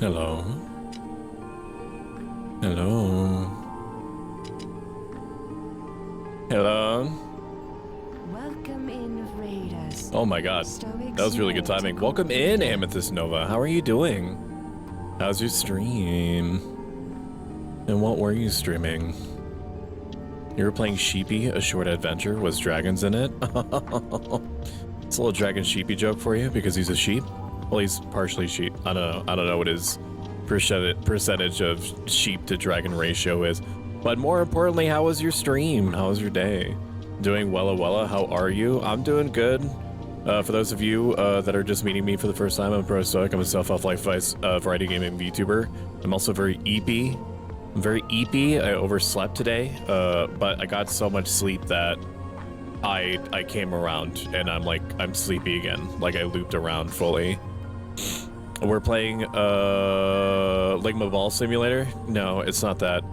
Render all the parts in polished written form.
Hello. Hello. Hello. Welcome in, raiders. Oh my god. Stoic That was really good timing. Welcome in, Amethyst Nova. How are you doing? How's your stream? And what were you streaming? You were playing Sheepy, A Short Adventure. Was dragons in it? It's a little dragon sheepy joke for you because he's a sheep. Well, he's partially sheep. I don't know what his percentage of sheep to dragon ratio is. But more importantly, how was your stream? How was your day? Doing wella. How are you? I'm doing good. For those of you that are just meeting me for the first time, I'm Pro Stoic. I'm a self-help variety gaming VTuber. I'm also very eepy. I'm very eepy. I overslept today, but I got so much sleep that I came around and I'm sleepy again. Like I looped around fully. We're playing Ligma Ball Simulator. No, it's not that.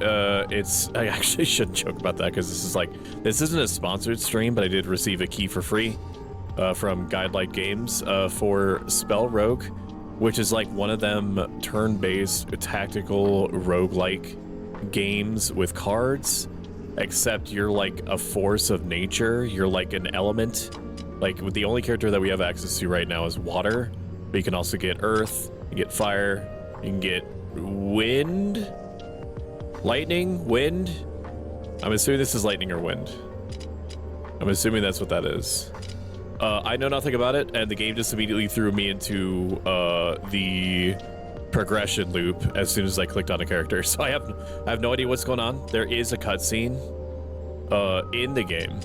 I actually shouldn't joke about that because this isn't a sponsored stream, but I did receive a key for free from Guidelight Games for Spellrogue, which is like one of them turn-based tactical roguelike games with cards, except you're like a force of nature. You're like an element. Like the only character that we have access to right now is water, but you can also get earth, you get fire, you can get wind, lightning, wind. I'm assuming this is lightning or wind. I'm assuming that's what that is. I know nothing about it, and the game just immediately threw me into the progression loop as soon as I clicked on a character. So I have no idea what's going on. There is a cutscene in the game.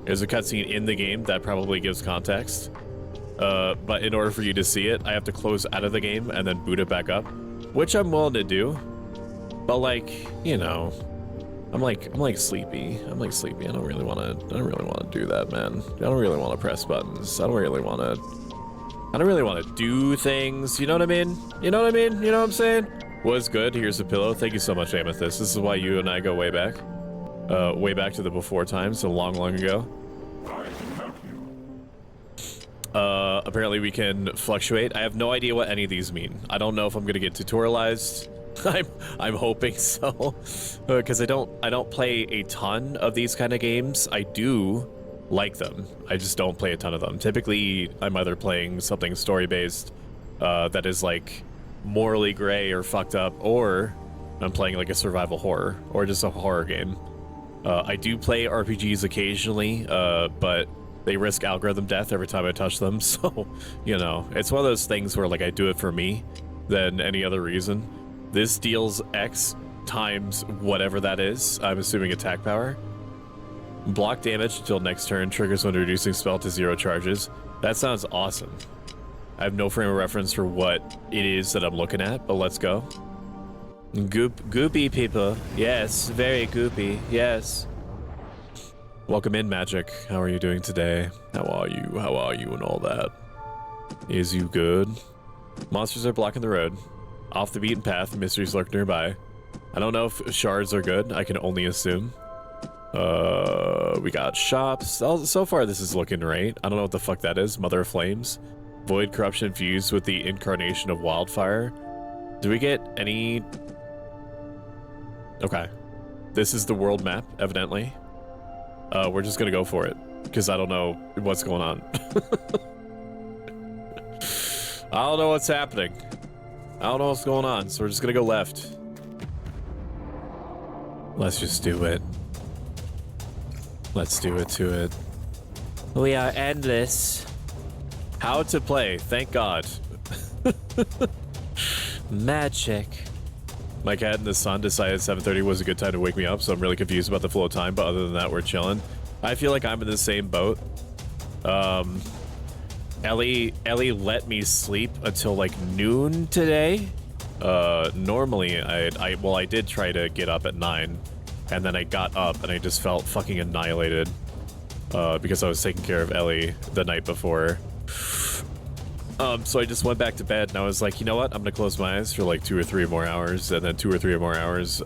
There's a cutscene in the game that probably gives context. But in order for you to see it, I have to close out of the game and then boot it back up, which I'm willing to do. But like, you know, I'm like sleepy. I'm like sleepy. I don't really want to do that, man. I don't really want to press buttons. I don't really want to do things. You know what I mean? You know what I mean? You know what I'm saying? Was good. Here's a pillow. Thank you so much, Amethyst. This is why you and I go way back to the before times, so long ago. Apparently we can fluctuate. I have no idea what any of these mean. I don't know if I'm gonna get tutorialized. I'm hoping so, because I don't play a ton of these kind of games. I do like them. I just don't play a ton of them. Typically, I'm either playing something story-based that is like morally gray or fucked up, or I'm playing like a survival horror or just a horror game. I do play RPGs occasionally, but they risk algorithm death every time I touch them, so, you know, it's one of those things where, like, I do it for me than any other reason. This deals X times whatever that is. I'm assuming attack power. Block damage until next turn, triggers when reducing spell to 0 charges. That sounds awesome. I have no frame of reference for what it is that I'm looking at, but let's go. Goopy people. Yes, very goopy. Yes. Welcome in, Magic. How are you doing today? How are you? How are you and all that? Is you good? Monsters are blocking the road. Off the beaten path, mysteries lurk nearby. I don't know if shards are good. I can only assume. We got shops. So far, this is looking right. I don't know what the fuck that is. Mother of Flames. Void corruption fused with the incarnation of wildfire. Do we get any... Okay. This is the world map, evidently. We're just gonna go for it, because I don't know what's going on. I don't know what's happening. I don't know what's going on, so we're just gonna go left. Let's just do it. Let's do it to it. We are endless. How to play, thank God. Magic. My cat in the sun decided 7:30 was a good time to wake me up, so I'm really confused about the flow of time, but other than that, we're chilling. I feel like I'm in the same boat. Ellie let me sleep until like noon today. Normally, I did try to get up at 9, and then I got up and I just felt fucking annihilated because I was taking care of Ellie the night before. So I just went back to bed and I was like, you know what? I'm gonna close my eyes for like 2 or 3 more hours, and then 2 or 3 more hours.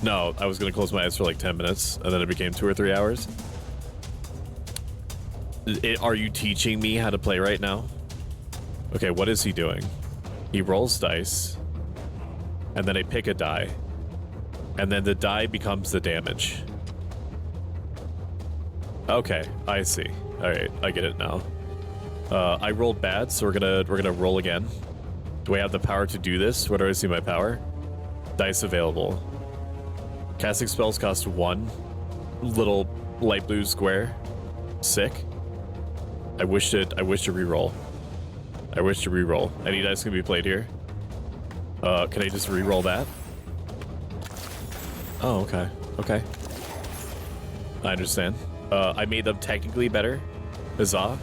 No, I was gonna close my eyes for like 10 minutes, and then it became 2 or 3 hours. Are you teaching me how to play right now? Okay, what is he doing? He rolls dice, and then I pick a die, and then the die becomes the damage. Okay, I see. All right, I get it now. I rolled bad, so we're gonna roll again. Do I have the power to do this? Where do I see my power? Dice available. Casting spells cost 1 little light blue square. Sick. I wish to reroll. I wish to reroll. Any dice can be played here. Can I just reroll that? Oh, okay. Okay. I understand. I made them technically better. Huzzah.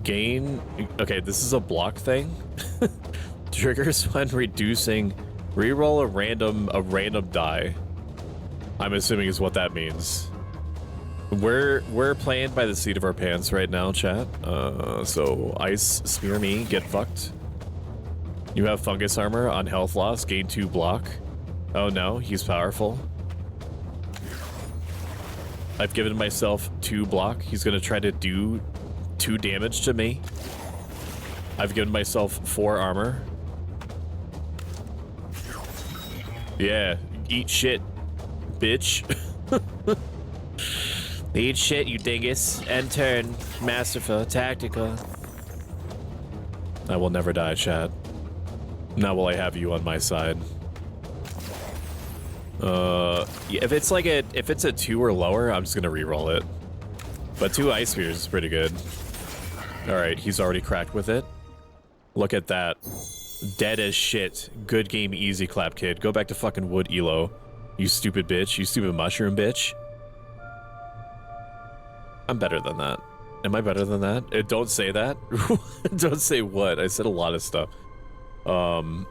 Gain. Okay, this is a block thing. Triggers when reducing. Reroll a random die. I'm assuming is what that means. We're playing by the seat of our pants right now, chat. So ice spear me, get fucked. You have fungus armor on health loss, gain 2 block. Oh no, he's powerful. I've given myself 2 block. He's gonna try to do 2 damage to me. I've given myself 4 armor. Yeah, eat shit, bitch. Eat shit, you dingus. End turn. Masterful. Tactical. I will never die, chat. Now will I have you on my side. Yeah, if it's like if it's a 2 or lower, I'm just gonna reroll it. But 2 ice spears is pretty good. Alright, he's already cracked with it. Look at that. Dead as shit. Good game, easy clap, kid. Go back to fucking wood elo. You stupid bitch. You stupid mushroom bitch. I'm better than that. Am I better than that? Don't say that. Don't say what. I said a lot of stuff.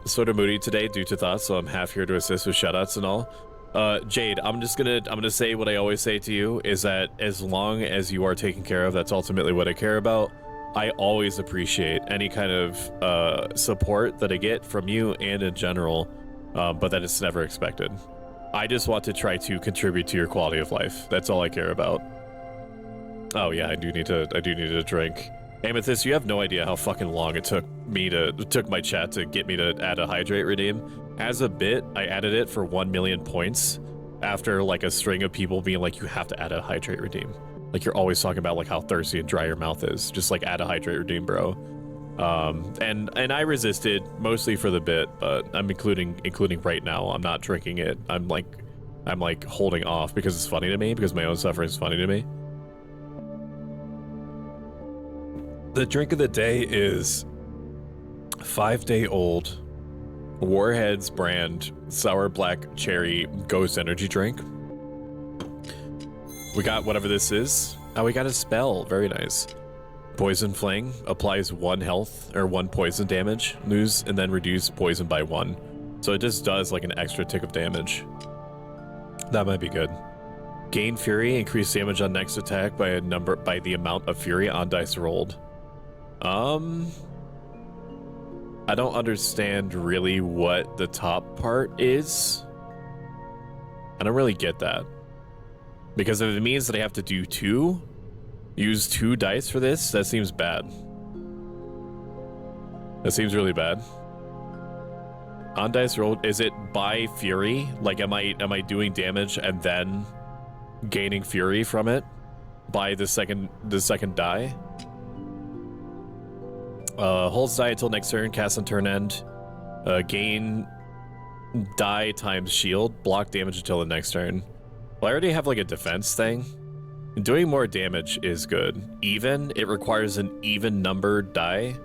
Sort of moody today due to thoughts, so I'm half here to assist with shoutouts and all. Jade, I'm gonna say what I always say to you, is that as long as you are taken care of, that's ultimately what I care about. I always appreciate any kind of support that I get from you and in general, but that it's never expected. I just want to try to contribute to your quality of life. That's all I care about. Oh yeah, I do need to drink. Amethyst, you have no idea how fucking long it took my chat to get me to add a hydrate redeem. As a bit, I added it for 1 million points after like a string of people being like, you have to add a hydrate redeem. Like you're always talking about like how thirsty and dry your mouth is. Just like add a hydrate redeem, bro. And I resisted mostly for the bit, but I'm including right now. I'm not drinking it. I'm like holding off because it's funny to me, because my own suffering is funny to me. The drink of the day is 5-day-old Warheads brand sour black cherry ghost energy drink. We got whatever this is. Oh, we got a spell. Very nice. Poison Fling applies 1 health or 1 poison damage. Lose and then reduce poison by 1. So it just does like an extra tick of damage. That might be good. Gain Fury, increase damage on next attack by the amount of Fury on dice rolled. I don't understand really what the top part is. I don't really get that. Because if it means that I have to do 2, use 2 dice for this, that seems bad. That seems really bad. On dice rolled, is it by Fury? Like, am I doing damage and then gaining Fury from it by the second die? Holds die until next turn, cast on turn end. Gain die times shield, block damage until the next turn. Well, I already have like a defense thing. Doing more damage is good. Even, it requires an even numbered die.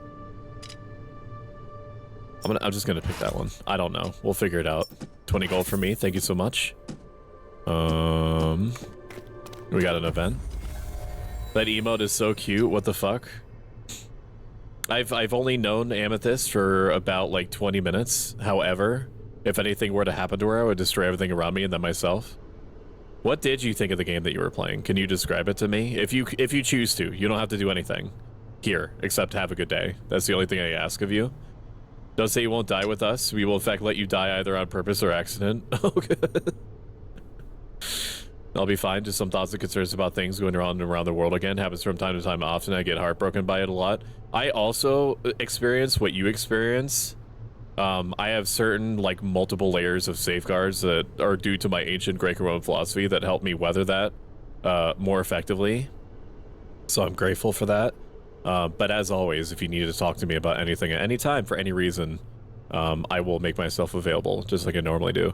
I'm just gonna pick that one. I don't know. We'll figure it out. 20 gold for me. Thank you so much. We got an event. That emote is so cute. What the fuck? I've only known Amethyst for about like 20 minutes. However, if anything were to happen to her, I would destroy everything around me and then myself. What did you think of the game that you were playing? Can you describe it to me? If you choose to, you don't have to do anything here except have a good day. That's the only thing I ask of you. Don't say you won't die with us. We will in fact let you die either on purpose or accident. Okay. I'll be fine. Just some thoughts and concerns about things going around and around the world again. Happens from time to time often. I get heartbroken by it a lot. I also experience what you experience. I have certain, like, multiple layers of safeguards that are due to my ancient Greco-Roman philosophy that help me weather that more effectively. So I'm grateful for that. But as always, if you need to talk to me about anything at any time for any reason, I will make myself available, just like I normally do.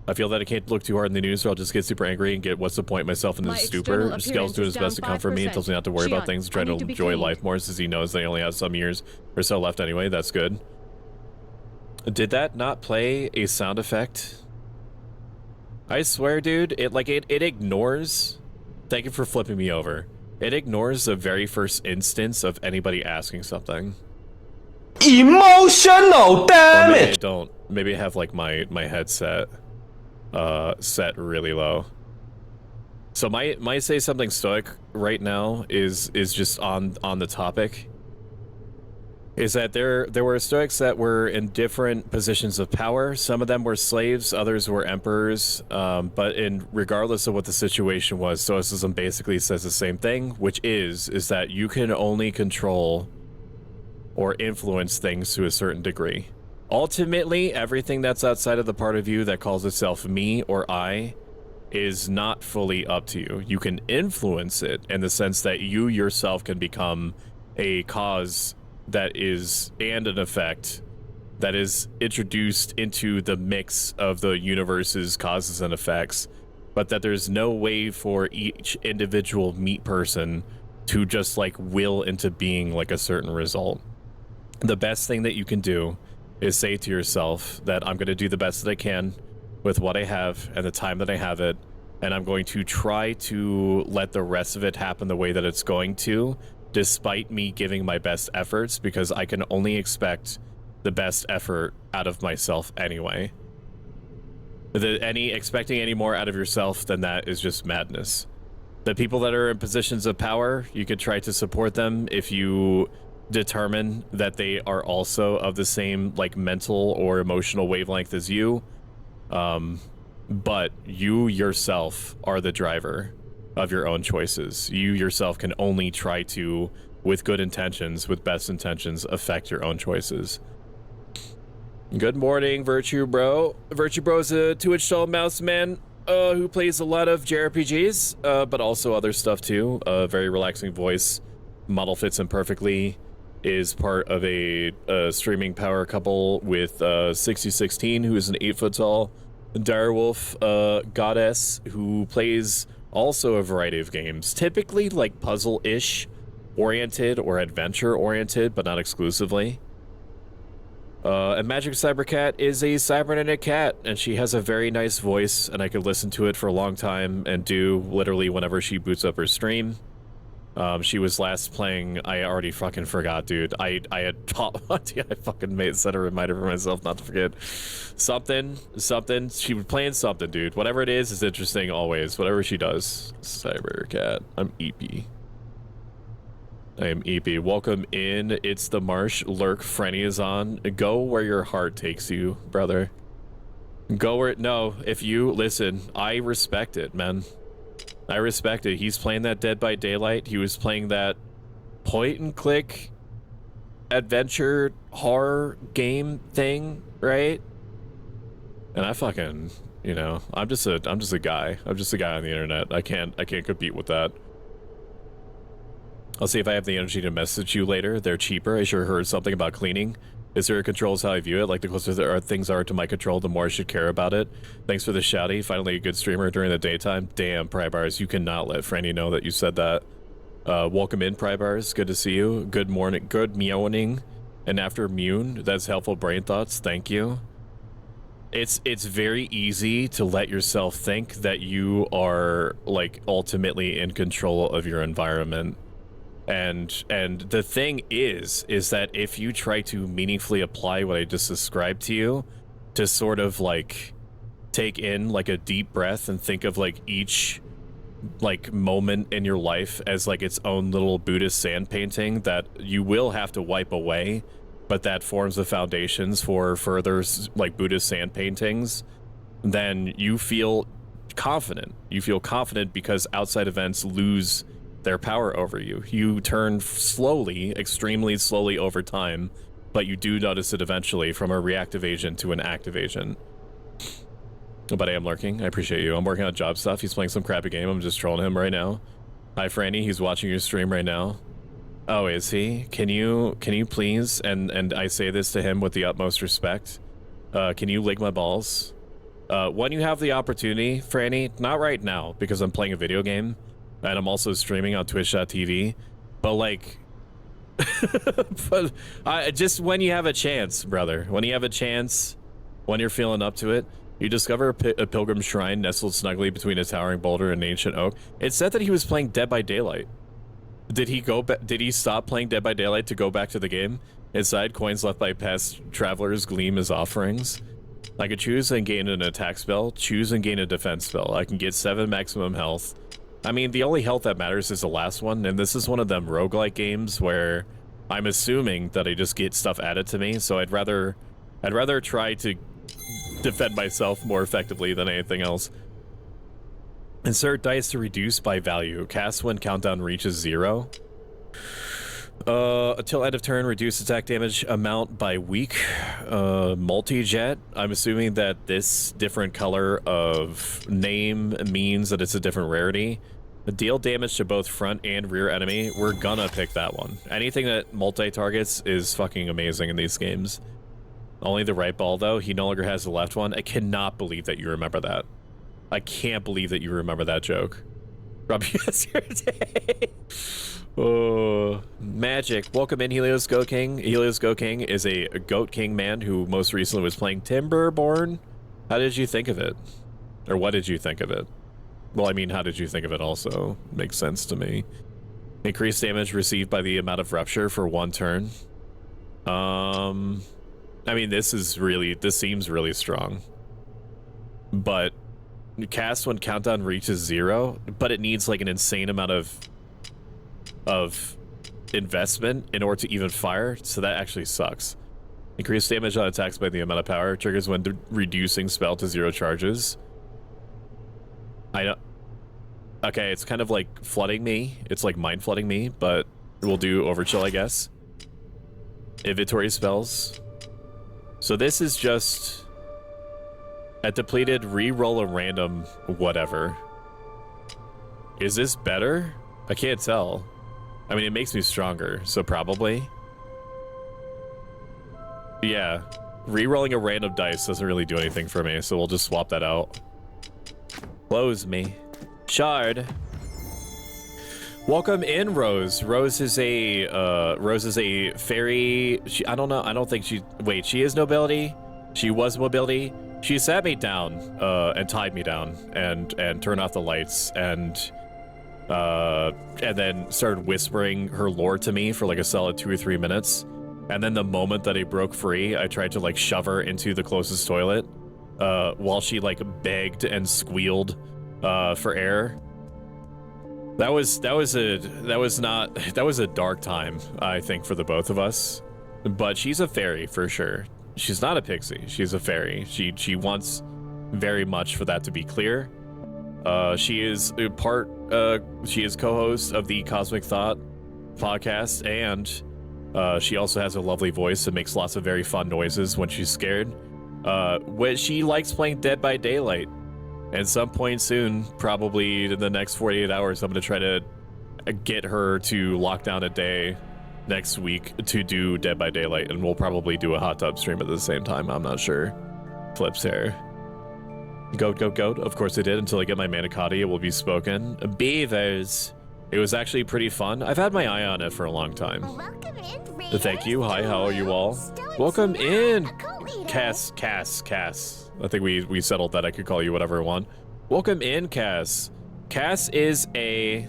I feel that I can't look too hard in the news or I'll just get super angry and get what's the point myself into stupor. Skell's doing his best to comfort me and tells me not to worry about things and try to enjoy life more since he knows that he only has some years or so left anyway. That's good. Did that not play a sound effect? I swear, dude, it ignores... Thank you for flipping me over. It ignores the very first instance of anybody asking something. Emotional damage! Or maybe I don't. Maybe I have, like, my headset set really low. So my say something stoic right now is just on the topic. Is that there were Stoics that were in different positions of power. Some of them were slaves, others were emperors. But regardless of what the situation was, Stoicism basically says the same thing, which is that you can only control or influence things to a certain degree. Ultimately, everything that's outside of the part of you that calls itself me or I is not fully up to you. You can influence it in the sense that you yourself can become a cause that is, and an effect that is introduced into the mix of the universe's causes and effects, but that there's no way for each individual meat person to just, like, will into being, like, a certain result. The best thing that you can do is say to yourself that I'm going to do the best that I can with what I have and the time that I have it, and I'm going to try to let the rest of it happen the way that it's going to, despite me giving my best efforts, because I can only expect the best effort out of myself anyway. Expecting any more out of yourself than that is just madness. The people that are in positions of power, you could try to support them if you determine that they are also of the same, like, mental or emotional wavelength as you. But you yourself are the driver of your own choices. You yourself can only try to, with good intentions, with best intentions, affect your own choices. Good morning, Virtue Bro. Virtue Bro is a 2-inch tall mouse man who plays a lot of JRPGs, but also other stuff too. A very relaxing voice. Model fits him perfectly. Is part of a streaming power couple with 6016, who is an 8-foot tall direwolf goddess who plays also a variety of games, typically like puzzle-ish oriented or adventure-oriented, but not exclusively. And Magic Cybercat is a cybernetic cat, and she has a very nice voice, and I could listen to it for a long time and do literally whenever she boots up her stream. She was last playing, I already fucking forgot, dude. I had taught, I fucking set a reminder for myself not to forget. Something. She was playing something, dude. Whatever it is interesting always. Whatever she does. Cybercat. I'm EP. I am EP. Welcome in. It's the Marsh. Lurk. Frenny is on. Go where your heart takes you, brother. Go where, no, if you, listen, I respect it, man. I respect it. He's playing that Dead by Daylight. He was playing that point and click adventure horror game thing, right? And I fucking, you know, I'm just a guy. I'm just a guy on the internet. I can't compete with that. I'll see if I have the energy to message you later. They're cheaper. I sure heard something about cleaning. Is there a control is how I view it? Like, the closer things are to my control, the more I should care about it. Thanks for the shouty. Finally a good streamer during the daytime. Damn, Prybars, you cannot let Franny know that you said that. Welcome in, Prybars. Good to see you. Good morning. Good meowing. And after Mune, that's helpful brain thoughts. Thank you. It's very easy to let yourself think that you are, like, ultimately in control of your environment. And the thing is that if you try to meaningfully apply what I just described to you, to sort of, like, take in, like, a deep breath and think of, like, each, like, moment in your life as, like, its own little Buddhist sand painting that you will have to wipe away, but that forms the foundations for further, like, Buddhist sand paintings, then you feel confident. You feel confident because outside events lose their power over you. You turn slowly, extremely slowly over time, but you do notice it eventually from a reactive agent to an active agent. But I am lurking. I appreciate you. I'm working on job stuff. He's playing some crappy game. I'm just trolling him right now. Hi, Franny. He's watching your stream right now. Oh, is he? Can you please, and I say this to him with the utmost respect, can you lick my balls? When you have the opportunity, Franny, not right now, because I'm playing a video game, and I'm also streaming on twitch.tv, but like, but just when you have a chance, brother, when you have a chance, when you're feeling up to it, you discover a pilgrim shrine nestled snugly between a towering boulder and an ancient oak. It said that he was playing Dead by Daylight. Did he go back? Did he stop playing Dead by Daylight to go back to the game? Inside, coins left by past travelers gleam as offerings. I could choose and gain an attack spell, choose and gain a defense spell. I can get 7 maximum health. I mean, the only health that matters is the last one, and this is one of them roguelike games where I'm assuming that I just get stuff added to me, so I'd rather try to defend myself more effectively than anything else. Insert dice to reduce by value. Cast when countdown reaches 0. Until end of turn, reduce attack damage amount by week. Multi-jet. I'm assuming that this different color of name means that it's a different rarity. Deal damage to both front and rear enemy. We're gonna pick that one. Anything that multi-targets is fucking amazing in these games. Only the right ball, though. He no longer has the left one. I cannot believe that you remember that. I can't believe that you remember that joke. Robbie, yes, your day. Oh, magic. Welcome in, Helios Goat King. Helios Goat King is a Goat King man who most recently was playing Timberborn. How did you think of it? Or what did you think of it? Well, I mean, how did you think of it also? Makes sense to me. Increased damage received by the amount of rupture for 1 turn. I mean, this seems really strong. But cast when countdown reaches 0, but it needs like an insane amount of investment in order to even fire, so that actually sucks. Increased damage on attacks by the amount of power. Triggers when reducing spell to 0 charges. I don't... Okay, it's kind of like flooding me. It's like mind flooding me, but we'll do Overchill, I guess. Inventory spells. So this is just... At depleted, re-roll a random whatever. Is this better? I can't tell. I mean, it makes me stronger, so probably. Yeah. Re-rolling a random dice doesn't really do anything for me, so we'll just swap that out. Close me. Shard. Welcome in, Rose. Rose is a fairy. I don't know. I don't think she... Wait, she is nobility? She was mobility? She sat me down and tied me down and turned off the lights and then started whispering her lore to me for like a solid 2 or 3 minutes. And then the moment that I broke free, I tried to like shove her into the closest toilet while she like begged and squealed for air. That was a dark time, I think, for the both of us. But she's a fairy for sure. She's not a pixie. She's a fairy. She wants very much for that to be clear. She is co-host of the Cosmic Thought podcast, and she also has a lovely voice that makes lots of very fun noises when she's scared. She likes playing Dead by Daylight. At some point soon, probably in the next 48 hours, I'm going to try to get her to lock down a day next week to do Dead by Daylight, and we'll probably do a hot tub stream at the same time. I'm not sure. Flips hair. Goat, goat, goat. Of course I did. Until I get my manicotti, it will be spoken. Beavers. It was actually pretty fun. I've had my eye on it for a long time. Welcome in, readers. Thank you. Hi, how are you all? Stoic Welcome in. Cass. Cass. I think we settled that I could call you whatever I want. Welcome in, Cass. Cass is a...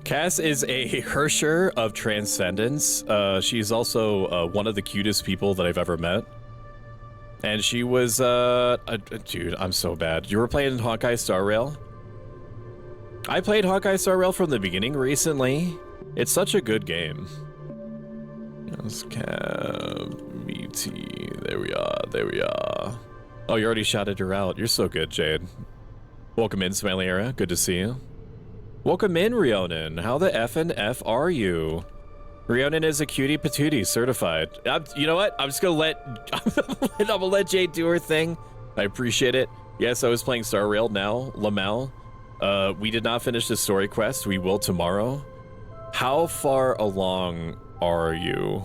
Cass is a Hersher of Transcendence. She's also one of the cutest people that I've ever met. And she was, dude, I'm so bad. You were playing Hawkeye Star Rail? I played Hawkeye Star Rail from the beginning recently. It's such a good game. Yes, VT. There we are, there we are. Oh, you already shouted her out. You're so good, Jade. Welcome in, Smiley Era. Good to see you. Welcome in, Rionin. How the F are you? Rionin is a cutie patootie certified. You know what? I'm just gonna I'm gonna let Jade do her thing. I appreciate it. Yes, I was playing Star Rail now, Lamel. We did not finish the story quest. We will tomorrow. How far along are you?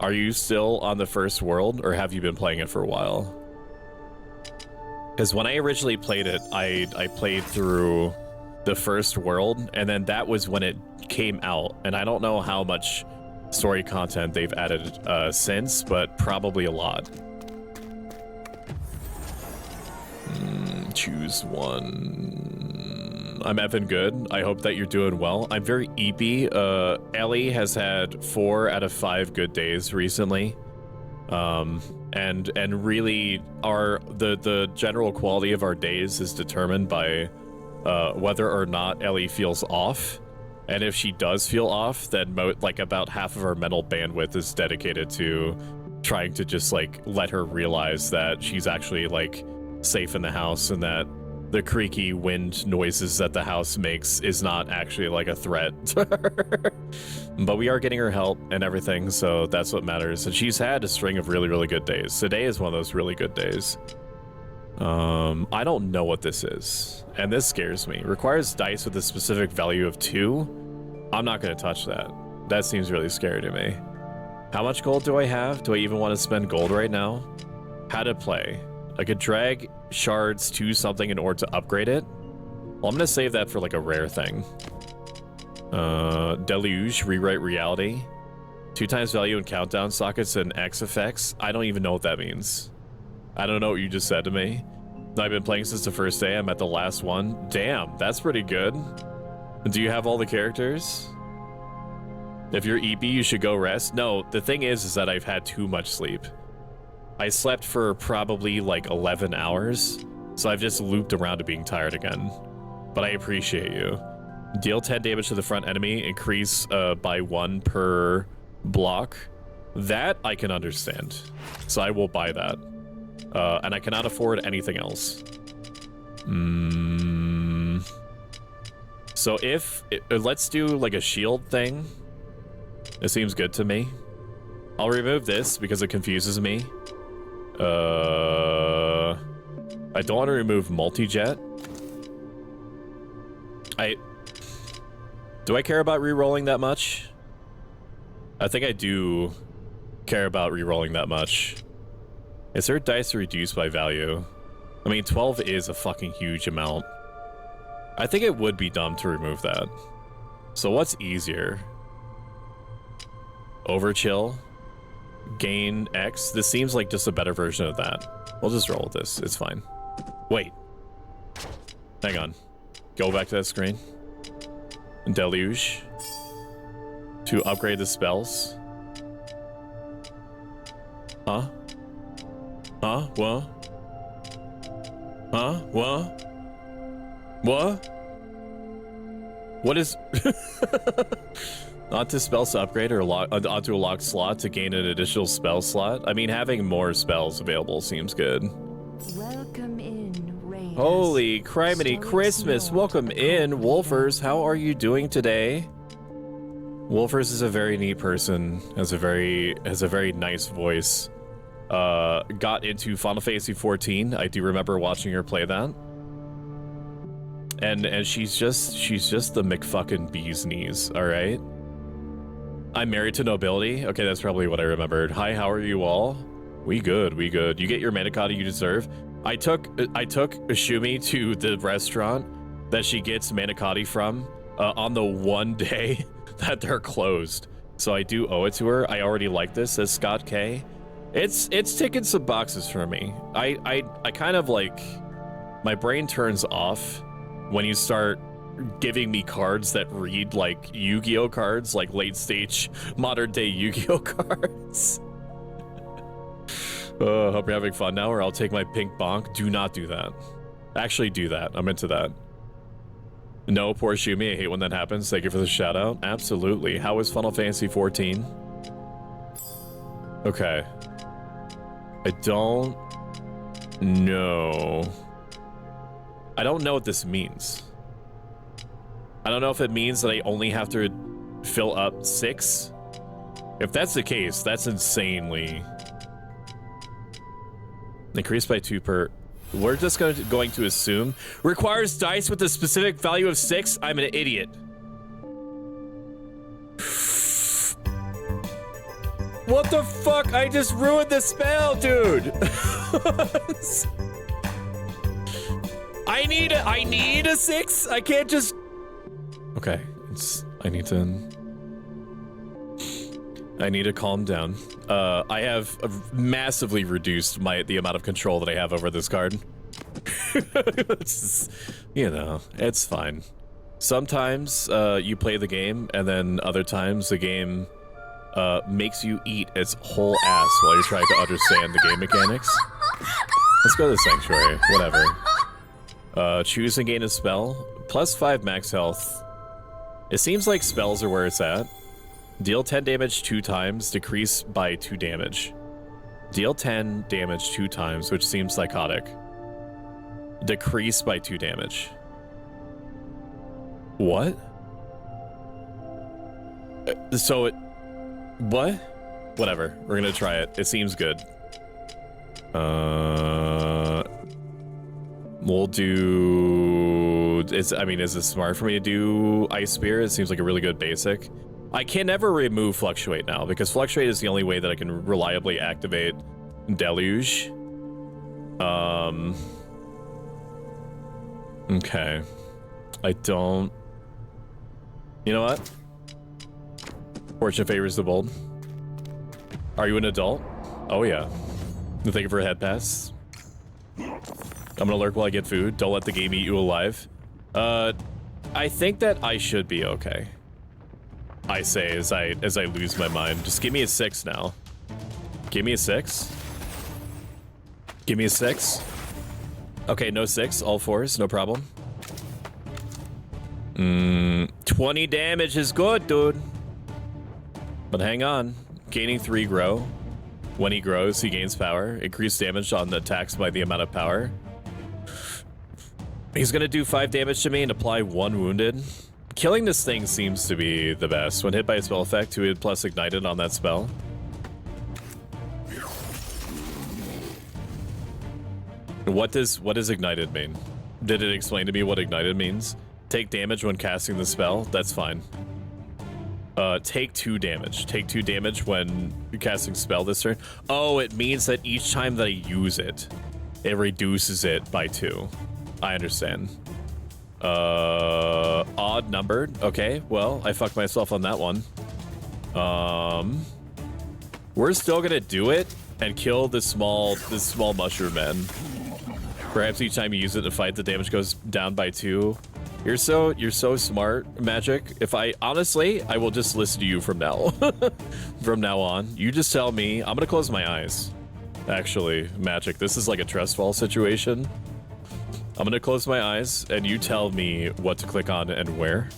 Are you still on the first world, or have you been playing it for a while? Because when I originally played it, I played through the first world, and then that was when it came out, and I don't know how much story content they've added since, but probably a lot. Choose one. I'm effing good. I hope that you're doing well. I'm very eepy. Ellie has had 4 out of 5 good days recently. And really the general quality of our days is determined by whether or not Ellie feels off. And if she does feel off, then like about half of our mental bandwidth is dedicated to trying to just like let her realize that she's actually like safe in the house, and that the creaky wind noises that the house makes is not actually like a threat to her. But we are getting her help and everything, so that's what matters. And she's had a string of really, really good days. Today is one of those really good days. I don't know what this is, and this scares me. Requires dice with a specific value of 2. I'm not going to touch that. That seems really scary to me. How much gold do I have? Do I even want to spend gold right now? How to play. I could drag shards to something in order to upgrade it. Well, I'm going to save that for like a rare thing. Deluge, rewrite reality. 2 times value in countdown sockets and X effects. I don't even know what that means. I don't know what you just said to me. I've been playing since the first day. I'm at the last one. Damn, that's pretty good. Do you have all the characters? If you're EP, you should go rest. No, the thing is that I've had too much sleep. I slept for probably like 11 hours, so I've just looped around to being tired again. But I appreciate you. Deal 10 damage to the front enemy, increase by 1 per block. That I can understand, so I will buy that. And I cannot afford anything else. So let's do like a shield thing. It seems good to me. I'll remove this because it confuses me. I don't want to remove multi-jet. Do I care about re-rolling that much? I think I do care about re-rolling that much. Is there dice reduced by value? I mean, 12 is a fucking huge amount. I think it would be dumb to remove that. So what's easier? Overchill? Gain X? This seems like just a better version of that. We'll just roll with this. It's fine. Wait. Hang on. Go back to that screen. Deluge. To upgrade the spells. Huh? Huh? What? Huh? What? What? What is... Onto spells to upgrade or onto a locked slot to gain an additional spell slot? I mean, having more spells available seems good. Welcome in, Raiders. Holy criminy Christmas! Welcome in, Wolfers. How are you doing today? Wolfers is a very neat person. Has a very nice voice. Got into Final Fantasy 14. I do remember watching her play that. And she's just the McFucking bee's knees, all right? I'm married to nobility. Okay, that's probably what I remembered. Hi, how are you all? We good, we good. You get your manicotti you deserve. I took Ashumi to the restaurant that she gets manicotti from on the one day that they're closed. So I do owe it to her. I already like this, says Scott K. It's ticking some boxes for me. I kind of like, my brain turns off when you start giving me cards that read like Yu-Gi-Oh cards, like late stage modern day Yu-Gi-Oh cards. Hope you're having fun now, or I'll take my pink bonk. Do not do that. Actually do that. I'm into that. No, poor Shumi. I hate when that happens. Thank you for the shout out. Absolutely. How was Final Fantasy 14? Okay. I don't know. I don't know what this means. I don't know if it means that I only have to fill up 6. If that's the case, that's insanely... Increased by 2 per... We're just going to assume. Requires dice with a specific value of 6? I'm an idiot. What the fuck? I just ruined the spell, dude. I need a 6? I can't just... Okay, I need to calm down. I have massively reduced the amount of control that I have over this card. It's just, you know, it's fine. Sometimes you play the game, and then other times the game makes you eat its whole ass while you're trying to understand the game mechanics. Let's go to the Sanctuary, whatever. Choose and gain a spell. +5 max health. It seems like spells are where it's at. Deal 10 damage 2 times, decrease by 2 damage. Deal 10 damage 2 times, which seems psychotic. Decrease by 2 damage. What? So it... What? Whatever. We're gonna try it. It seems good. We'll do... is it smart for me to do Ice Spear? It seems like a really good basic. I can never remove Fluctuate now, because Fluctuate is the only way that I can reliably activate Deluge. Okay. I don't... You know what? Fortune favors the bold. Are you an adult? Oh yeah. Thank you for a head pass. I'm gonna lurk while I get food. Don't let the game eat you alive. I think that I should be okay. I say as I lose my mind. Just give me a 6 now. Give me a 6. Give me a 6. Okay, no 6. All 4s, no problem. 20 damage is good, dude. But hang on. Gaining 3 grow. When he grows, he gains power. Increased damage on the attacks by the amount of power. He's gonna do 5 damage to me and apply 1 wounded. Killing this thing seems to be the best. When hit by a spell effect, 2 hit plus ignited on that spell. What does ignited mean? Did it explain to me what ignited means? Take damage when casting the spell? That's fine. Take 2 damage. Take 2 damage when you're casting spell this turn. Oh, it means that each time that I use it, it reduces it by 2. I understand. Odd numbered. Okay, well, I fucked myself on that one. We're still gonna do it and kill this small mushroom man. Perhaps each time you use it to fight, the damage goes down by 2. You're so smart, Magic. If I honestly, I will just listen to you from now from now on. You just tell me. I'm gonna close my eyes. Actually, Magic, this is like a trust fall situation. I'm gonna close my eyes and you tell me what to click on and where.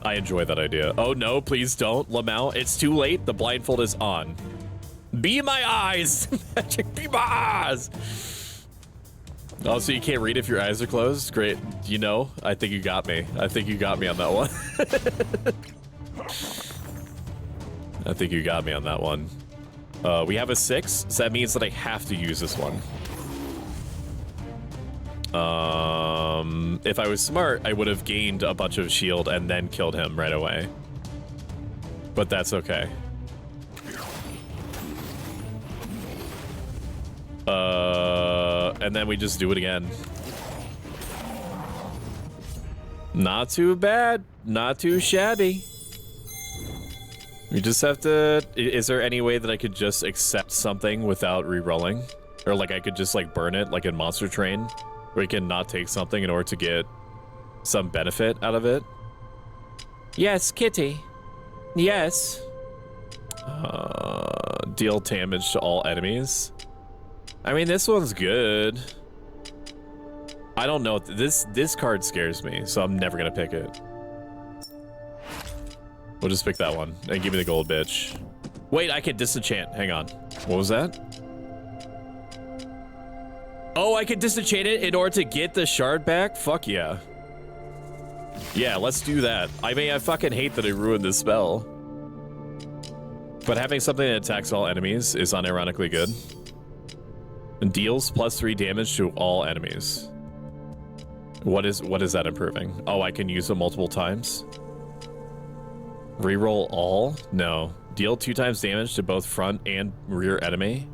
I enjoy that idea. Oh no, please don't, Lamau. It's too late. The blindfold is on. Be my eyes, Magic. Be my eyes. Oh, so you can't read if your eyes are closed? Great. You know, I think you got me. I think you got me on that one. I think you got me on that one. We have a 6, so that means that I have to use this one. If I was smart, I would have gained a bunch of shield and then killed him right away. But that's okay. And then we just do it again. Not too bad. Not too shabby. We just have to... Is there any way that I could just accept something without re-rolling? Or like I could just like burn it like in Monster Train? Where you can not take something in order to get some benefit out of it. Yes, kitty. Yes. Deal damage to all enemies. I mean, this one's good. I don't know. This card scares me, so I'm never gonna pick it. We'll just pick that one and give me the gold, bitch. Wait, I can disenchant. Hang on. What was that? Oh, I can disenchant it in order to get the shard back? Fuck yeah. Yeah, let's do that. I mean, I fucking hate that I ruined this spell. But having something that attacks all enemies is unironically good. And deals +3 damage to all enemies. What is that improving? Oh, I can use it multiple times? Reroll all? No. Deal 2 times damage to both front and rear enemy?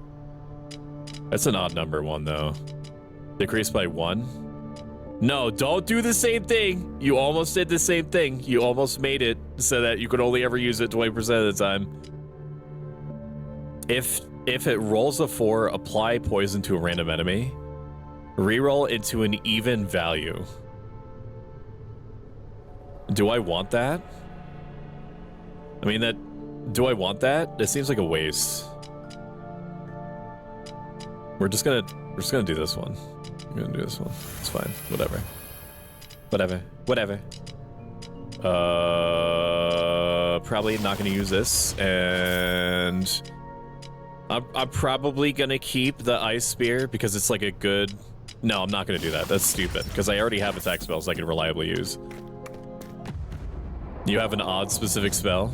That's an odd number one, though. Decrease by 1? No, don't do the same thing! You almost did the same thing. You almost made it so that you could only ever use it 20% of the time. If it rolls a 4, apply poison to a random enemy. Reroll into an even value. Do I want that? I mean, do I want that? It seems like a waste. We're just gonna do this one. We're gonna do this one. It's fine. Whatever. Probably not gonna use this, and I'm probably gonna keep the ice spear because it's like a good. No, I'm not gonna do that. That's stupid because I already have attack spells I can reliably use. You have an odd specific spell.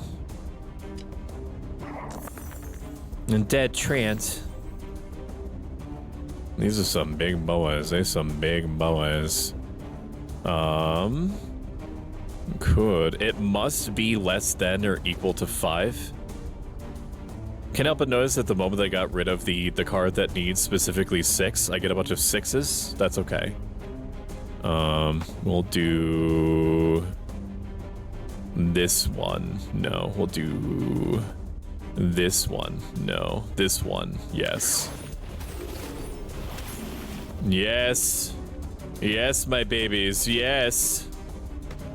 And dead trance. These are some big boas. There's some big boas. It must be less than or equal to 5. Can't help but notice that the moment I got rid of the card that needs specifically 6, I get a bunch of 6s. That's okay. We'll do this one. No, we'll do this one. No, this one. Yes. Yes. Yes, my babies. Yes.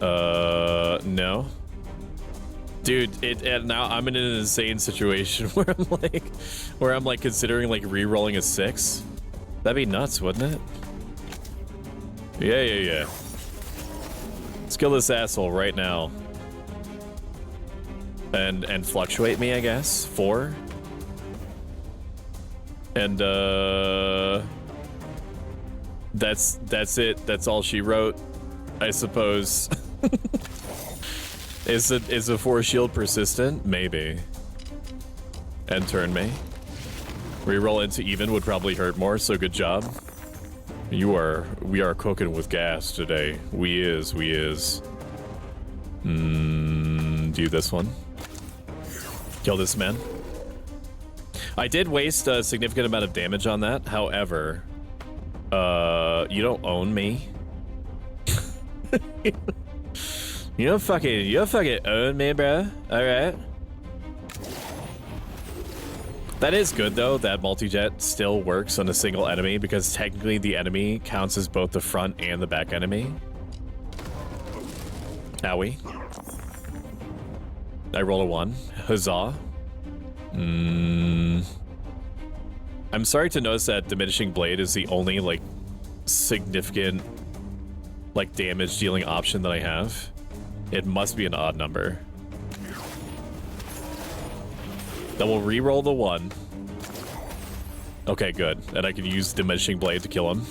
No. Dude, and now I'm in an insane situation where I'm like considering like re-rolling a 6. That'd be nuts, wouldn't it? Yeah. Let's kill this asshole right now. And fluctuate me, I guess. 4. And that's it. That's all she wrote, I suppose. Is a 4 shield persistent? Maybe. And turn me. Reroll into even would probably hurt more, so good job. We are cooking with gas today. We is. Do this one. Kill this man. I did waste a significant amount of damage on that. However, you don't own me. You don't fucking own me, bro. Alright. That is good, though, that multi-jet still works on a single enemy, because technically the enemy counts as both the front and the back enemy. Owie. I roll a 1. Huzzah. I'm sorry to notice that Diminishing Blade is the only, like, significant, like, damage dealing option that I have. It must be an odd number. Then we'll re-roll the 1. Okay, good. And I can use Diminishing Blade to kill him.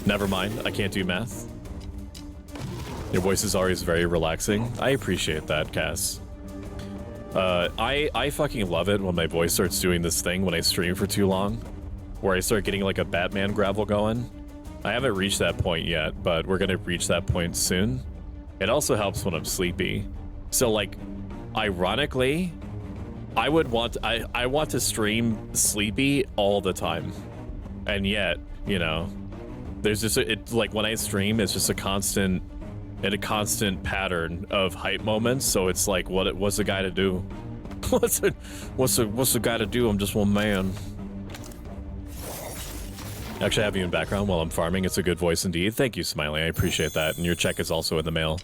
Never mind, I can't do math. Your voice is always very relaxing. I appreciate that, Cass. I fucking love it when my voice starts doing this thing when I stream for too long, where I start getting like a Batman gravel going. I haven't reached that point yet, but we're gonna reach that point soon. It also helps when I'm sleepy. So like, ironically, I want to stream sleepy all the time. And yet, you know, there's just like when I stream, it's just a constant pattern of hype moments. So it's like, what's the guy to do? What's the guy to do? I'm just one man. Actually, having you in background while I'm farming, it's a good voice indeed. Thank you, Smiley. I appreciate that. And your check is also in the mail.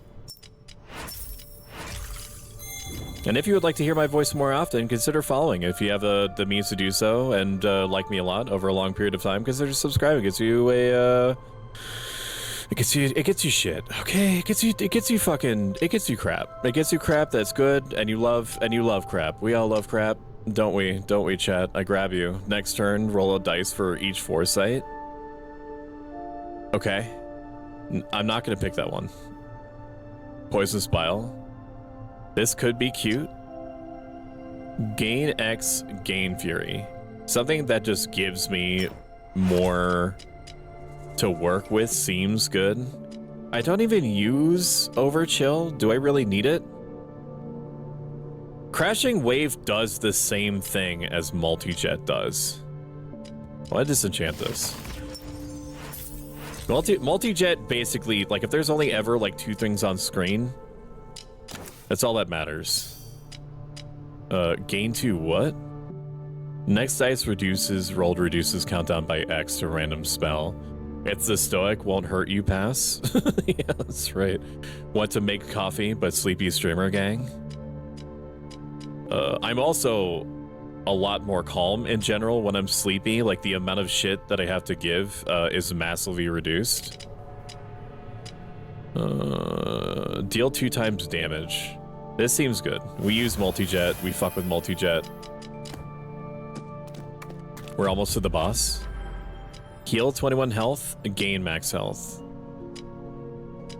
And if you would like to hear my voice more often, consider following. If you have the means to do so and like me a lot over a long period of time, consider subscribing. It gets you a it gets you shit. Okay, it gets you crap. It gets you crap that's good and you love crap. We all love crap, don't we? Don't we, chat? I grab you. Next turn, roll a dice for each foresight. Okay. I'm not gonna pick that one. Poisonous Bile. This could be cute. Gain X, Gain Fury. Something that just gives me more to work with seems good. I don't even use Overchill. Do I really need it? Crashing Wave does the same thing as Multi-Jet does. Why disenchant this? Multi-Jet basically, like, if there's only ever like 2 things on screen, that's all that matters. Gain 2 what? Next dice rolled reduces countdown by X to random spell. It's the Stoic won't hurt you pass. Yeah, that's right. Want to make coffee, but sleepy streamer gang. I'm also a lot more calm in general when I'm sleepy. Like, the amount of shit that I have to give is massively reduced. Deal 2 times damage. This seems good. We use multi-jet. We fuck with multi-jet. We're almost to the boss. Heal 21 health, gain max health.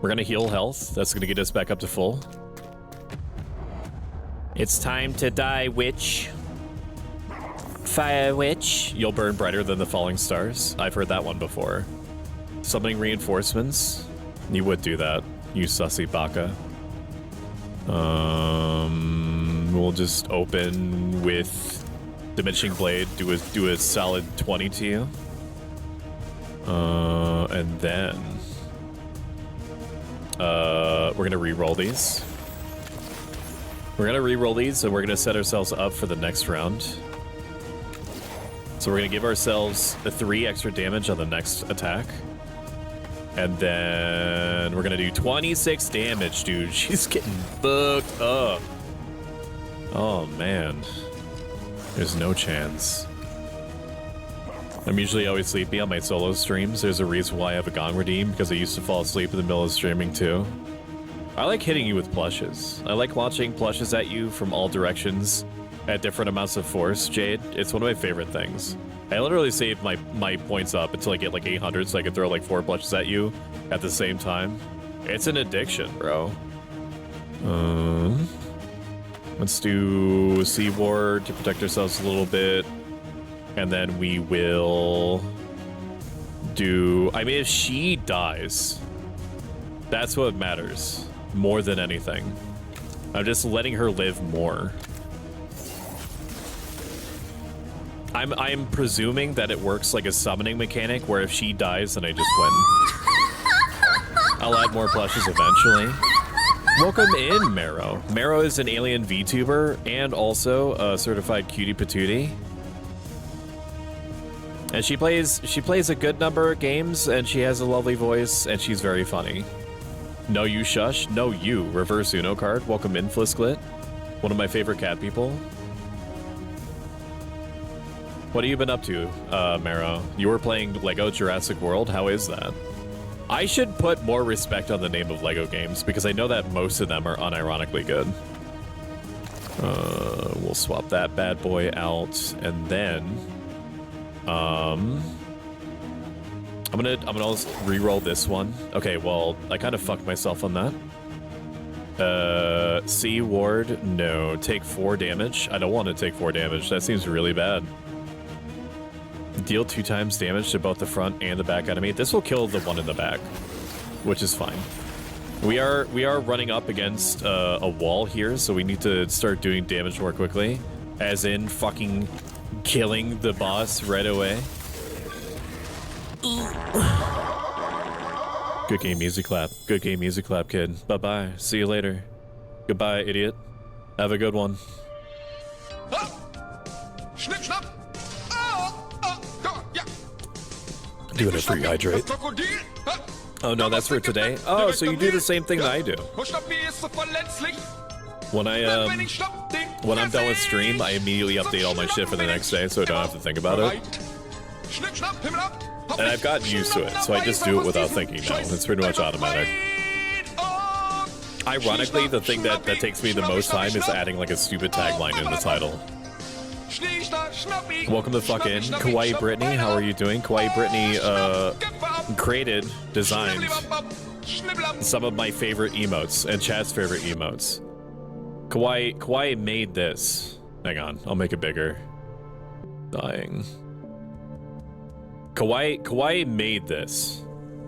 We're gonna heal health. That's gonna get us back up to full. It's time to die, witch. Fire witch. You'll burn brighter than the falling stars. I've heard that one before. Summoning reinforcements. You would do that, you sussy baka. We'll just open with Diminishing Blade, do a solid 20 to you. And then we're gonna re-roll these. We're gonna re-roll these and we're gonna set ourselves up for the next round. So we're gonna give ourselves the 3 extra damage on the next attack. And then we're gonna do 26 damage, dude. She's getting booked up. Oh, man. There's no chance. I'm usually always sleepy on my solo streams. There's a reason why I have a gong redeem, because I used to fall asleep in the middle of streaming, too. I like hitting you with plushes. I like launching plushes at you from all directions at different amounts of force, Jade. It's one of my favorite things. I literally save my points up until I get like 800 so I can throw like 4 plushes at you at the same time. It's an addiction, bro. Let's do Sea Ward to protect ourselves a little bit. And then we will do... I mean, if she dies, that's what matters more than anything. I'm just letting her live more. I'm presuming that it works like a summoning mechanic, where if she dies, then I just win. I'll add more plushes eventually. Welcome in, Marrow. Marrow is an alien VTuber and also a certified cutie patootie. And she plays a good number of games, and she has a lovely voice, and she's very funny. No you shush, no you. Reverse Uno card. Welcome in, Flisklit. One of my favorite cat people. What have you been up to, Marrow? You were playing Lego Jurassic World. How is that? I should put more respect on the name of Lego games, because I know that most of them are unironically good. We'll swap that bad boy out, and then I'm gonna also re-roll this one. Okay, well, I kind of fucked myself on that. C Ward, no. Take 4 damage. I don't want to take 4 damage. That seems really bad. Deal 2 times damage to both the front and the back enemy. This will kill the one in the back, which is fine. We are running up against a wall here, so we need to start doing damage more quickly. As in fucking killing the boss right away. Good game, music clap. Good game, music clap, kid. Bye-bye. See you later. Goodbye, idiot. Have a good one. Doing it for hydrate. Oh no, that's for today. Oh, so you do the same thing that I do. When I'm done with stream, I immediately update all my shit for the next day, so I don't have to think about it. And I've gotten used to it, so I just do it without thinking now. It's pretty much automatic. Ironically, the thing that takes me the most time is adding like a stupid tagline in the title. Welcome to fucking Kawaii Brittany. How are you doing? Kawaii Brittany created, designed some of my favorite emotes and chat's favorite emotes. Kawaii made this. Hang on, I'll make it bigger. Dying. Kawaii made this.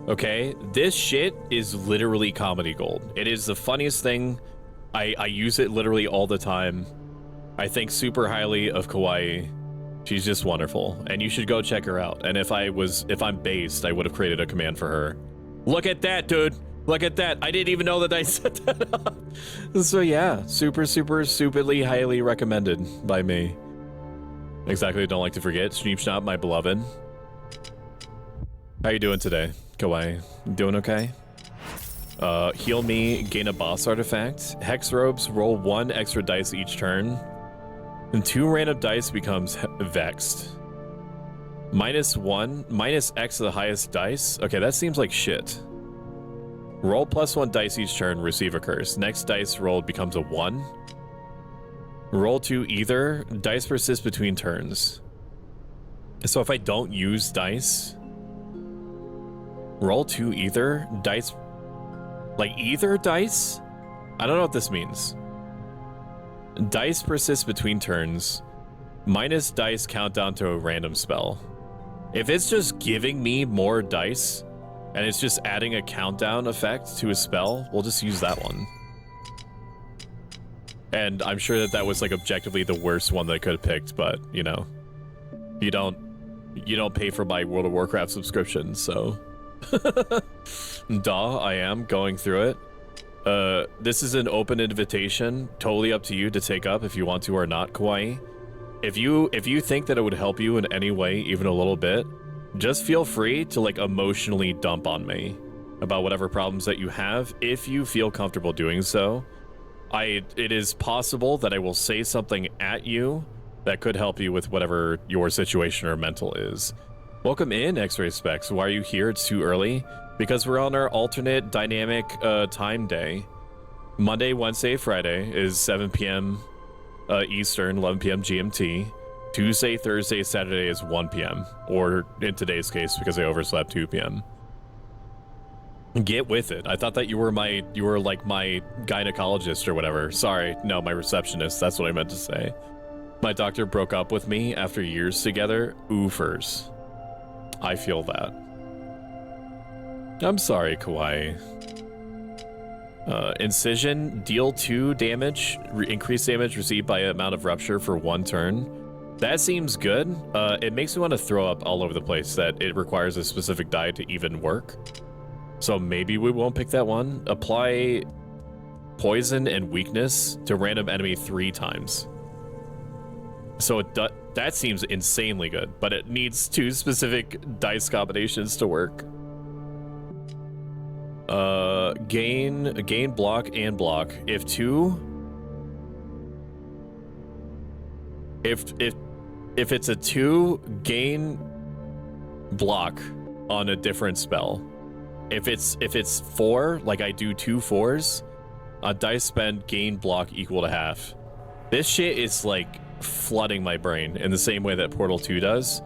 Okay, this shit is literally comedy gold. It is the funniest thing. I use it literally all the time. I think super highly of Kawaii. She's just wonderful, and you should go check her out. And if I'm based, I would have created a command for her. Look at that, dude. Look at that. I didn't even know that I set that up. So yeah, super stupidly highly recommended by me. Exactly, don't like to forget. Schneepschnap, my beloved. How you doing today, Kawaii? Doing okay? Heal me, gain a boss artifact. Hex robes, roll 1 extra dice each turn. And 2 random dice becomes vexed. -1, minus X to the highest dice. Okay, that seems like shit. Roll +1 dice each turn, receive a curse. Next dice rolled becomes a 1. Roll 2 either. Dice persist between turns. So if I don't use dice, roll 2 either. Dice, like either dice? I don't know what this means. Dice persist between turns. Minus dice countdown to a random spell. If it's just giving me more dice, and it's just adding a countdown effect to a spell, we'll just use that one. And I'm sure that that was like objectively the worst one that I could have picked, but you know, you don't pay for my World of Warcraft subscription, so. Duh, I am going through it. This is an open invitation, totally up to you to take up if you want to or not, Kawaii. If you think that it would help you in any way, even a little bit, just feel free to like emotionally dump on me about whatever problems that you have if you feel comfortable doing so. It is possible that I will say something at you that could help you with whatever your situation or mental is. Welcome in, X-Ray Specs. Why are you here? It's too early. Because we're on our alternate dynamic time day. Monday, Wednesday, Friday is 7 p.m. Eastern, 11 p.m. GMT. Tuesday, Thursday, Saturday is 1 p.m. Or in today's case, because I overslept, 2 p.m. Get with it. I thought that you were like my gynecologist or whatever. Sorry, no, my receptionist. That's what I meant to say. My doctor broke up with me after years together. Oofers. I feel that. I'm sorry, Kawaii. Incision, deal 2 damage, increase damage received by amount of rupture for 1 turn. That seems good. It makes me want to throw up all over the place that it requires a specific die to even work. So maybe we won't pick that one. Apply poison and weakness to random enemy 3 times. So that seems insanely good, but it needs 2 specific dice combinations to work. Gain block and block. If it's a 2, gain block on a different spell. If it's 4, like I do 2 4s, a dice spend gain block equal to half. This shit is like flooding my brain in the same way that Portal 2 does,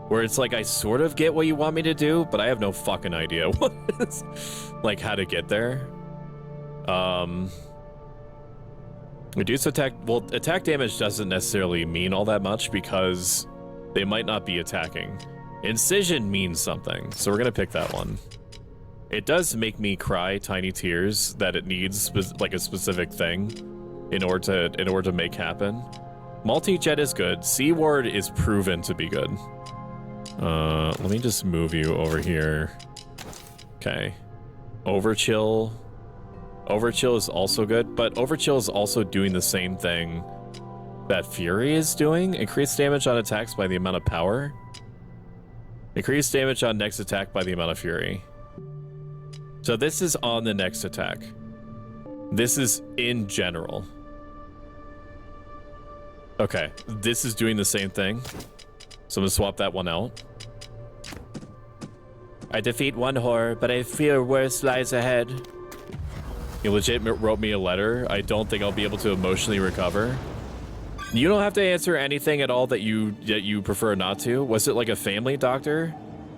where it's like I sort of get what you want me to do, but I have no fucking idea what is, like how to get there. Reduce attack. Well, attack damage doesn't necessarily mean all that much because they might not be attacking. Incision means something, so we're gonna pick that one. It does make me cry tiny tears that it needs like a specific thing in order to make happen. Multi-jet is good. Sea-Ward is proven to be good. Let me just move you over here. Okay. Overchill. Overchill is also good, but Overchill is also doing the same thing that Fury is doing. Increase damage on attacks by the amount of power. Increase damage on next attack by the amount of fury. So this is on the next attack. This is in general. Okay, this is doing the same thing. So I'm gonna swap that one out. I defeat one horror, but I fear worse lies ahead. You legit wrote me a letter. I don't think I'll be able to emotionally recover. You don't have to answer anything at all that you prefer not to. Was it like a family doctor?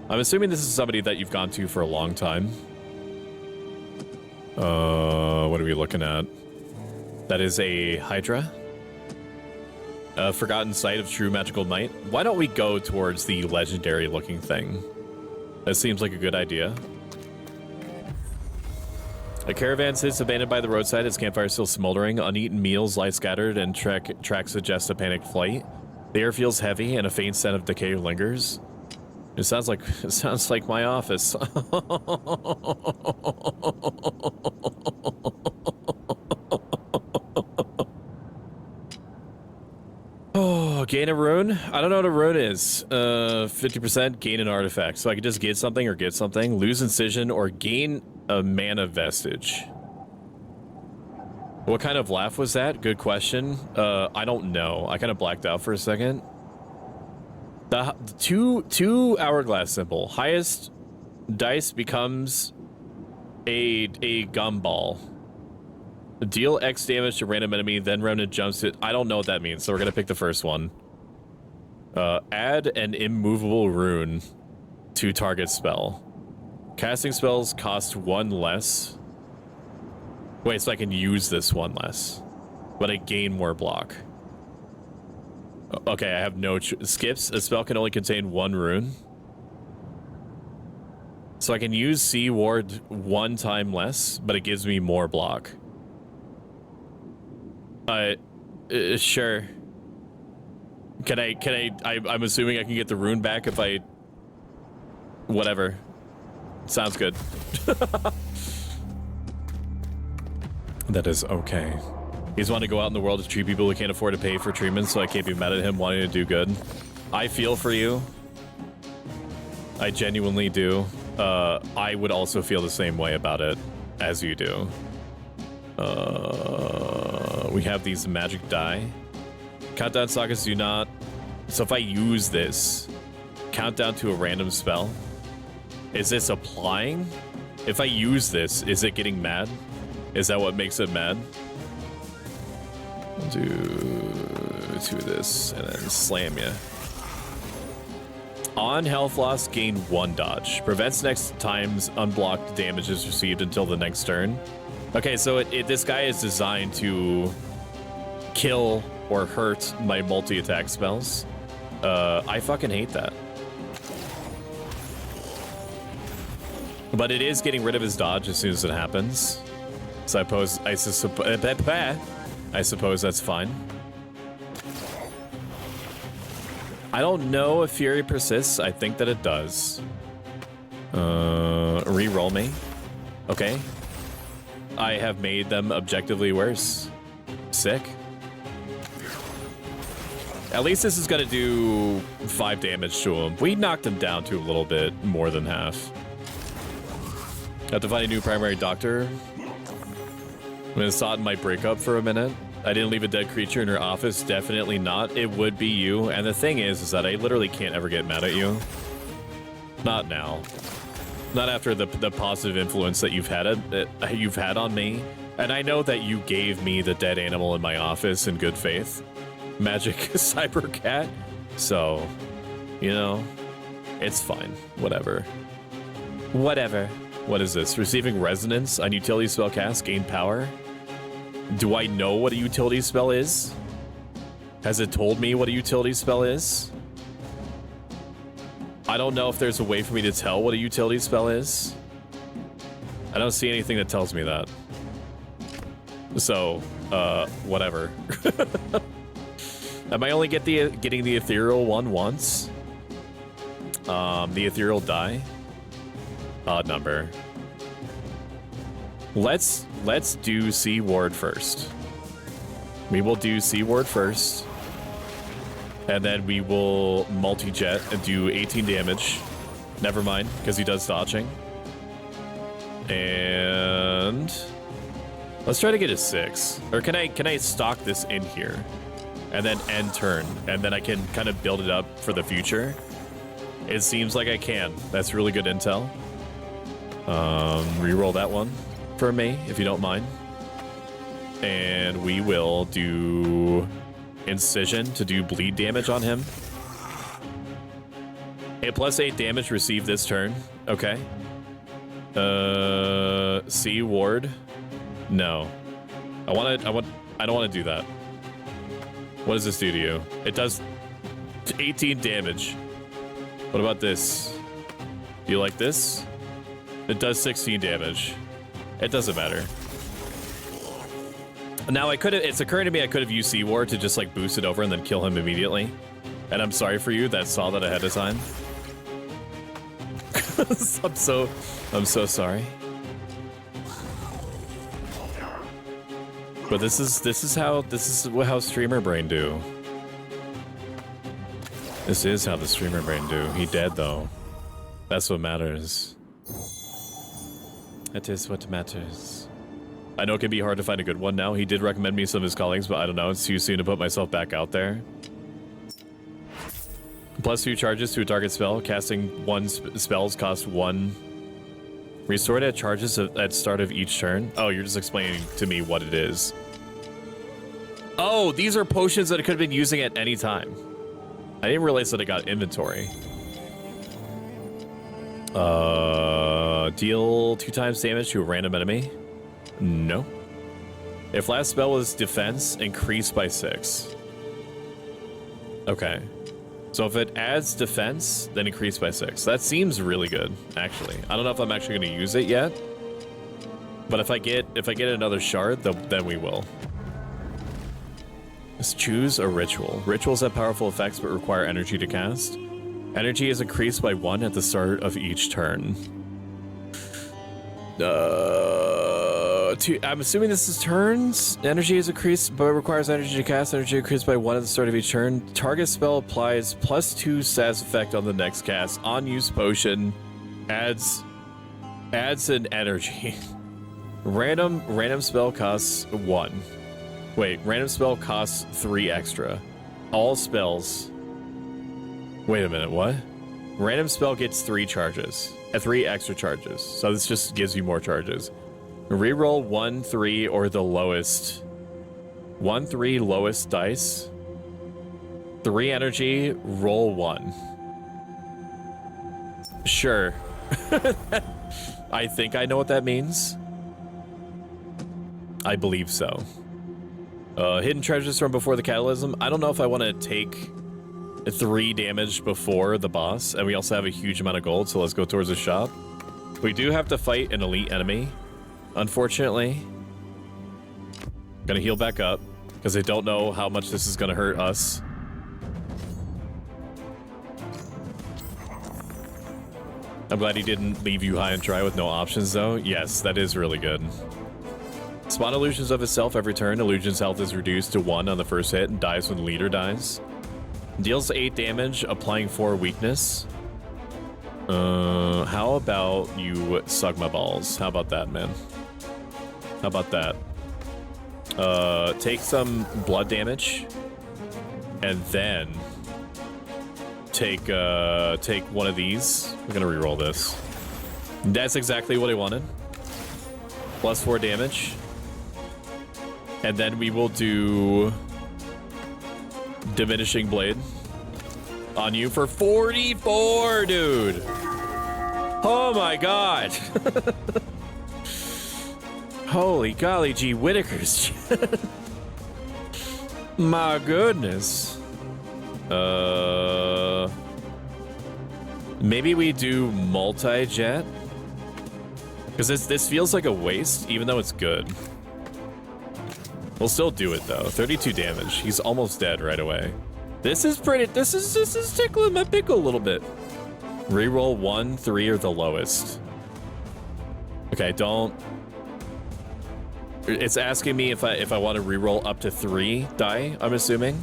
I'm assuming this is somebody that you've gone to for a long time. What are we looking at? That is a Hydra. A forgotten sight of true magical might. Why don't we go towards the legendary looking thing? That seems like a good idea. A caravan sits abandoned by the roadside, its campfire still smoldering, uneaten meals lie scattered, and tracks suggest a panicked flight. The air feels heavy, and a faint scent of decay lingers. It sounds like my office. Oh, gain a rune? I don't know what a rune is. 50% gain an artifact. So I could just get something or get something. Lose incision or gain a mana vestige. What kind of laugh was that? Good question. I don't know. I kind of blacked out for a second. The two hourglass symbol. Highest dice becomes a gumball. Deal X damage to random enemy, then Remnant jumps it. I don't know what that means, so we're gonna pick the first one. Add an immovable rune to target spell. Casting spells cost one less. Wait, so I can use this one less, but I gain more block. Okay, I have no skips. A spell can only contain one rune. So I can use Sea Ward one time less, but it gives me more block. Sure. I'm assuming I can get the rune back if I... Whatever. Sounds good. That is okay. He's wanting to go out in the world to treat people who can't afford to pay for treatment, so I can't be mad at him wanting to do good. I feel for you. I genuinely do. I would also feel the same way about it as you do. We have these magic die. Countdown sockets do not... So if I use this, countdown to a random spell, is this applying? If I use this, is it getting mad? Is that what makes it mad? I'll do this and then slam you. On health loss, gain 1 dodge. Prevents next time's unblocked damage is received until the next turn. Okay, so this guy is designed to kill or hurt my multi-attack spells. I fucking hate that. But it is getting rid of his dodge as soon as it happens. So I suppose that's fine. I don't know if Fury persists. I think that it does. Re-roll me. Okay. I have made them objectively worse. Sick. At least this is going to do 5 damage to him. We knocked him down to a little bit more than half. Have to find a new primary doctor. Minnesota might break up for a minute. I didn't leave a dead creature in her office. Definitely not. It would be you. And the thing is that I literally can't ever get mad at you. Not now. Not after the positive influence that you've had on me. And I know that you gave me the dead animal in my office in good faith. Magic cyber cat. So, you know, it's fine. Whatever. Whatever. What is this? Receiving resonance on utility spell cast. Gain power. Do I know what a utility spell is? Has it told me what a utility spell is? I don't know if there's a way for me to tell what a utility spell is. I don't see anything that tells me that. So, whatever. Am I only getting the ethereal one once? The ethereal die? Odd number. Let's do Sea Ward first. We will do Sea Ward first. And then we will multi-jet and do 18 damage. Never mind, because he does dodging. And let's try to get a 6. Or can I stock this in here and then end turn, and then I can kind of build it up for the future? It seems like I can. That's really good intel. Reroll that one for me, if you don't mind. And we will do Incision to do bleed damage on him. A +8 damage received this turn. Okay. C ward. No. I don't want to do that. What does this do to you? It does 18 damage. What about this? Do you like this? It does 16 damage. It doesn't matter. Now it's occurring to me I could have used C ward to just like boost it over and then kill him immediately. And I'm sorry for you that saw that ahead of time. I'm so sorry. But this is how streamer brain do. This is how the streamer brain do. He dead though. That's what matters. That is what matters. I know it can be hard to find a good one now. He did recommend me some of his colleagues, but I don't know. It's too soon to put myself back out there. +2 charges to a target spell. Casting 1 spells cost 1. Restore at charges at start of each turn. Oh, you're just explaining to me what it is. Oh, these are potions that it could have been using at any time. I didn't realize that it got inventory. Deal 2 times damage to a random enemy. No. If last spell was defense, increase by 6. Okay. So if it adds defense, then increase by 6. That seems really good, actually. I don't know if I'm actually going to use it yet, but if I get another shard, then we will. Let's choose a ritual. Rituals have powerful effects but require energy to cast. Energy is increased by 1 at the start of each turn. I'm assuming this is turns. Energy is increased but requires energy to cast. Energy increased by 1 at the start of each turn. Target spell applies +2 status effect on the next cast. On use potion adds an energy. Random spell costs 1. Wait, random spell costs 3 extra. All spells. Wait a minute, what? Random spell gets 3 charges. 3 extra charges. So this just gives you more charges. Reroll 1, 3, or the lowest. 1, 3, lowest dice. 3 energy, roll 1. Sure. I think I know what that means. I believe so. Hidden treasures from before the catalysm. I don't know if I want to take 3 damage before the boss, and we also have a huge amount of gold, so let's go towards the shop. We do have to fight an elite enemy, unfortunately. Gonna heal back up, because I don't know how much this is gonna hurt us. I'm glad he didn't leave you high and dry with no options, though. Yes, that is really good. Spawn illusions of itself every turn. Illusion's health is reduced to 1 on the first hit and dies when the leader dies. Deals 8 damage, applying 4 weakness. How about you suck my balls? How about that, man? How about that? Take some blood damage, and then take one of these. We're gonna reroll this. That's exactly what I wanted. +4 damage. And then we will do Diminishing Blade on you for 44, dude. Oh my god. Holy golly gee Whittakers. My goodness. Maybe we do multi-jet, because this feels like a waste, even though it's good. We'll still do it though. 32 damage. He's almost dead right away. This is pretty. This is tickling my pickle a little bit. Reroll 1, 3, or the lowest. Okay, don't. It's asking me if I want to reroll up to 3 die. I'm assuming.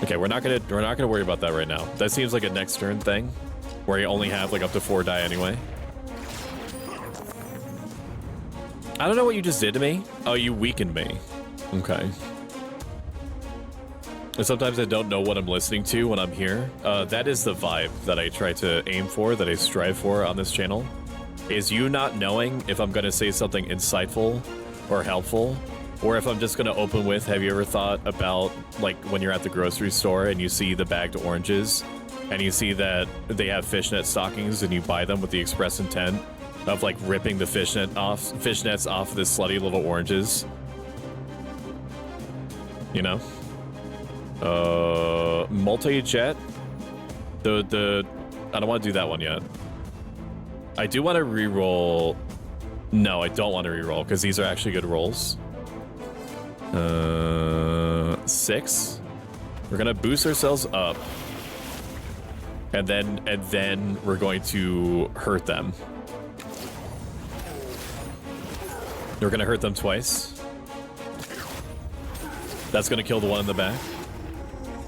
Okay, we're not gonna worry about that right now. That seems like a next turn thing. where you only have like up to 4 die anyway. I don't know what you just did to me. Oh, you weakened me. Okay. And sometimes I don't know what I'm listening to when I'm here. That is the vibe that I try to aim for, that I strive for on this channel. Is you not knowing if I'm going to say something insightful or helpful, or if I'm just going to open with, have you ever thought about, like, when you're at the grocery store and you see the bagged oranges, and you see that they have fishnet stockings and you buy them with the express intent of, like, ripping the fishnets off the slutty little oranges? You know? Multi-jet. I don't want to do that one yet. I do want to re-roll. No, I don't want to re-roll because these are actually good rolls. 6. We're gonna boost ourselves up, and then we're going to hurt them. We're gonna hurt them twice. That's gonna kill the one in the back,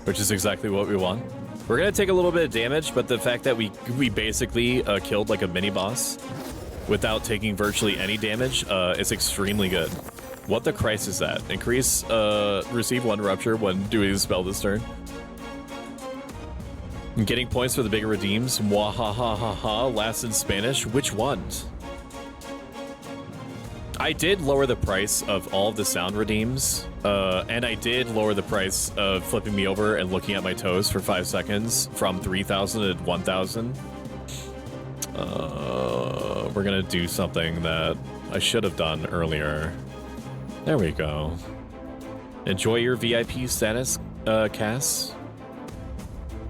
which is exactly what we want. We're gonna take a little bit of damage, but the fact that we basically killed like a mini boss without taking virtually any damage is extremely good. What the Christ is that? Increase receive 1 rupture when doing a spell this turn. And getting points for the bigger redeems. Mwahahaha. Last in Spanish. Which ones? I did lower the price of all of the sound redeems, and I did lower the price of flipping me over and looking at my toes for 5 seconds from 3,000 to 1,000. We're gonna do something that I should have done earlier. There we go. Enjoy your VIP status, Cass.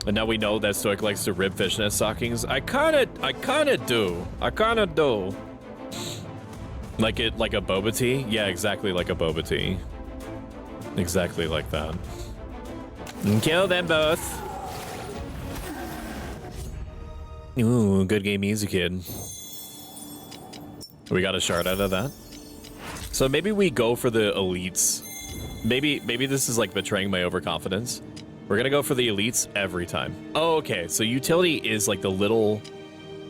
And now we know that Stoic likes to rip fishnet stockings. I kinda do. Like a boba tea? Yeah, exactly like a boba tea. Exactly like that. And kill them both. Ooh, good game easy, kid. We got a shard out of that. So maybe we go for the elites. Maybe this is like betraying my overconfidence. We're gonna go for the elites every time. Oh, okay. So utility is like the little...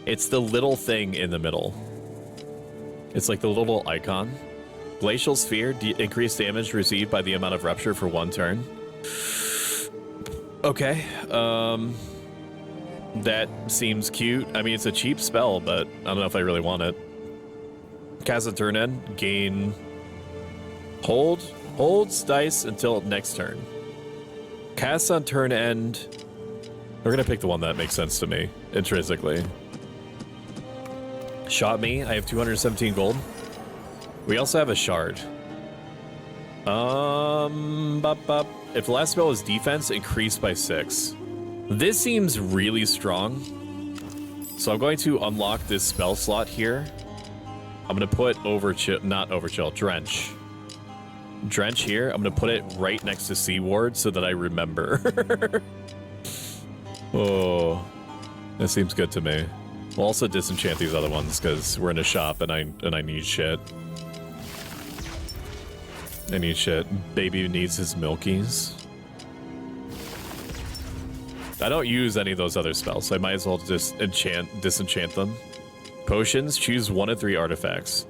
It's the little thing in the middle. It's like the little icon. Glacial Sphere, increased damage received by the amount of rupture for 1 turn. Okay. That seems cute. I mean, it's a cheap spell, but I don't know if I really want it. Cast a turn end, gain... Holds dice until next turn. Cast on turn end. We're gonna pick the one that makes sense to me, intrinsically. Shot me. I have 217 gold. We also have a shard. If the last spell is defense, increased by 6. This seems really strong. So I'm going to unlock this spell slot here. I'm gonna put Drench. Drench here. I'm gonna put it right next to Sea Ward so that I remember. Oh, that seems good to me. We'll also disenchant these other ones because we're in a shop and I need shit. I need shit. Baby needs his milkies. I don't use any of those other spells, so I might as well just disenchant them. Potions, choose 1 of 3 artifacts.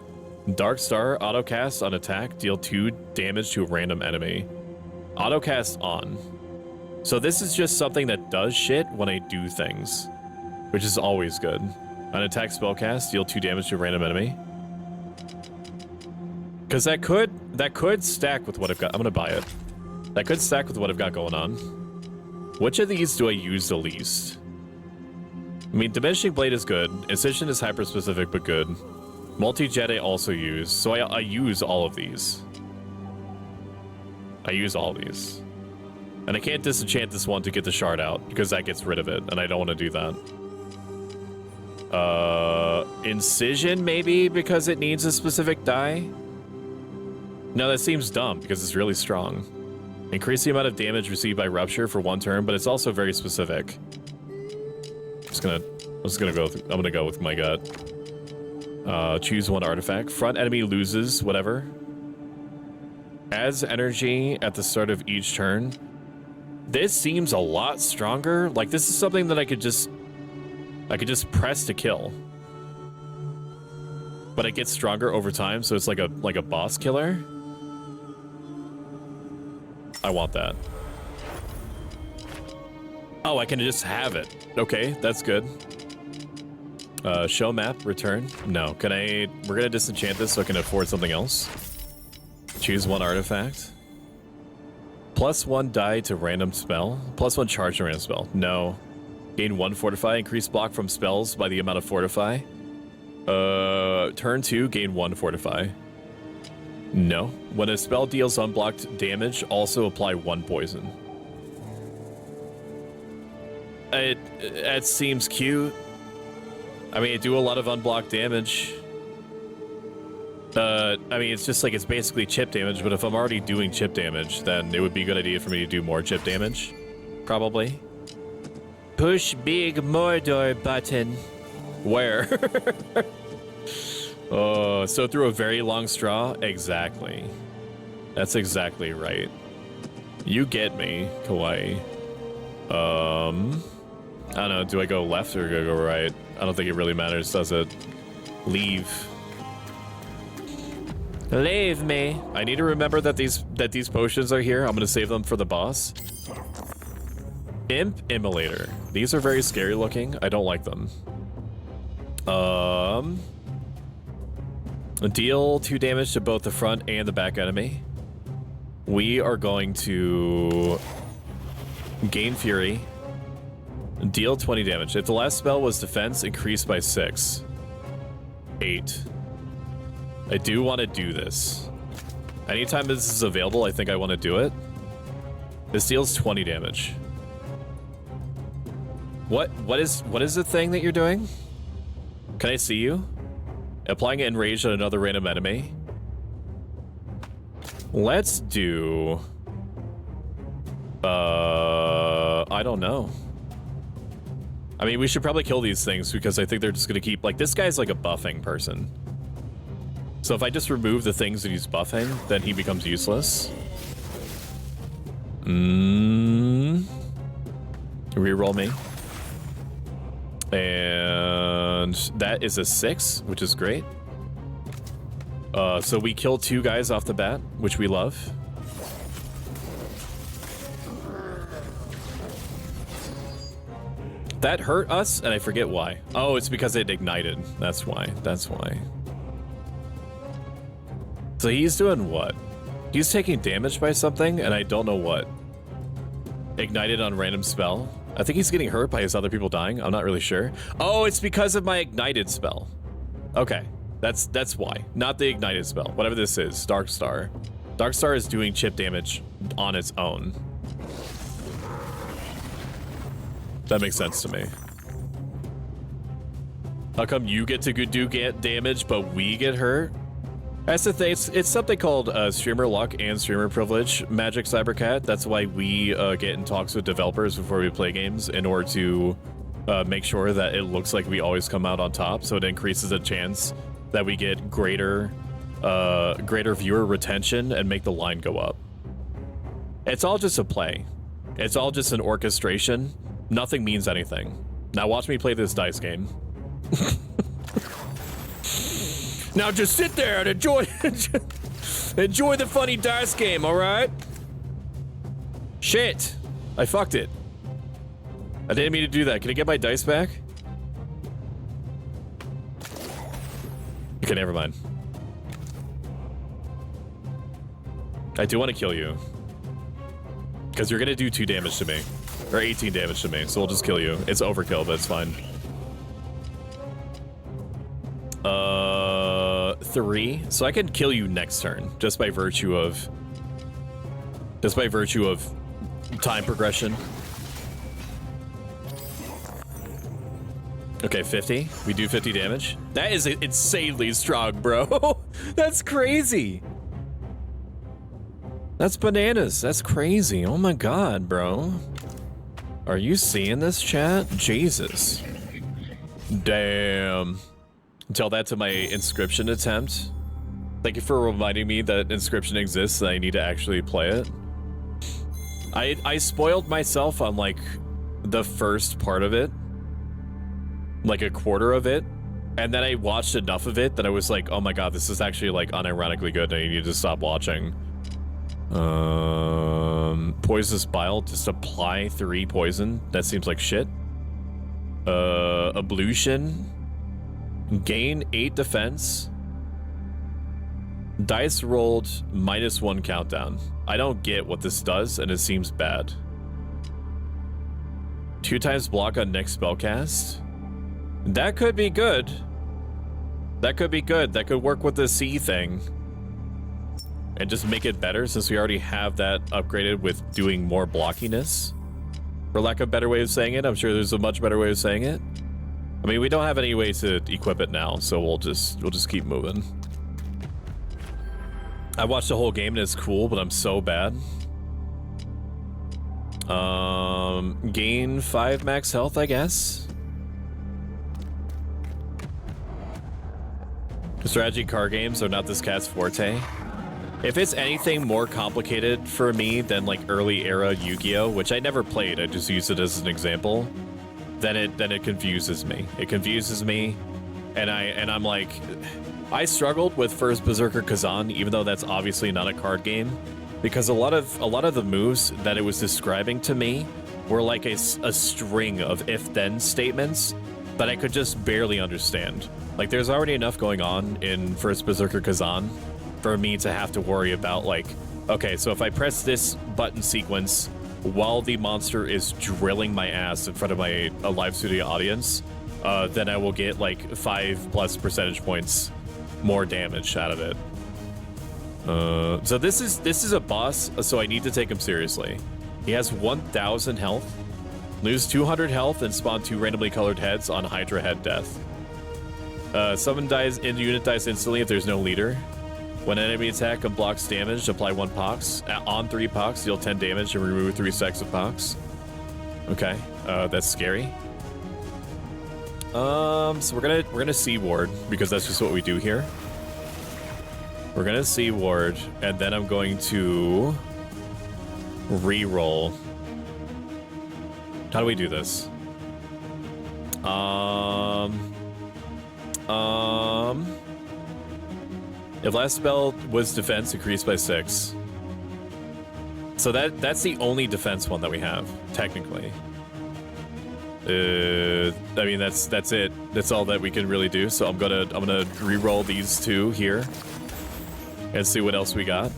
Dark Star, autocast on attack, deal 2 damage to a random enemy. Autocast on. So this is just something that does shit when I do things, which is always good. On attack spellcast, deal 2 damage to a random enemy. Because that could stack with what I've got. I'm gonna buy it. That could stack with what I've got going on. Which of these do I use the least? I mean, Diminishing Blade is good. Incision is hyper-specific, but good. Multi-Jet I also use, so I use all of these. I use all of these. And I can't disenchant this one to get the shard out, because that gets rid of it, and I don't want to do that. Incision, maybe, because it needs a specific die? No, that seems dumb, because it's really strong. Increase the amount of damage received by Rupture for 1 turn, but it's also very specific. I'm gonna go with my gut. Choose 1 artifact. Front enemy loses whatever. Adds energy at the start of each turn. This seems a lot stronger. Like, this is something that I could just I could just press to kill. But it gets stronger over time, so it's like a boss killer. I want that. Oh, I can just have it. Okay, that's good. Show map, return. No, can I... We're gonna disenchant this so I can afford something else. Choose one artifact. +1 die to random spell. +1 charge to random spell. No. Gain 1 fortify. Increase block from spells by the amount of fortify. Turn 2, gain 1 fortify. No. When a spell deals unblocked damage, also apply 1 poison. It seems cute. I mean, I do a lot of unblocked damage. I mean, it's just like, it's basically chip damage, but if I'm already doing chip damage, then it would be a good idea for me to do more chip damage. Probably. Push big Mordor button. Where? Oh, so through a very long straw? Exactly. That's exactly right. You get me, Kawaii. I don't know, do I go left or go right? I don't think it really matters, does it? Leave. Leave me. I need to remember that these potions are here. I'm gonna save them for the boss. Imp Immolator. These are very scary looking. I don't like them. Deal 2 damage to both the front and the back enemy. We are going to gain Fury. Deal 20 damage. If the last spell was defense, increase by 6. 8. I do want to do this. Anytime this is available, I think I want to do it. This deals 20 damage. What is the thing that you're doing? Can I see you? Applying Enrage on another random enemy. Let's do... I don't know. I mean, we should probably kill these things because I think they're just gonna keep... Like, this guy's like a buffing person. So if I just remove the things that he's buffing, then he becomes useless. Reroll me. And that is a 6, which is great. So we kill 2 guys off the bat, which we love. That hurt us, and I forget why. Oh, it's because it ignited. That's why. That's why. So he's doing what? He's taking damage by something, and I don't know what. Ignited on random spell. I think he's getting hurt by his other people dying. I'm not really sure. Oh, it's because of my ignited spell. Okay, that's why. Not the ignited spell. Whatever this is, Dark Star. Dark Star is doing chip damage on its own. That makes sense to me. How come you get to do damage, but we get hurt? That's the thing. It's something called streamer luck and streamer privilege, Magic Cybercat. That's why we get in talks with developers before we play games in order to make sure that it looks like we always come out on top. So it increases the chance that we get greater viewer retention and make the line go up. It's all just a play. It's all just an orchestration. Nothing means anything. Now watch me play this dice game. Now just sit there and enjoy the funny dice game, all right? Shit, I fucked it. I didn't mean to do that. Can I get my dice back? Okay, never mind. I do want to kill you. Because you're going to do 2 damage to me. Or 18 damage to me, so we'll just kill you. It's overkill, but it's fine. 3. So I can kill you next turn, just by virtue of time progression. Okay, 50. We do 50 damage. That is insanely strong, bro. That's crazy. That's bananas. That's crazy. Oh my god, bro. Are you seeing this, chat? Jesus. Damn. Tell that to my inscription attempt. Thank you for reminding me that inscription exists and I need to actually play it. I spoiled myself on like the first part of it. like a quarter of it, and then I watched enough of it that I was like, oh my god, this is actually like unironically good and I need to stop watching. Poisonous Bile, just apply 3 poison. That seems like shit. Ablution. Gain 8 defense. Dice rolled -1 countdown. I don't get what this does, and it seems bad. 2 times block on next spellcast. That could be good. That could be good. That could work with the C thing. And just make it better since we already have that upgraded with doing more blockiness. For lack of a better way of saying it. I'm sure there's a much better way of saying it. I mean, we don't have any way to equip it now, so we'll just keep moving. I watched the whole game and it's cool, but I'm so bad. Gain 5 max health, I guess. Strategy card games are not this cat's forte. If it's anything more complicated for me than like early era Yu-Gi-Oh, which I never played, I just use it as an example, then it confuses me. It confuses me, and I'm like, I struggled with first Berserker Kazan, even though that's obviously not a card game, because a lot of the moves that it was describing to me were like a string of if-then statements that I could just barely understand. Like, there's already enough going on in first Berserker Kazan for me to have to worry about, like, okay, so if I press this button sequence while the monster is drilling my ass in front of a live studio audience, then I will get like 5+ percentage points more damage out of it. So this is a boss, so I need to take him seriously. He has 1,000 health, lose 200 health, and spawn 2 randomly colored heads on Hydra head death. Summon dies in unit dies instantly if there's no leader. When an enemy attack unblocks damage, apply 1 pox. On 3 pox, deal 10 damage and remove 3 stacks of pox. Okay, that's scary. So we're gonna C ward because that's just what we do here. We're gonna C ward, and then I'm going to re-roll. How do we do this? If last spell was defense, increased by 6. So that's the only defense one that we have, technically. I mean, that's it. That's all that we can really do. So I'm gonna re-roll these 2 here and see what else we got.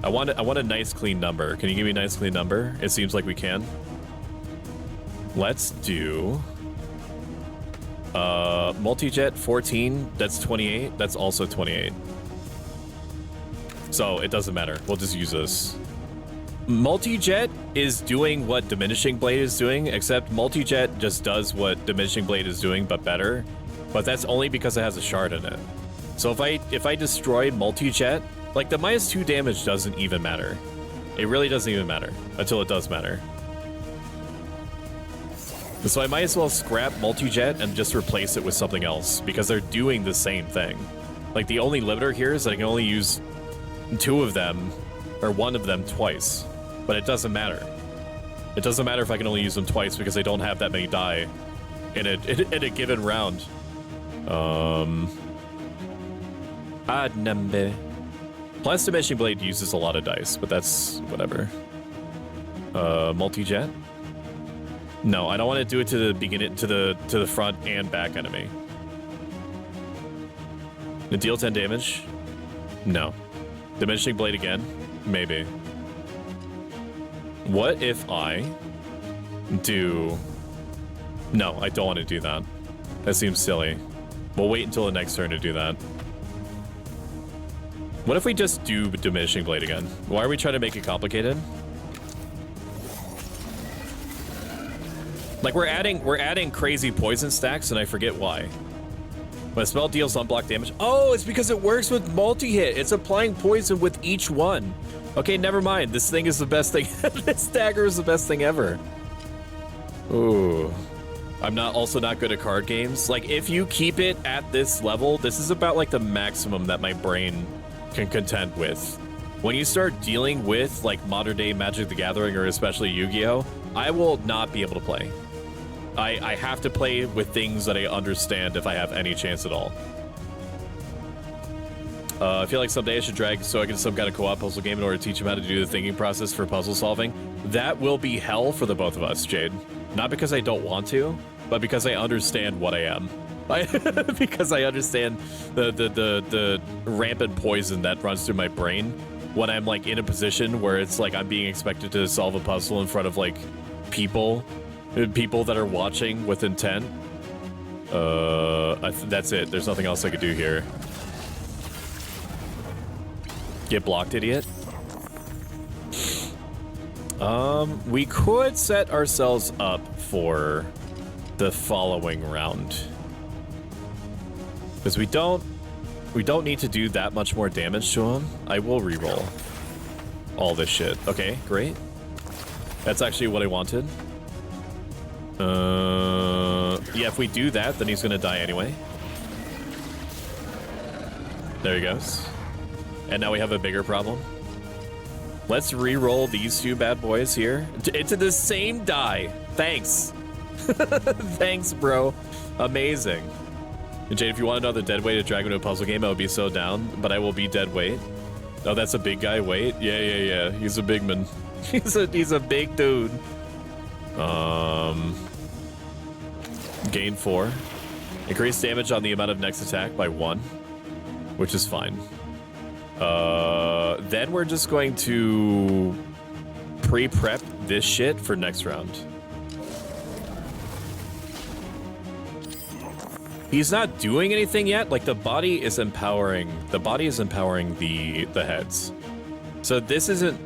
I want a nice clean number. Can you give me a nice clean number? It seems like we can. Let's do multi-jet 14. That's 28. That's also 28. So it doesn't matter. We'll just use this. Multi-jet is doing what Diminishing Blade is doing, except Multi-jet just does what Diminishing Blade is doing, but better. But that's only because it has a shard in it. So if I destroy Multi-jet, like the -2 damage doesn't even matter. It really doesn't even matter until it does matter. So I might as well scrap Multi-jet and just replace it with something else because they're doing the same thing. Like the only limiter here is that I can only use 2 of them or 1 of them twice. But it doesn't matter. It doesn't matter if I can only use them twice because I don't have that many die in a given round. Odd number. Plus, Diminishing Blade uses a lot of dice, but that's whatever. Multi-jet? No, I don't want to do it to the beginning, to the front and back enemy. To deal 10 damage? No. Diminishing Blade again? Maybe. What if I do... No, I don't want to do that. That seems silly. We'll wait until the next turn to do that. What if we just do Diminishing Blade again? Why are we trying to make it complicated? Like we're adding crazy poison stacks and I forget why. When a spell deals unblock damage. Oh, it's because it works with multi-hit. It's applying poison with each one. Okay, never mind. This thing is the best thing. This dagger is the best thing ever. Ooh. I'm also not good at card games. Like, if you keep it at this level, this is about like the maximum that my brain can contend with. When you start dealing with like modern day Magic the Gathering or especially Yu-Gi-Oh, I will not be able to play. I have to play with things that I understand if I have any chance at all. I feel like someday I should drag Stoic into some kind of co-op puzzle game in order to teach him how to do the thinking process for puzzle solving. That will be hell for the both of us, Jade. Not because I don't want to, but because I understand what I am. Because I understand the rampant poison that runs through my brain when I'm like in a position where it's like I'm being expected to solve a puzzle in front of like people that are watching with intent. That's it. There's nothing else I could do here. Get blocked, idiot. We could set ourselves up for the following round. Because we don't need to do that much more damage to him. I will reroll all this shit. Okay, great. That's actually what I wanted. Yeah, if we do that, then he's gonna die anyway. There he goes. And now we have a bigger problem. Let's re-roll these two bad boys here into the same die. Thanks. Thanks, bro. Amazing. And Jade, if you want another dead weight to drag him to a puzzle game, I would be so down, but I will be dead weight. Oh, that's a big guy weight? Yeah. He's a big man. He's a big dude. Gain 4. Increase damage on the amount of next attack by 1, which is fine. Then we're just going to pre-prep this shit for next round. He's not doing anything yet. Like the body is empowering the heads. So this isn't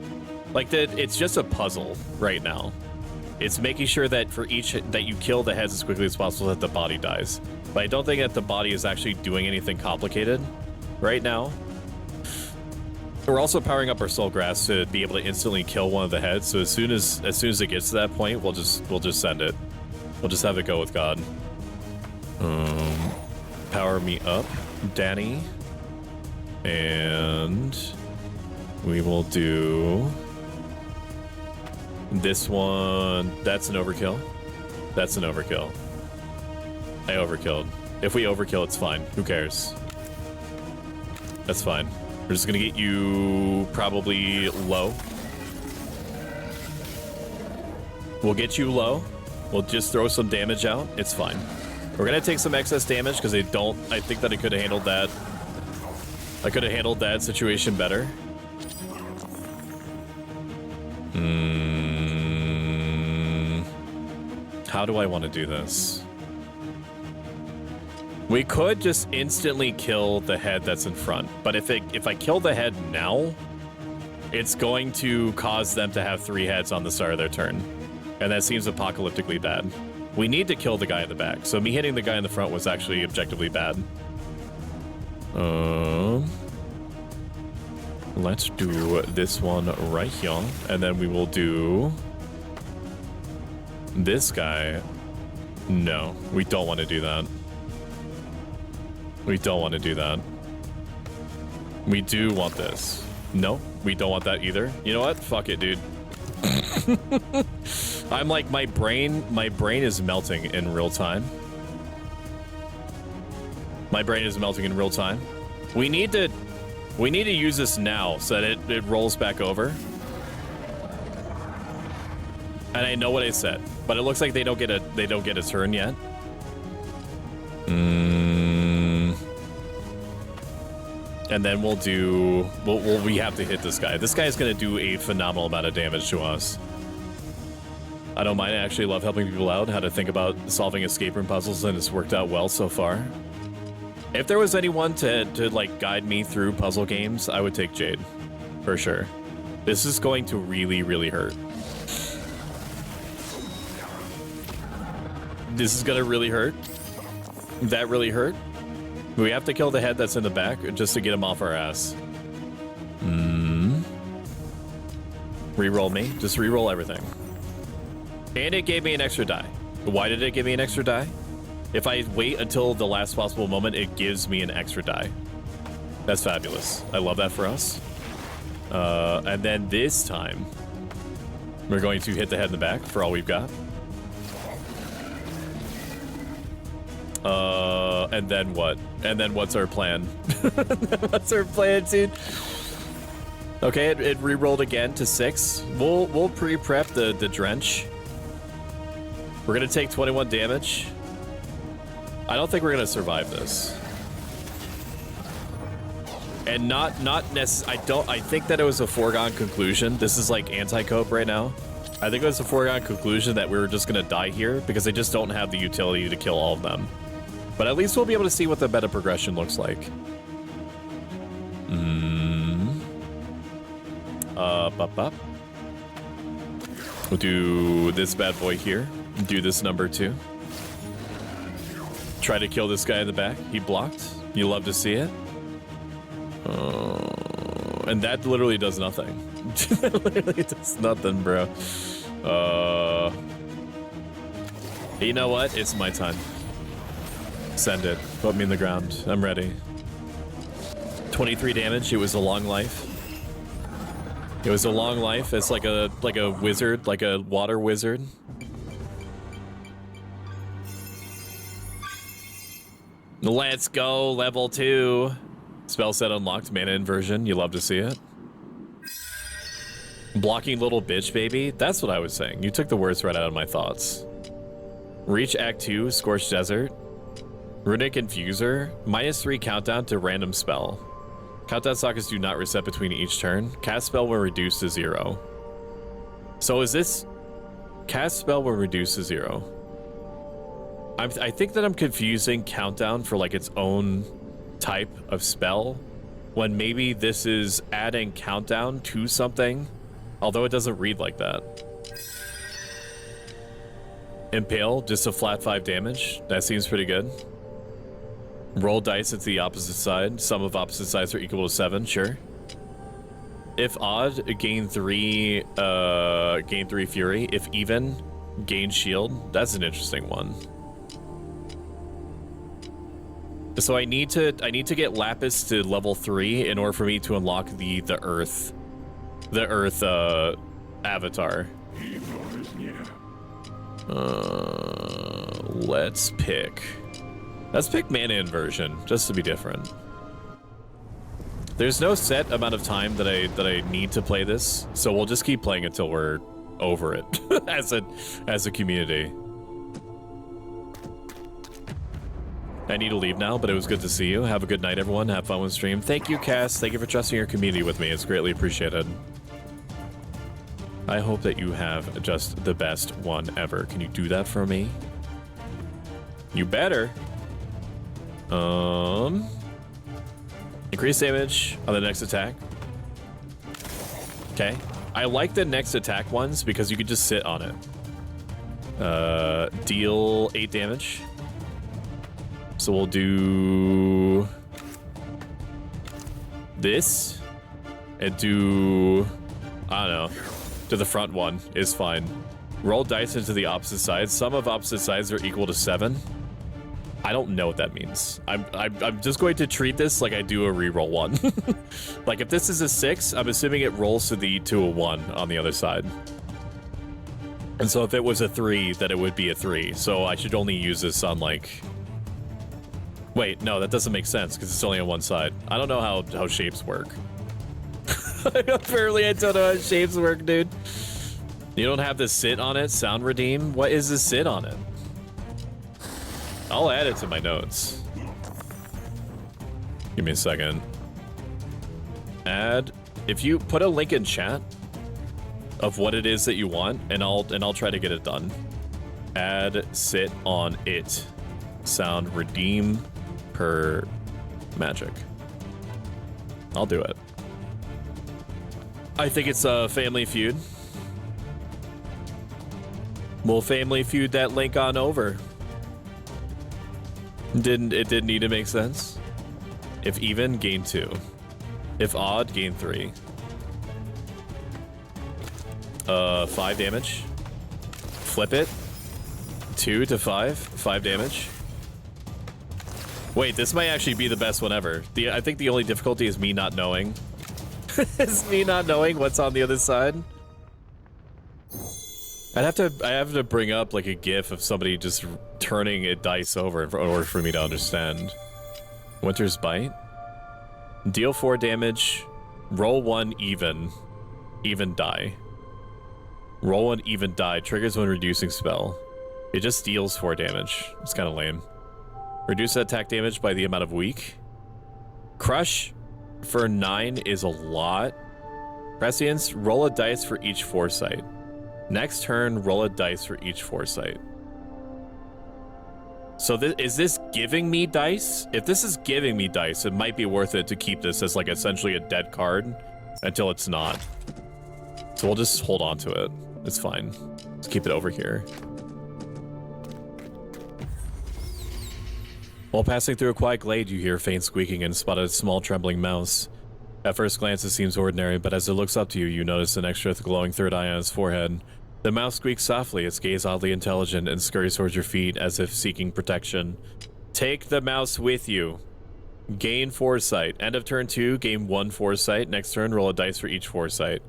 like that. It's just a puzzle right now. It's making sure that for each that you kill the heads as quickly as possible that the body dies. But I don't think that the body is actually doing anything complicated right now. We're also powering up our soul grass to be able to instantly kill one of the heads. So as soon as it gets to that point, we'll just send it. We'll just have it go with God. Power me up, Danny. And we will do this one. That's an overkill. That's an overkill. I overkilled. If we overkill, it's fine. Who cares? That's fine. We're just gonna get you probably low. We'll get you low. We'll just throw some damage out. It's fine. We're gonna take some excess damage because I think that I could have handled that. I could have handled that situation better. How do I want to do this? We could just instantly kill the head that's in front, but if I kill the head now, it's going to cause them to have 3 heads on the start of their turn, and that seems apocalyptically bad. We need to kill the guy in the back, so me hitting the guy in the front was actually objectively bad. Let's do this one right here, and then we will do this guy. No, we don't want to do that. We don't want to do that. We do want this. No, we don't want that either. You know what? Fuck it, dude. I'm like, my brain is melting in real time. My brain is melting in real time. We need to use this now so that it rolls back over. And I know what I said, but it looks like they don't get a turn yet. And then we have to hit this guy. This guy is going to do a phenomenal amount of damage to us. I don't mind. I actually love helping people out, how to think about solving escape room puzzles, and it's worked out well so far. If there was anyone to like guide me through puzzle games, I would take Jade, for sure. This is going to really, really hurt. This is gonna really hurt. That really hurt. We have to kill the head that's in the back just to get him off our ass. Reroll me. Just reroll everything. And it gave me an extra die. Why did it give me an extra die? If I wait until the last possible moment, it gives me an extra die. That's fabulous. I love that for us. And then this time, we're going to hit the head in the back for all we've got. And then what? And then what's our plan? What's our plan, dude? Okay, it re-rolled again to 6. We'll pre-prep the drench. We're gonna take 21 damage. I don't think we're gonna survive this. And not necessarily. I think that it was a foregone conclusion. This is like anti-cope right now. I think it was a foregone conclusion that we were just gonna die here because they just don't have the utility to kill all of them. But at least we'll be able to see what the meta progression looks like. We'll do this bad boy here. Do this number 2. Try to kill this guy in the back. He blocked. You love to see it. And that literally does nothing. That literally does nothing, bro. You know what? It's my time. Send it. Put me in the ground. I'm ready. 23 damage. It was a long life. It was a long life. It's like a wizard, like a water wizard. Let's go, level 2. Spell set unlocked, mana inversion. You love to see it. Blocking little bitch, baby. That's what I was saying. You took the words right out of my thoughts. Reach Act 2, Scorched Desert. Runic Infuser. -3 countdown to random spell. Countdown sockets do not reset between each turn. Cast spell will reduce to 0. So is this... Cast spell will reduce to 0. I think that I'm confusing countdown for like its own type of spell, when maybe this is adding countdown to something, although it doesn't read like that. Impale, just a flat 5 damage. That seems pretty good. Roll dice into the opposite side. Sum of opposite sides are equal to 7, sure. If odd, gain 3 fury. If even, gain shield. That's an interesting one. So I need to get Lapis to level 3 in order for me to unlock the Earth avatar. Let's pick mana inversion just to be different. There's no set amount of time that I need to play this, so we'll just keep playing until we're over it as a community. I need to leave now, but it was good to see you. Have a good night, everyone. Have fun with stream. Thank you, Cass. Thank you for trusting your community with me. It's greatly appreciated. I hope that you have just the best one ever. Can you do that for me? You better. Increase damage on the next attack. Okay. I like the next attack ones because you could just sit on it. Deal 8 damage. So we'll do this and do, I don't know, to the front one is fine. Roll dice into the opposite sides. Sum of opposite sides are equal to 7. I don't know what that means. I'm just going to treat this like I do a reroll one. Like if this is a 6, I'm assuming it rolls to a 1 on the other side. And so if it was a 3, then it would be a 3. So I should only use this on like... Wait, no, that doesn't make sense because it's only on one side. I don't know how shapes work. Apparently I don't know how shapes work, dude. You don't have to sit on it, sound redeem? What is the sit on it? I'll add it to my notes. Give me a second. Add. If you put a link in chat of what it is that you want, and I'll try to get it done. Add sit on it. Sound redeem per magic. I'll do it. I think it's a Family Feud. We'll Family Feud that link on over. It didn't need to make sense. If even, gain 2. If odd, gain 3. 5 damage. Flip it. 2 to 5. 5 damage. Wait, this might actually be the best one ever. I think the only difficulty is me not knowing. Is me not knowing what's on the other side. I have to bring up like a GIF of somebody just turning a dice over in order for me to understand. Winter's Bite. Deal 4 damage. Roll 1 even die. Roll 1 even die. Triggers when reducing spell. It just deals 4 damage. It's kind of lame. Reduce attack damage by the amount of weak. Crush for 9 is a lot. Prescience, roll a dice for each foresight. Next turn, roll a dice for each foresight. So is this giving me dice? If this is giving me dice, it might be worth it to keep this as like essentially a dead card until it's not. So we'll just hold on to it. It's fine. Let's keep it over here. While passing through a quiet glade, you hear faint squeaking and spot a small trembling mouse. At first glance, it seems ordinary, but as it looks up to you, you notice an extra glowing third eye on its forehead. The mouse squeaks softly, its gaze oddly intelligent, and scurries towards your feet as if seeking protection. Take the mouse with you. Gain foresight. End of turn 2, gain 1 foresight. Next turn, roll a dice for each foresight.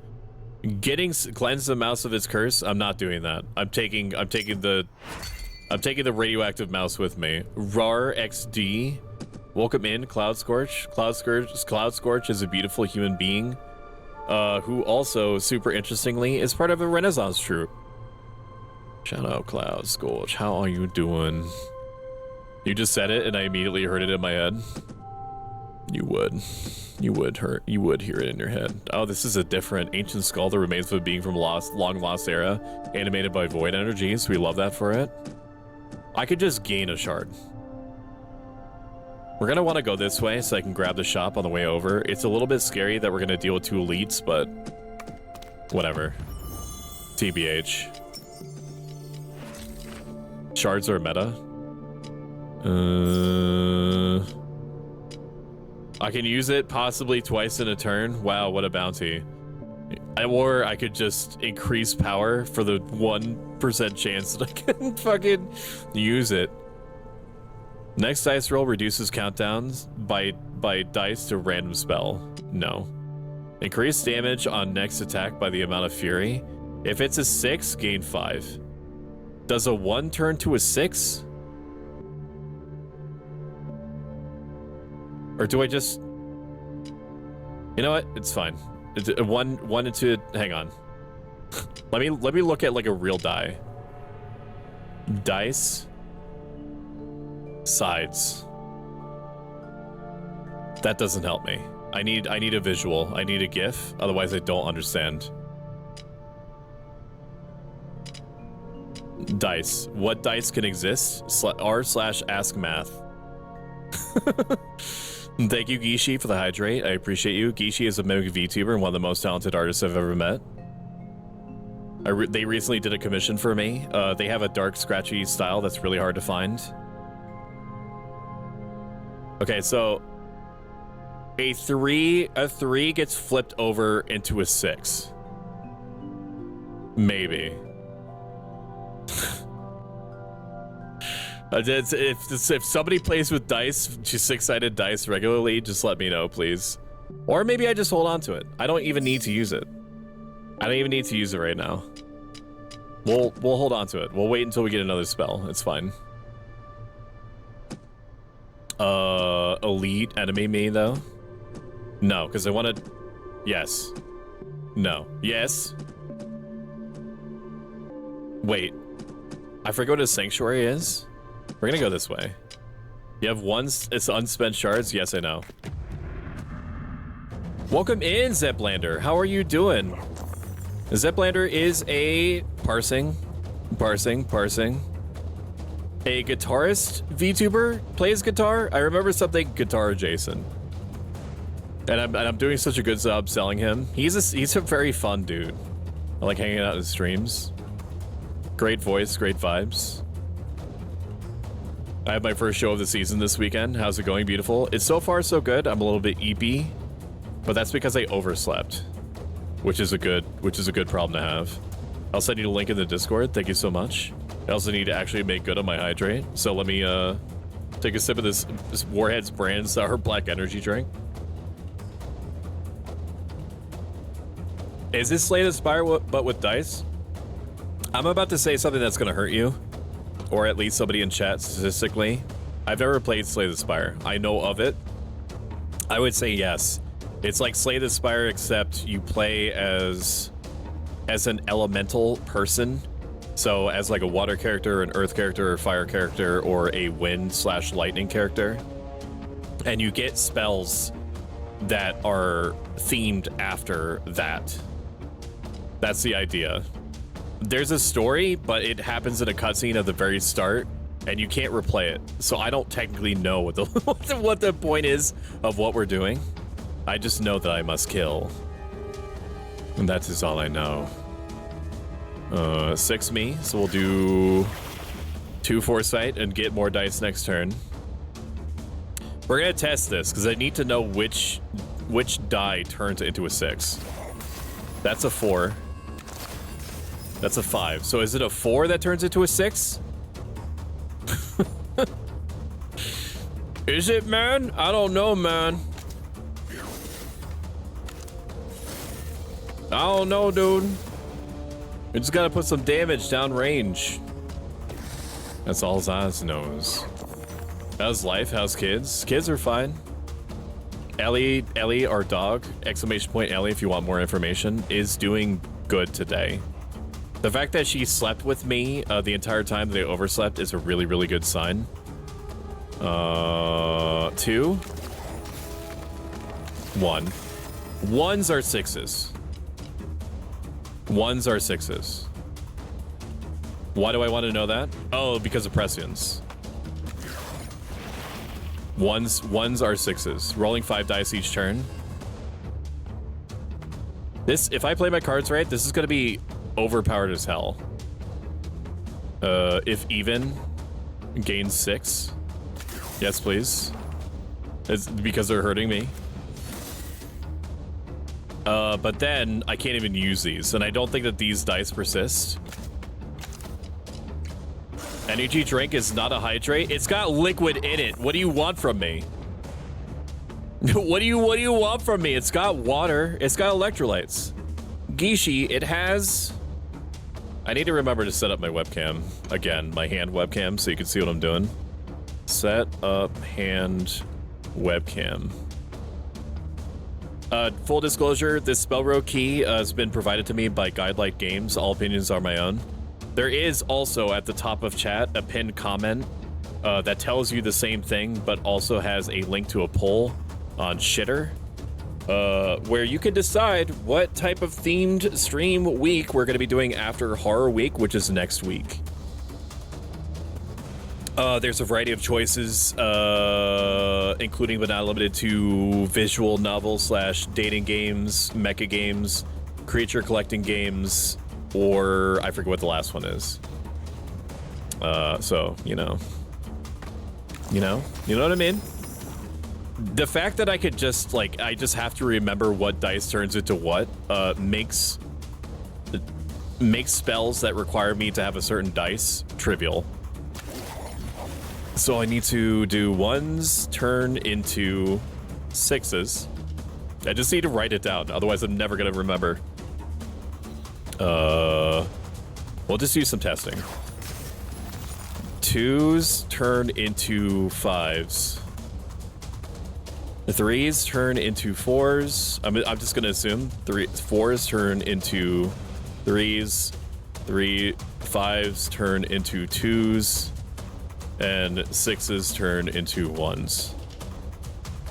Cleanse the mouse of its curse. I'm not doing that. I'm taking the radioactive mouse with me. Rar XD. Welcome in, Cloud Scorch. Cloud Scorch is a beautiful human being who also, super interestingly, is part of a Renaissance troupe. Shout out, Cloud Scorch. How are you doing? You just said it and I immediately heard it in my head. You would hear it in your head. Oh, this is a different ancient skull, the remains of a being from long lost era, animated by void energies. We love that for it. I could just gain a shard. We're gonna want to go this way so I can grab the shop on the way over. It's a little bit scary that we're gonna deal with 2 elites, but whatever. TBH. Shards are meta. I can use it possibly twice in a turn. Wow, what a bounty. Or I could just increase power for the 1% chance that I can fucking use it. Next dice roll reduces countdowns by dice to random spell. No. Increase damage on next attack by the amount of fury. If it's a 6, gain 5. Does a 1 turn to a 6? Or do I just... You know what? It's fine. It's a one and 2... Hang on. let me look at like a real die. Dice. Sides. That doesn't help me. I need a visual. I need a GIF. Otherwise I don't understand. Dice. What dice can exist? r/ask math. Thank you, Gishi, for the hydrate. I appreciate you. Gishi is a Mimic VTuber and one of the most talented artists I've ever met. They recently did a commission for me. They have a dark, scratchy style that's really hard to find. Okay, so a 3 gets flipped over into a 6. Maybe. If somebody plays with dice, 6-sided dice regularly, just let me know, please. Or maybe I just hold on to it. I don't even need to use it. I don't even need to use it right now. We'll hold on to it. We'll wait until we get another spell. It's fine. Elite enemy me though? No, because I want to... Yes. No. Yes. Wait. I forget what a sanctuary is. We're gonna go this way. You have it's unspent shards? Yes, I know. Welcome in, Zeplander. How are you doing? Zeplander is a parsing. A guitarist VTuber, plays guitar. I remember something guitar adjacent. And I'm doing such a good job selling him. He's a very fun dude. I like hanging out in his streams. Great voice, great vibes. I have my first show of the season this weekend. How's it going, beautiful? It's so far so good. I'm a little bit eepy, but that's because I overslept, which is a good problem to have. I'll send you a link in the Discord. Thank you so much. I also need to actually make good on my hydrate. So let me take a sip of this Warhead's brand sour black energy drink. Is this Slay the Spire but with dice? I'm about to say something that's gonna hurt you, or at least somebody in chat statistically. I've never played Slay the Spire. I know of it. I would say yes. It's like Slay the Spire, except you play as an elemental person. So as like a water character, an earth character, or fire character, or a wind/lightning character. And you get spells that are themed after that. That's the idea. There's a story, but it happens in a cutscene at the very start, and you can't replay it. So I don't technically know what the what the point is of what we're doing. I just know that I must kill. And that is all I know. 6 me, so we'll do 2 foresight and get more dice next turn. We're gonna test this because I need to know which die turns into a 6. That's a 4. That's a 5. So is it a 4 that turns into a 6? Is it, man? I don't know, man. I don't know, dude. We just gotta put some damage down range. That's all Zaz knows. How's life? How's kids? Kids are fine. Ellie, our dog, exclamation point Ellie, if you want more information, is doing good today. The fact that she slept with me the entire time that I overslept is a really, really good sign. 2. 1. 1s are 6s. 1s are 6s. Why do I want to know that? Oh, because of prescience. 1s are 6s. Rolling 5 dice each turn. This, if I play my cards right, this is going to be overpowered as hell. If even, gain 6. Yes, please. It's because they're hurting me. But then I can't even use these, and I don't think that these dice persist. Energy drink is not a hydrate. It's got liquid in it. What do you want from me? What do you want from me? It's got water. It's got electrolytes. Gishi, it has... I need to remember to set up my webcam. Again, my hand webcam, so you can see what I'm doing. Set up hand webcam. Full disclosure, this Spellrogue key has been provided to me by Guidelight Games. All opinions are my own. There is also at the top of chat a pinned comment that tells you the same thing, but also has a link to a poll on Shitter, where you can decide what type of themed stream week we're going to be doing after Horror Week, which is next week. There's a variety of choices, including but not limited to visual novels / dating games, mecha games, creature collecting games, or I forget what the last one is. So, you know what I mean? The fact that I could just, like, I just have to remember what dice turns into what, makes spells that require me to have a certain dice trivial. So I need to do 1s turn into 6s. I just need to write it down, otherwise I'm never gonna remember. We'll just do some testing. 2s turn into 5s. 3s turn into 4s. I'm just gonna assume 4s turn into 3s. 5s turn into 2s. And 6s turn into 1s.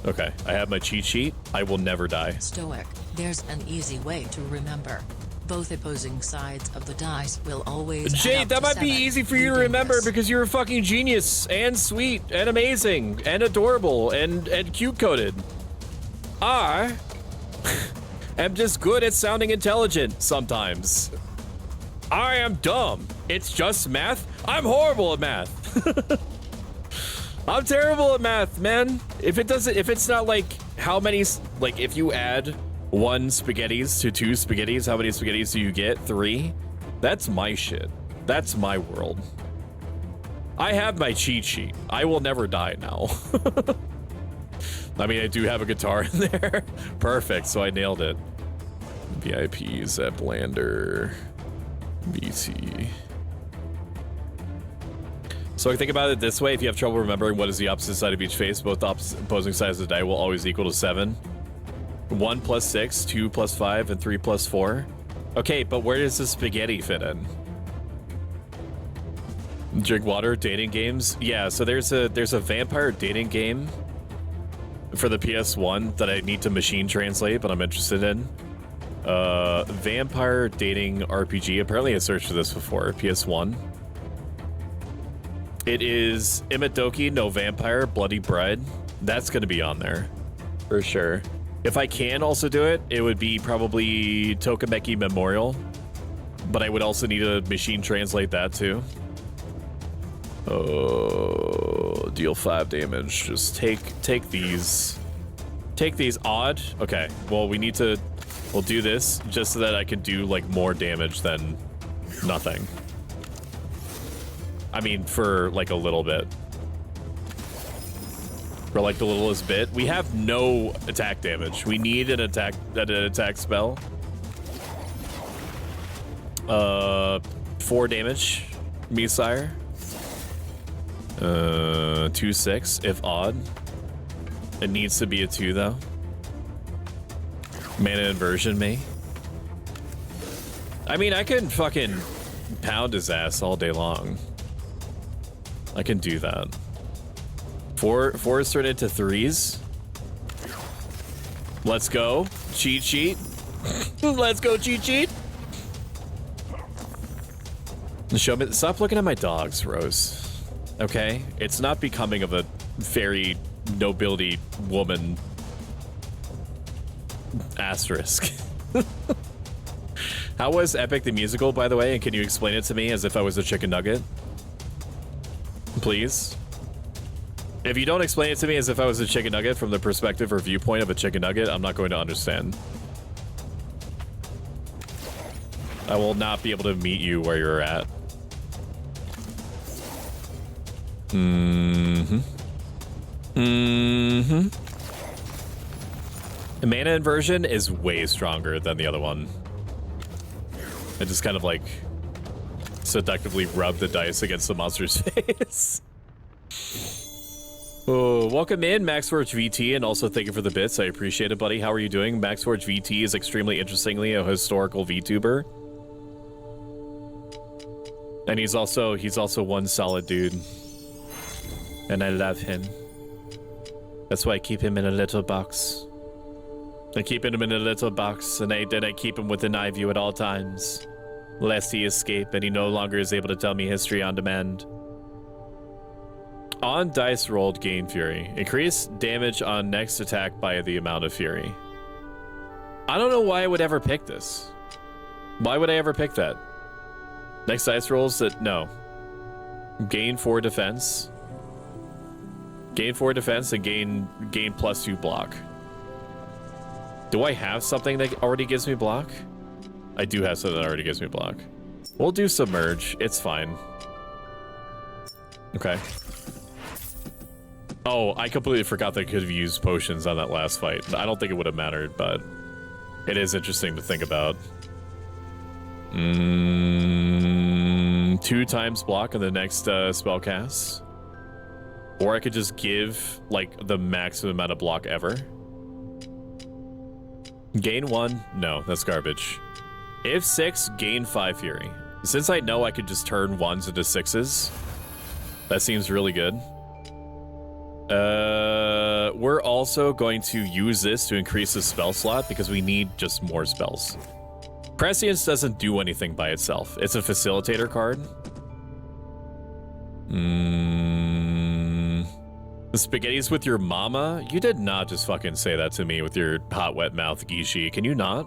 Okay, I have my cheat sheet. I will never die. Stoic, there's an easy way to remember. Both opposing sides of the dice will always Jade, that might be easy for you to remember because you're a fucking genius and sweet and amazing and adorable and cute-coded. I am just good at sounding intelligent sometimes. I am dumb. It's just math. I'm horrible at math. I'm terrible at math, man. If it's not like how many, like if you add 1 spaghettis to 2 spaghettis, how many spaghettis do you get? 3? That's my shit. That's my world. I have my cheat sheet. I will never die now. I mean, I do have a guitar in there. Perfect, so I nailed it. VIPs at Blander. BT. So I think about it this way: if you have trouble remembering what is the opposite side of each face, both opposing sides of the die will always equal to 7. 1 plus 6, 2 plus 5, and 3 plus 4. Okay, but where does the spaghetti fit in? Drink water, dating games. Yeah, so there's a vampire dating game for the PS1 that I need to machine translate, but I'm interested in. Vampire dating RPG. Apparently I searched for this before. PS1. It is Imadoki no Vampire Bloody Bride. That's going to be on there for sure. If I can also do it, it would be probably Tokimeki Memorial, but I would also need to machine translate that too. Oh, deal 5 damage. Just take these. Take these. Odd. Okay. Well, we'll do this just so that I can do like more damage than nothing. I mean, for like a little bit. For like the littlest bit. We have no attack damage. We need an attack spell. 4 damage, Messire. 2/6 if odd. It needs to be a 2 though. Mana inversion me. I mean, I can fucking pound his ass all day long. I can do that. 4 is turned into 3s. Let's go. Cheat sheet. Let's go, cheat sheet. Show me. Stop looking at my dogs, Rose. Okay? It's not becoming of a fairy nobility woman. Asterisk. How was Epic the Musical, by the way? And can you explain it to me as if I was a chicken nugget? Please. If you don't explain it to me as if I was a chicken nugget from the perspective or viewpoint of a chicken nugget, I'm not going to understand. I will not be able to meet you where you're at. The mana inversion is way stronger than the other one. I just kind of like seductively rub the dice against the monster's face. Oh, welcome in, MaxForge VT, and also thank you for the bits. I appreciate it, buddy. How are you doing? MaxForge VT is extremely interestingly a historical VTuber. And he's also one solid dude. And I love him. That's why I keep him in a little box. I keep him in a little box, and I keep him within eye view at all times, lest he escape and he no longer is able to tell me history on demand. On dice rolled, gain fury. Increase damage on next attack by the amount of fury. I don't know why I would ever pick this. Why would I ever pick that? Next dice rolls that no. Gain 4 defense. Gain 4 defense and gain +2 block. Do I have something that already gives me block? I do have something that already gives me block. We'll do submerge. It's fine. Okay. Oh, I completely forgot that I could have used potions on that last fight. I don't think it would have mattered, but it is interesting to think about. 2 times block on the next spell cast. Or I could just give, like, the maximum amount of block ever. Gain 1? No, that's garbage. If 6, gain 5 fury. Since I know I could just turn 1s into 6s, that seems really good. We're also going to use this to increase the spell slot because we need just more spells. Prescience doesn't do anything by itself. It's a facilitator card. The spaghetti's with your mama? You did not just fucking say that to me with your hot, wet mouth, Gishi. Can you not?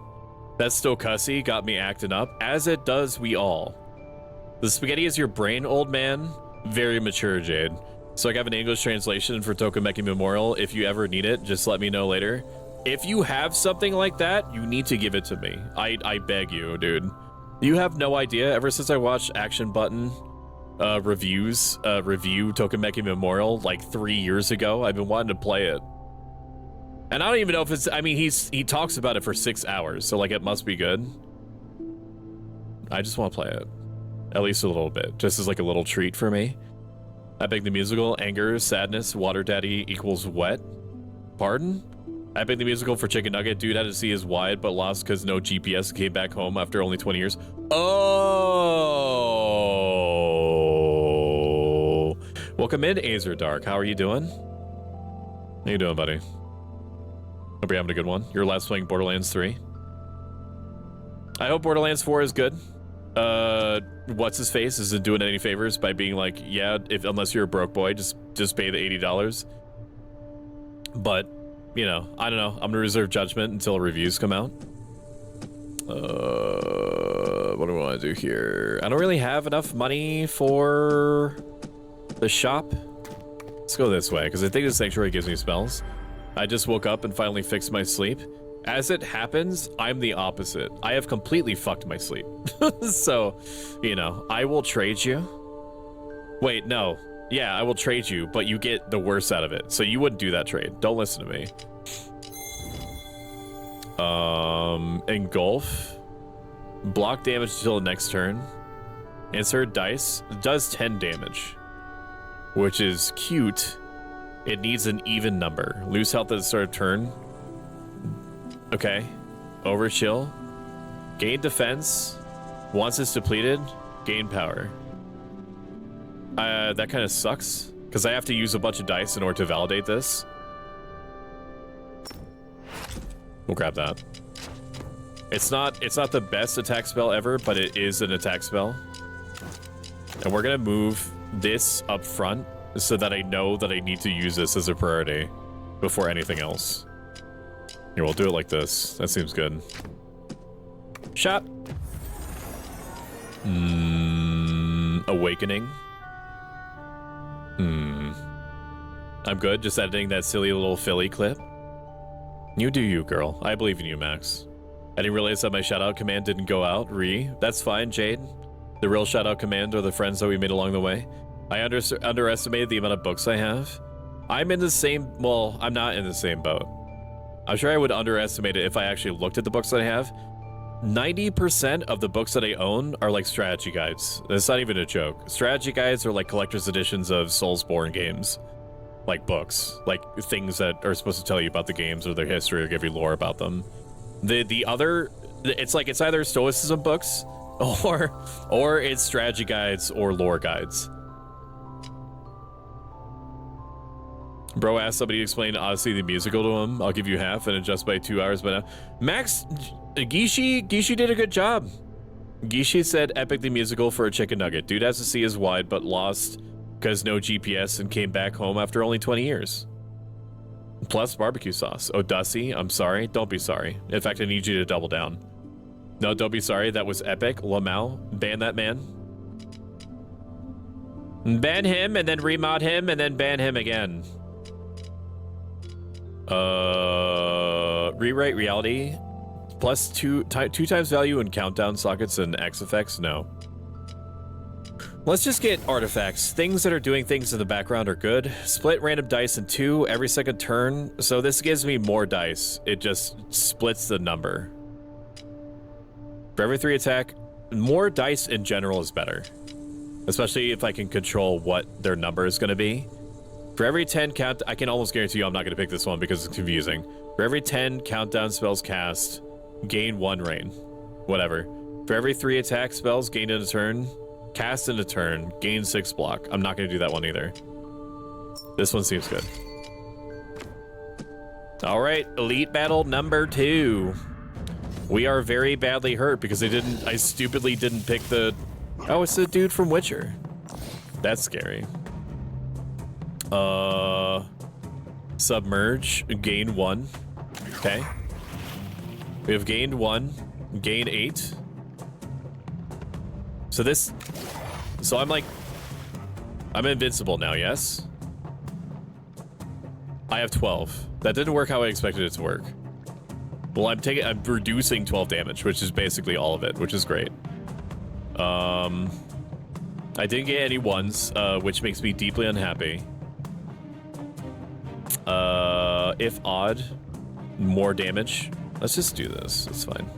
That still cussy got me acting up, as it does we all. The spaghetti is your brain, old man. Very mature, Jade. So I have an English translation for Tokimeki Memorial. If you ever need it, just let me know later. If you have something like that, you need to give it to me. I beg you, dude. You have no idea. Ever since I watched Action Button review Tokimeki Memorial like 3 years ago, I've been wanting to play it. And I don't even know if it's, I mean, he talks about it for 6 hours, so like it must be good. I just want to play it. At least a little bit. Just as like a little treat for me. Epic the Musical, anger, sadness, water daddy equals wet. Pardon? Epic the Musical for Chicken Nugget. Dude had to see his wide, but lost because no GPS, came back home after only 20 years. Oh! Welcome in, Azer Dark. How are you doing? How you doing, buddy? Hope you're having a good one. You're last playing Borderlands 3. I hope Borderlands 4 is good. What's his face isn't doing any favors by being like, yeah, unless you're a broke boy, just pay the $80. But, you know, I don't know. I'm gonna reserve judgment until reviews come out. What do I want to do here? I don't really have enough money for the shop. Let's go this way, because I think the Sanctuary gives me spells. I just woke up and finally fixed my sleep. As it happens, I'm the opposite. I have completely fucked my sleep. So, you know, I will trade you. Wait, no. Yeah, I will trade you, but you get the worst out of it. So you wouldn't do that trade. Don't listen to me. Engulf. Block damage until the next turn. Insert dice. It does 10 damage. Which is cute. It needs an even number. Lose health at the start of turn. Okay. Overchill. Gain defense. Once it's depleted, gain power. That kind of sucks, because I have to use a bunch of dice in order to validate this. We'll grab that. It's not the best attack spell ever, but it is an attack spell. And we're gonna move this up front so that I know that I need to use this as a priority before anything else. Here, we'll do it like this. That seems good. Shot. Awakening. I'm good, just editing that silly little Philly clip. You do you, girl. I believe in you, Max. I didn't realize that my shout-out command didn't go out. That's fine, Jade. The real shout-out command are the friends that we made along the way. I underestimated the amount of books I have. I'm in the same... Well, I'm not in the same boat. I'm sure I would underestimate it if I actually looked at the books that I have. 90% of the books that I own are like strategy guides. That's not even a joke. Strategy guides are like collector's editions of Soulsborne games. Like books. Like things that are supposed to tell you about the games or their history or give you lore about them. The other... It's like it's either Stoicism books or it's strategy guides or lore guides. Bro asked somebody to explain Odyssey the musical to him. I'll give you half and adjust by 2 hours. But Max, Gishi did a good job. Gishi said epic the musical for a chicken nugget. Dude has to see his wide, but lost because no GPS and came back home after only 20 years. Plus barbecue sauce. Oh, Dusty, I'm sorry. Don't be sorry. In fact, I need you to double down. No, don't be sorry. That was epic. Lamau, ban that man. Ban him and then remod him and then ban him again. Rewrite reality plus two times value in countdown sockets and X effects. No. Let's just get artifacts. Things that are doing things in the background are good. Split random dice in 2 every second turn. So this gives me more dice. It just splits the number. For every 3 attack, more dice in general is better. Especially if I can control what their number is going to be. For every 10 count, I can almost guarantee you I'm not going to pick this one because it's confusing. For every 10 countdown spells cast, gain 1 rain. Whatever. For every 3 attack spells gained in a turn, cast in a turn, gain 6 block. I'm not going to do that one either. This one seems good. All right, Elite Battle number 2. We are very badly hurt because I stupidly didn't pick the... Oh, it's the dude from Witcher. That's scary. Submerge, gain 1. Okay. We have gained 1, gain 8. So I'm invincible now, yes? I have 12. That didn't work how I expected it to work. Well, I'm reducing 12 damage, which is basically all of it, which is great. I didn't get any 1s, which makes me deeply unhappy. If odd, more damage. Let's just do this. It's fine.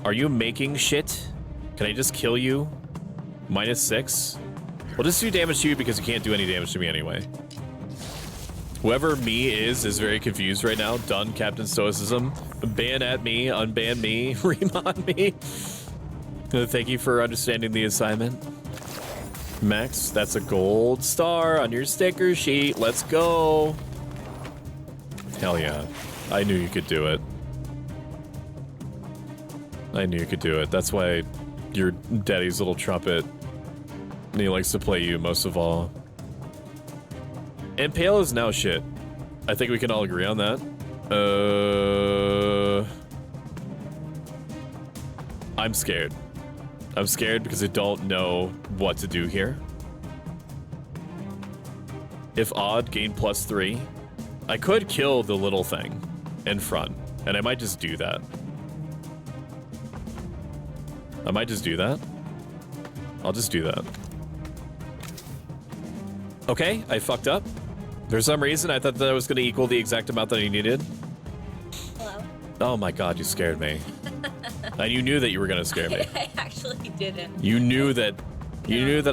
Are you making shit? Can I just kill you? -6? We'll just do damage to you because you can't do any damage to me anyway. Whoever me is very confused right now. Done, Captain Stoicism. Ban at me, unban me, remon me. Thank you for understanding the assignment. Max, that's a gold star on your sticker sheet. Let's go. Hell yeah. I knew you could do it. I knew you could do it. That's why you're daddy's little trumpet. And he likes to play you most of all. Impale is now shit. I think we can all agree on that. I'm scared. I'm scared because I don't know what to do here. If odd, gain +3. I could kill the little thing in front, and I might just do that. I might just do that. I'll just do that. Okay, I fucked up. For some reason, I thought that I was going to equal the exact amount that I needed. Hello? Oh my god, you scared me. And you knew that you were going to scare me. I actually didn't. You knew that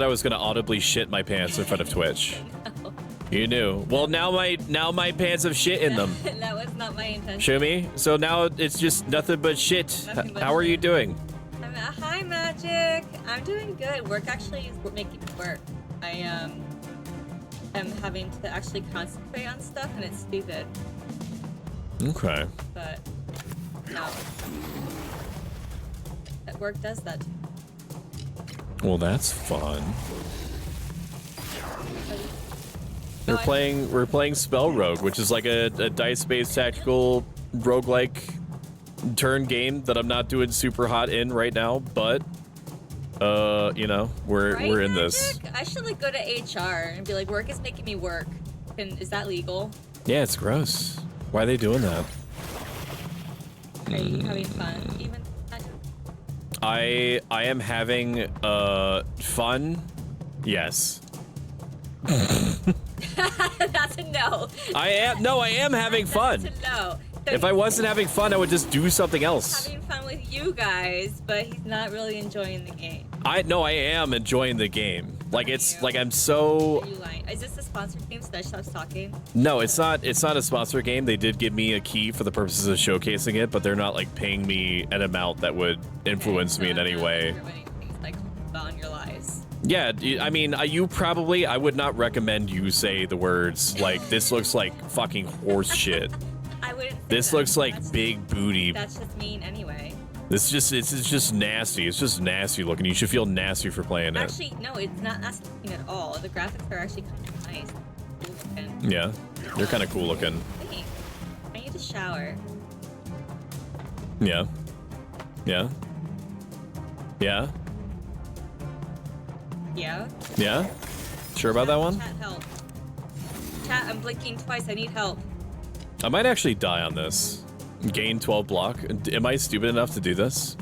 I was going to audibly shit my pants in front of Twitch. No. You knew. Well, now my pants have shit in them. That was not my intention. Show me. So now it's just nothing but shit. Nothing but How are you shit. doing? Hi, Magic. I'm doing good. Work actually is making me work. I am having to actually concentrate on stuff, and it's stupid. Okay. But no, that work does that. Well, that's fun. No, We're playing Spellrogue, which is like a dice-based tactical roguelike turn game that I'm not doing super hot in right now, but you know, we're in this. I should like go to HR and be like, work is making me work. Is that legal? Yeah, it's gross. Why are they doing that? Are you having fun? Even I am having fun. Yes. that's a no. I am having fun. That's a no. So If I wasn't having fun, I would just do something else. having fun with you guys, but he's not really enjoying the game. I am enjoying the game. Like it's like I'm Are so you lying? Is this a sponsored game? So I stop talking. No, it's not a sponsor game. They did give me a key for the purposes of showcasing it, but they're not like paying me an amount that would influence me in any way. Like on your lies. Yeah, I mean, I would not recommend you say the words like this looks like fucking horse shit. I wouldn't. Say This that. looks like That's- big booty. That's just mean anyway. It's just nasty. It's just nasty looking. You should feel nasty for playing it. Actually, no, it's not nasty looking at all. The graphics are actually kind of nice. Cool looking. Yeah, they're kind of cool looking. Thanks. I need to shower. Yeah. Yeah. Yeah. Yeah. Yeah. Sure about that one? Chat, help. Chat, I'm blinking twice. I need help. I might actually die on this. Gain 12 block. Am I stupid enough to do this?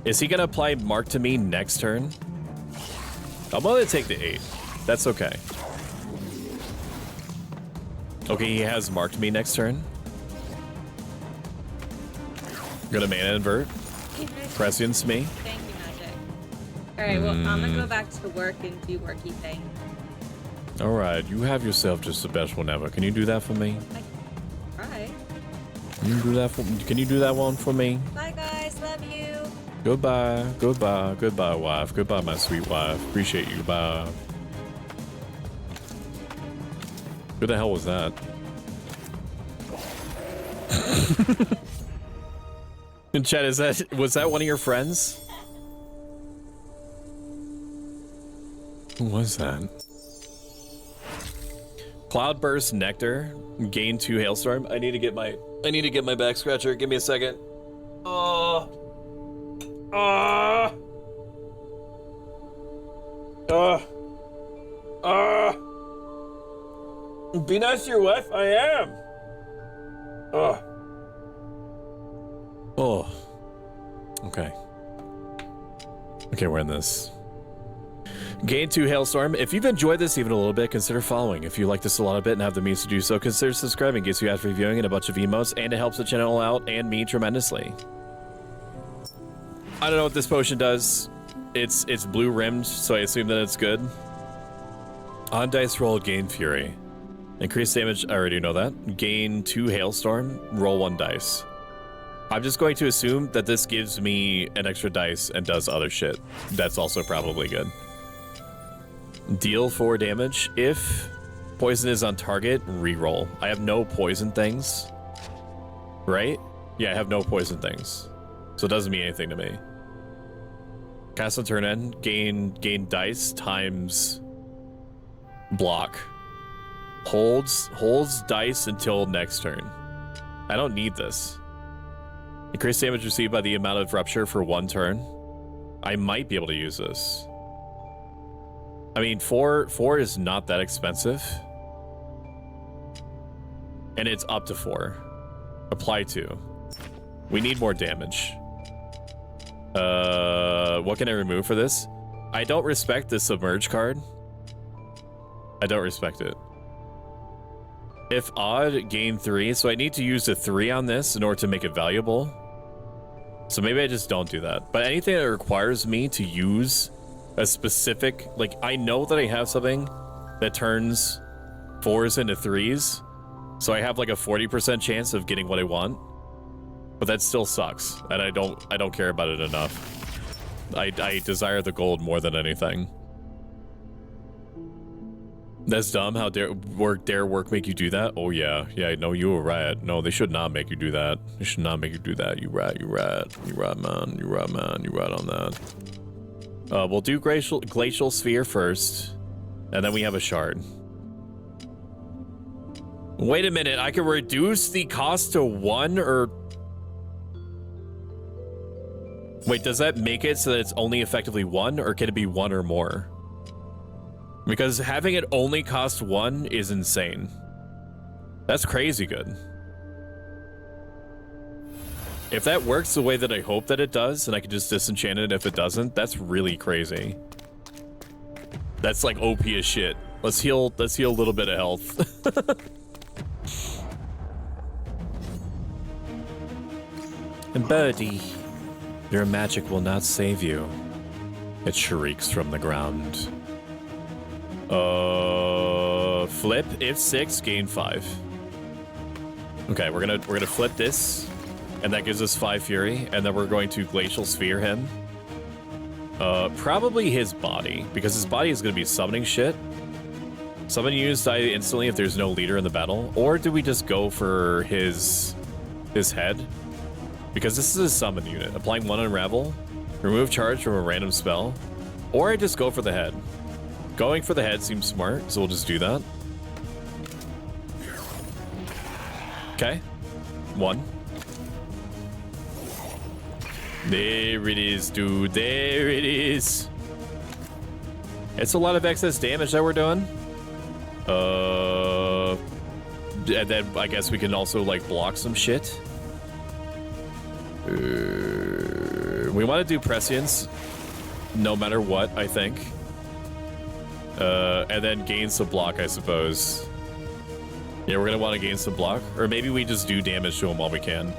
Is he gonna apply mark to me next turn? I'm gonna take the 8. That's okay. Okay, he has marked me next turn. Gonna mana invert. Prescience me. Thank you, Magic. Alright, well, I'm gonna go back to work and do worky thing. Alright, you have yourself just the best one ever. Can you do that for me? Alright. Can you do that one for me? Bye, guys. Love you. Goodbye. Goodbye. Goodbye, wife. Goodbye, my sweet wife. Appreciate you. Bye. Who the hell was that? In chat, was that one of your friends? Who was that? Cloudburst Nectar, gain 2 hailstorm. I need to get my back scratcher. Give me a second. Be nice to your wife. I am. Oh. Okay. Okay, we're in this. Gain 2 Hailstorm. If you've enjoyed this even a little bit, consider following. If you like this a lot of bit and have the means to do so, consider subscribing. It gets you ad-free viewing and a bunch of emotes, and it helps the channel out and me tremendously. I don't know what this potion does. It's blue rimmed, so I assume that it's good. On dice roll, gain fury. Increase damage, I already know that. Gain 2 hailstorm, roll 1 dice. I'm just going to assume that this gives me an extra dice and does other shit. That's also probably good. Deal 4 damage. If poison is on target, reroll. I have no poison things. Right? Yeah, I have no poison things. So it doesn't mean anything to me. Cast on turn end, gain dice times block. Holds dice until next turn. I don't need this. Increase damage received by the amount of rupture for 1 turn. I might be able to use this. I mean, 4 is not that expensive. And it's up to 4. Apply 2. We need more damage. What can I remove for this? I don't respect the submerge card. I don't respect it. If odd, gain 3. So I need to use a 3 on this in order to make it valuable. So maybe I just don't do that. But anything that requires me to use a specific... Like, I know that I have something that turns 4s into 3s. So I have like a 40% chance of getting what I want. But that still sucks. And I don't care about it enough. I desire the gold more than anything. That's dumb. How dare work make you do that? Oh yeah, no, you were right. No, they should not make you do that. They should not make you do that. You right, man. You right on that. We'll do glacial sphere first, and then we have a shard. Wait a minute, I can reduce the cost to 1 or... Wait, does that make it so that it's only effectively 1, or can it be 1 or more? Because having it only cost 1 is insane. That's crazy good. If that works the way that I hope that it does, and I can just disenchant it if it doesn't, that's really crazy. That's like OP as shit. Let's heal a little bit of health. And Birdie, your magic will not save you. It shrieks from the ground. Flip. If 6, gain 5. Okay, we're gonna flip this, and that gives us 5 fury, and then we're going to glacial sphere him. Probably his body, because his body is gonna be summoning shit. Summon used die instantly if there's no leader in the battle, or do we just go for his head? Because this is a summon unit. Applying 1 unravel, remove charge from a random spell, or I just go for the head. Going for the head seems smart, so we'll just do that. Okay. 1. There it is, dude. There it is. It's a lot of excess damage that we're doing. And then I guess we can also, like, block some shit. We want to do prescience no matter what, I think. And then gain some block, I suppose. Yeah, we're gonna want to gain some block. Or maybe we just do damage to him while we can.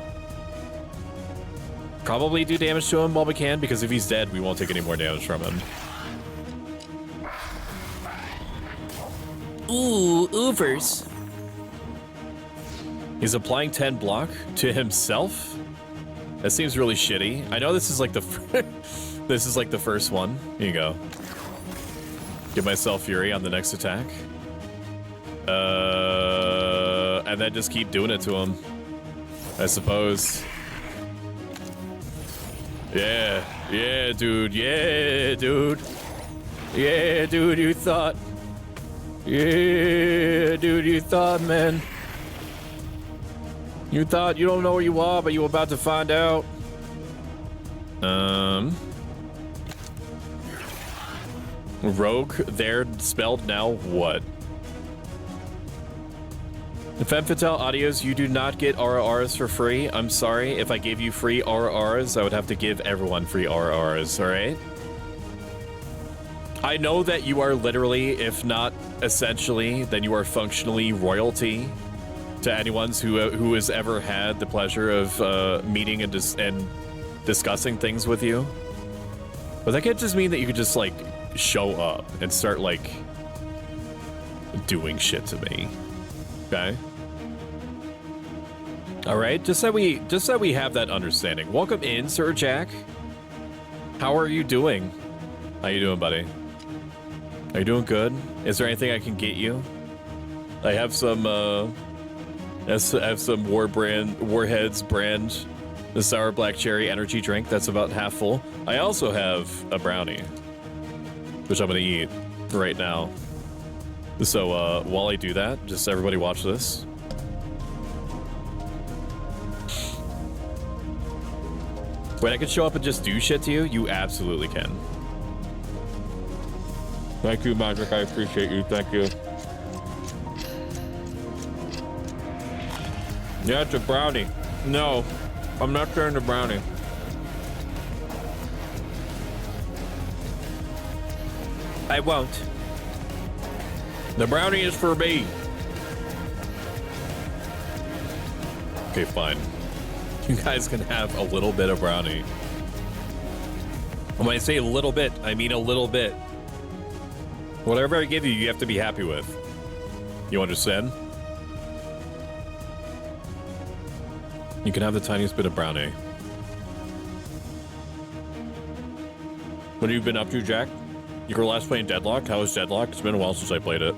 Probably do damage to him while we can, because if he's dead, we won't take any more damage from him. Ooh, oovers. He's applying 10 block to himself? That seems really shitty. I know this is like the this is like the first one. Here you go. Give myself fury on the next attack. And then just keep doing it to him, I suppose. Yeah, dude. Yeah, dude. Yeah, dude, you thought. Yeah, dude, you thought, man. You thought you don't know where you are, but you were about to find out. Rogue, there, spelled now what? Femme Fatale Audios, you do not get RRs for free. I'm sorry. If I gave you free RRs, I would have to give everyone free RRs, alright? I know that you are literally, if not essentially, then you are functionally royalty to anyone who has ever had the pleasure of meeting and discussing things with you. But that could just mean that you could just like show up and start like doing shit to me. Okay? Alright, just that we have that understanding. Welcome in, Sir Jack. How are you doing? How you doing, buddy? Are you doing good? Is there anything I can get you? I have some Warheads brand, the sour black cherry energy drink that's about half full. I also have a brownie, which I'm gonna eat right now. So while I do that, just everybody watch this. Wait, I could show up and just do shit to you? You absolutely can. Thank you, Magic. I appreciate you. Thank you. Yeah, it's a brownie. No, I'm not sharing the brownie. I won't. The brownie is for me. Okay, fine. You guys can have a little bit of brownie. When I say a little bit, I mean a little bit. Whatever I give you, you have to be happy with. You understand? You can have the tiniest bit of brownie. What have you been up to, Jack? You were last playing Deadlock? How was Deadlock? It's been a while since I played it.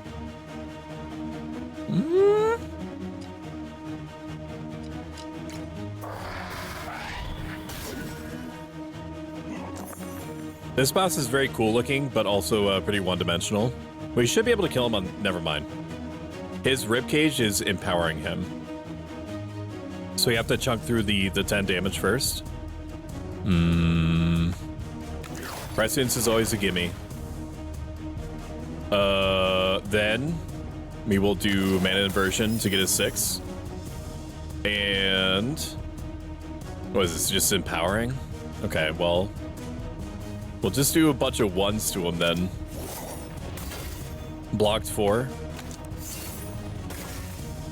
This boss is very cool looking, but also pretty one-dimensional. We should be able to kill him on... Never mind. His ribcage is empowering him. So you have to chunk through the 10 damage first. Prescience is always a gimme. Then we will do mana inversion to get a 6. And... what is this, just empowering? Okay, well... we'll just do a bunch of 1s to him then. Blocked 4.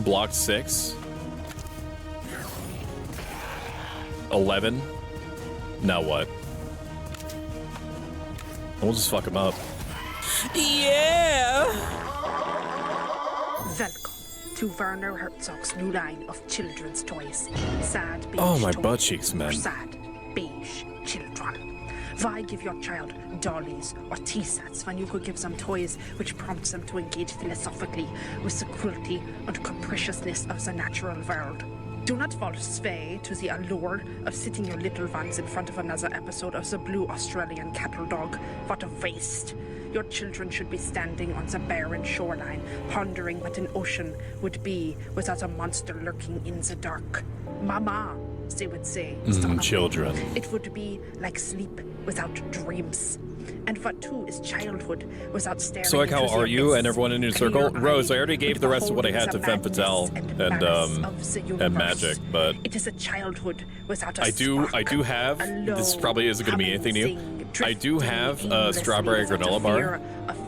Blocked 6. 11. Now what? We'll just fuck him up. Yeah! Welcome to Werner Herzog's new line of children's toys. Sad beige Oh, my toys butt cheeks, man. for sad beige children. Why give your child dollies or tea sets when you could give them toys which prompts them to engage philosophically with the cruelty and capriciousness of the natural world? Do not fall sway to the allure of sitting your little ones in front of another episode of the Blue Australian Cattle Dog. What a waste. Your children should be standing on the barren shoreline, pondering what an ocean would be without a monster lurking in the dark. Mama, they would say. Children. It would be like sleep without dreams. And what too is childhood without staring Stoic, how into the are you? abyss, And everyone in your circle? clear-eyed, Rose, I already gave and the rest of what I had to beholding Femme the Fatale madness of the and universe. Magic, but it is a childhood without a I do have, this probably isn't going to be anything new. I do have a strawberry granola bar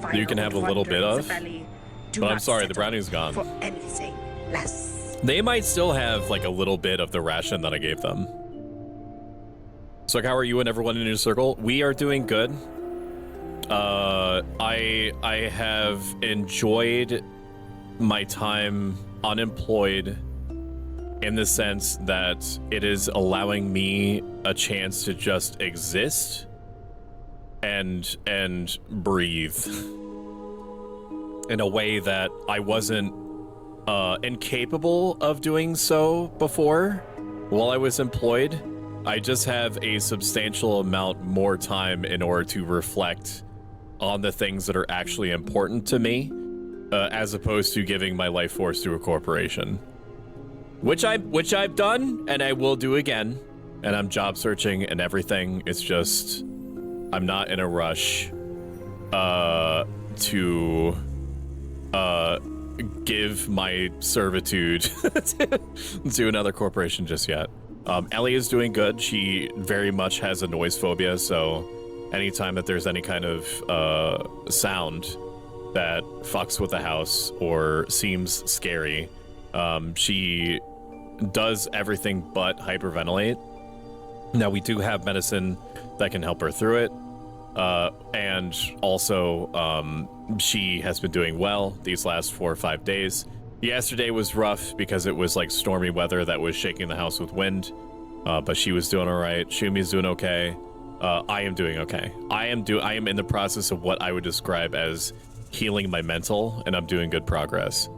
that you can have a little bit of, but I'm sorry, the brownie's gone. For anything less. They might still have like a little bit of the ration that I gave them. So how are you and everyone in your circle? We are doing good. I have enjoyed my time unemployed in the sense that it is allowing me a chance to just exist and breathe in a way that I wasn't incapable of doing so before while I was employed. I just have a substantial amount more time in order to reflect on the things that are actually important to me, as opposed to giving my life force to a corporation, which I've done and I will do again. And I'm job searching and everything. It's just I'm not in a rush to give my servitude to another corporation just yet. Ellie is doing good. She very much has a noise phobia, so anytime that there's any kind of sound that fucks with the house or seems scary, she does everything but hyperventilate. Now, we do have medicine that can help her through it. And also, she has been doing well these last 4 or 5 days. Yesterday was rough because it was like stormy weather that was shaking the house with wind. But she was doing all right. Shumi's doing okay. I am doing okay. I am in the process of what I would describe as healing my mental, and I'm doing good progress.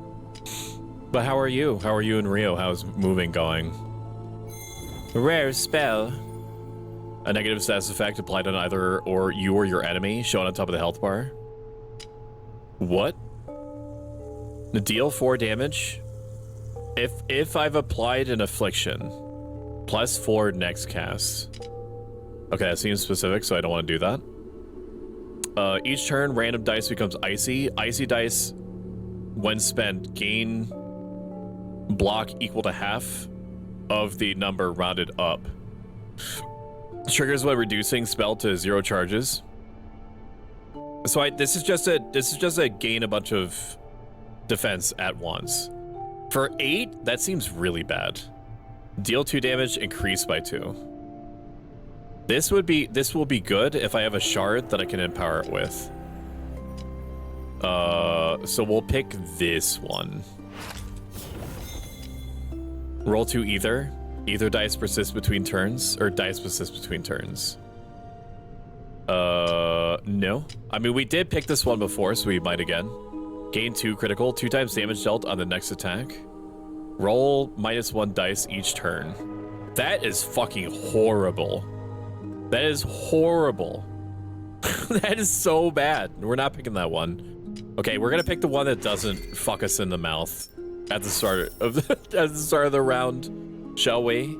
But how are you? How are you in Rio? How's moving going? Rare spell. A negative status effect applied on either or you or your enemy, shown on top of the health bar. What? Deal 4 damage. If I've applied an affliction, +4 next cast. Okay, that seems specific, so I don't want to do that. Each turn, random dice becomes icy. Icy dice, when spent, gain block equal to half of the number rounded up. Triggers when reducing spell to 0 charges. So this is just a gain a bunch of defense at once. For 8, that seems really bad. Deal 2 damage, increase by 2. This will be good if I have a shard that I can empower it with. So we'll pick this one. Roll 2 either. Either dice persist between turns, or dice persist between turns. No. I mean, we did pick this one before, so we might again. Gain 2 critical, 2 times damage dealt on the next attack. Roll -1 dice each turn. That is fucking horrible. That is horrible. That is so bad. We're not picking that one. Okay, we're gonna pick the one that doesn't fuck us in the mouth at the start of the round, shall we?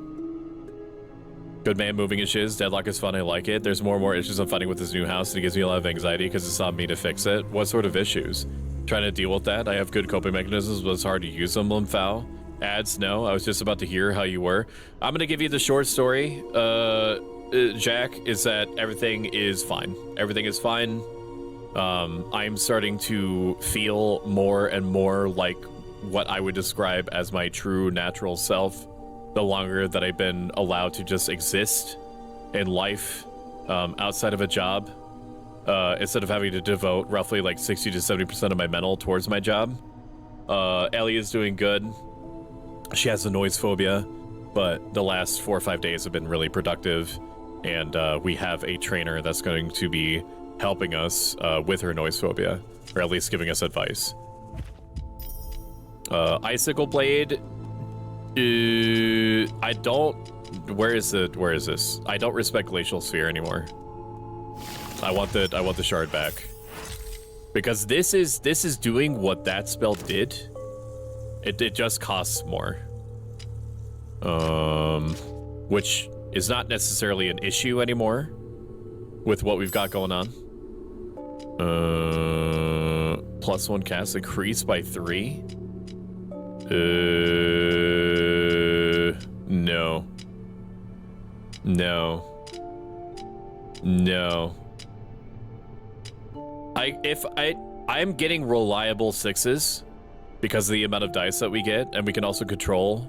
Good man moving his shiz. Deadlock is fun. I like it. There's more and more issues I'm fighting with this new house, and it gives me a lot of anxiety because it's on me to fix it. What sort of issues? Trying to deal with that. I have good coping mechanisms, but it's hard to use them. Limfow. Ads, no. I was just about to hear how you were. I'm gonna give you the short story, Jack, is that everything is fine. Everything is fine. I'm starting to feel more and more like what I would describe as my true natural self, the longer that I've been allowed to just exist in life outside of a job, instead of having to devote roughly like 60 to 70% of my mental towards my job. Ellie is doing good. She has a noise phobia, but the last 4 or 5 days have been really productive, and we have a trainer that's going to be helping us with her noise phobia, or at least giving us advice. Icicle Blade. I don't. Where is this? I don't respect Glacial Sphere anymore. I want the shard back, because this is doing what that spell did. It just costs more, which is not necessarily an issue anymore with what we've got going on. +1 cast increased by 3. No. I'm getting reliable 6s because of the amount of dice that we get, and we can also control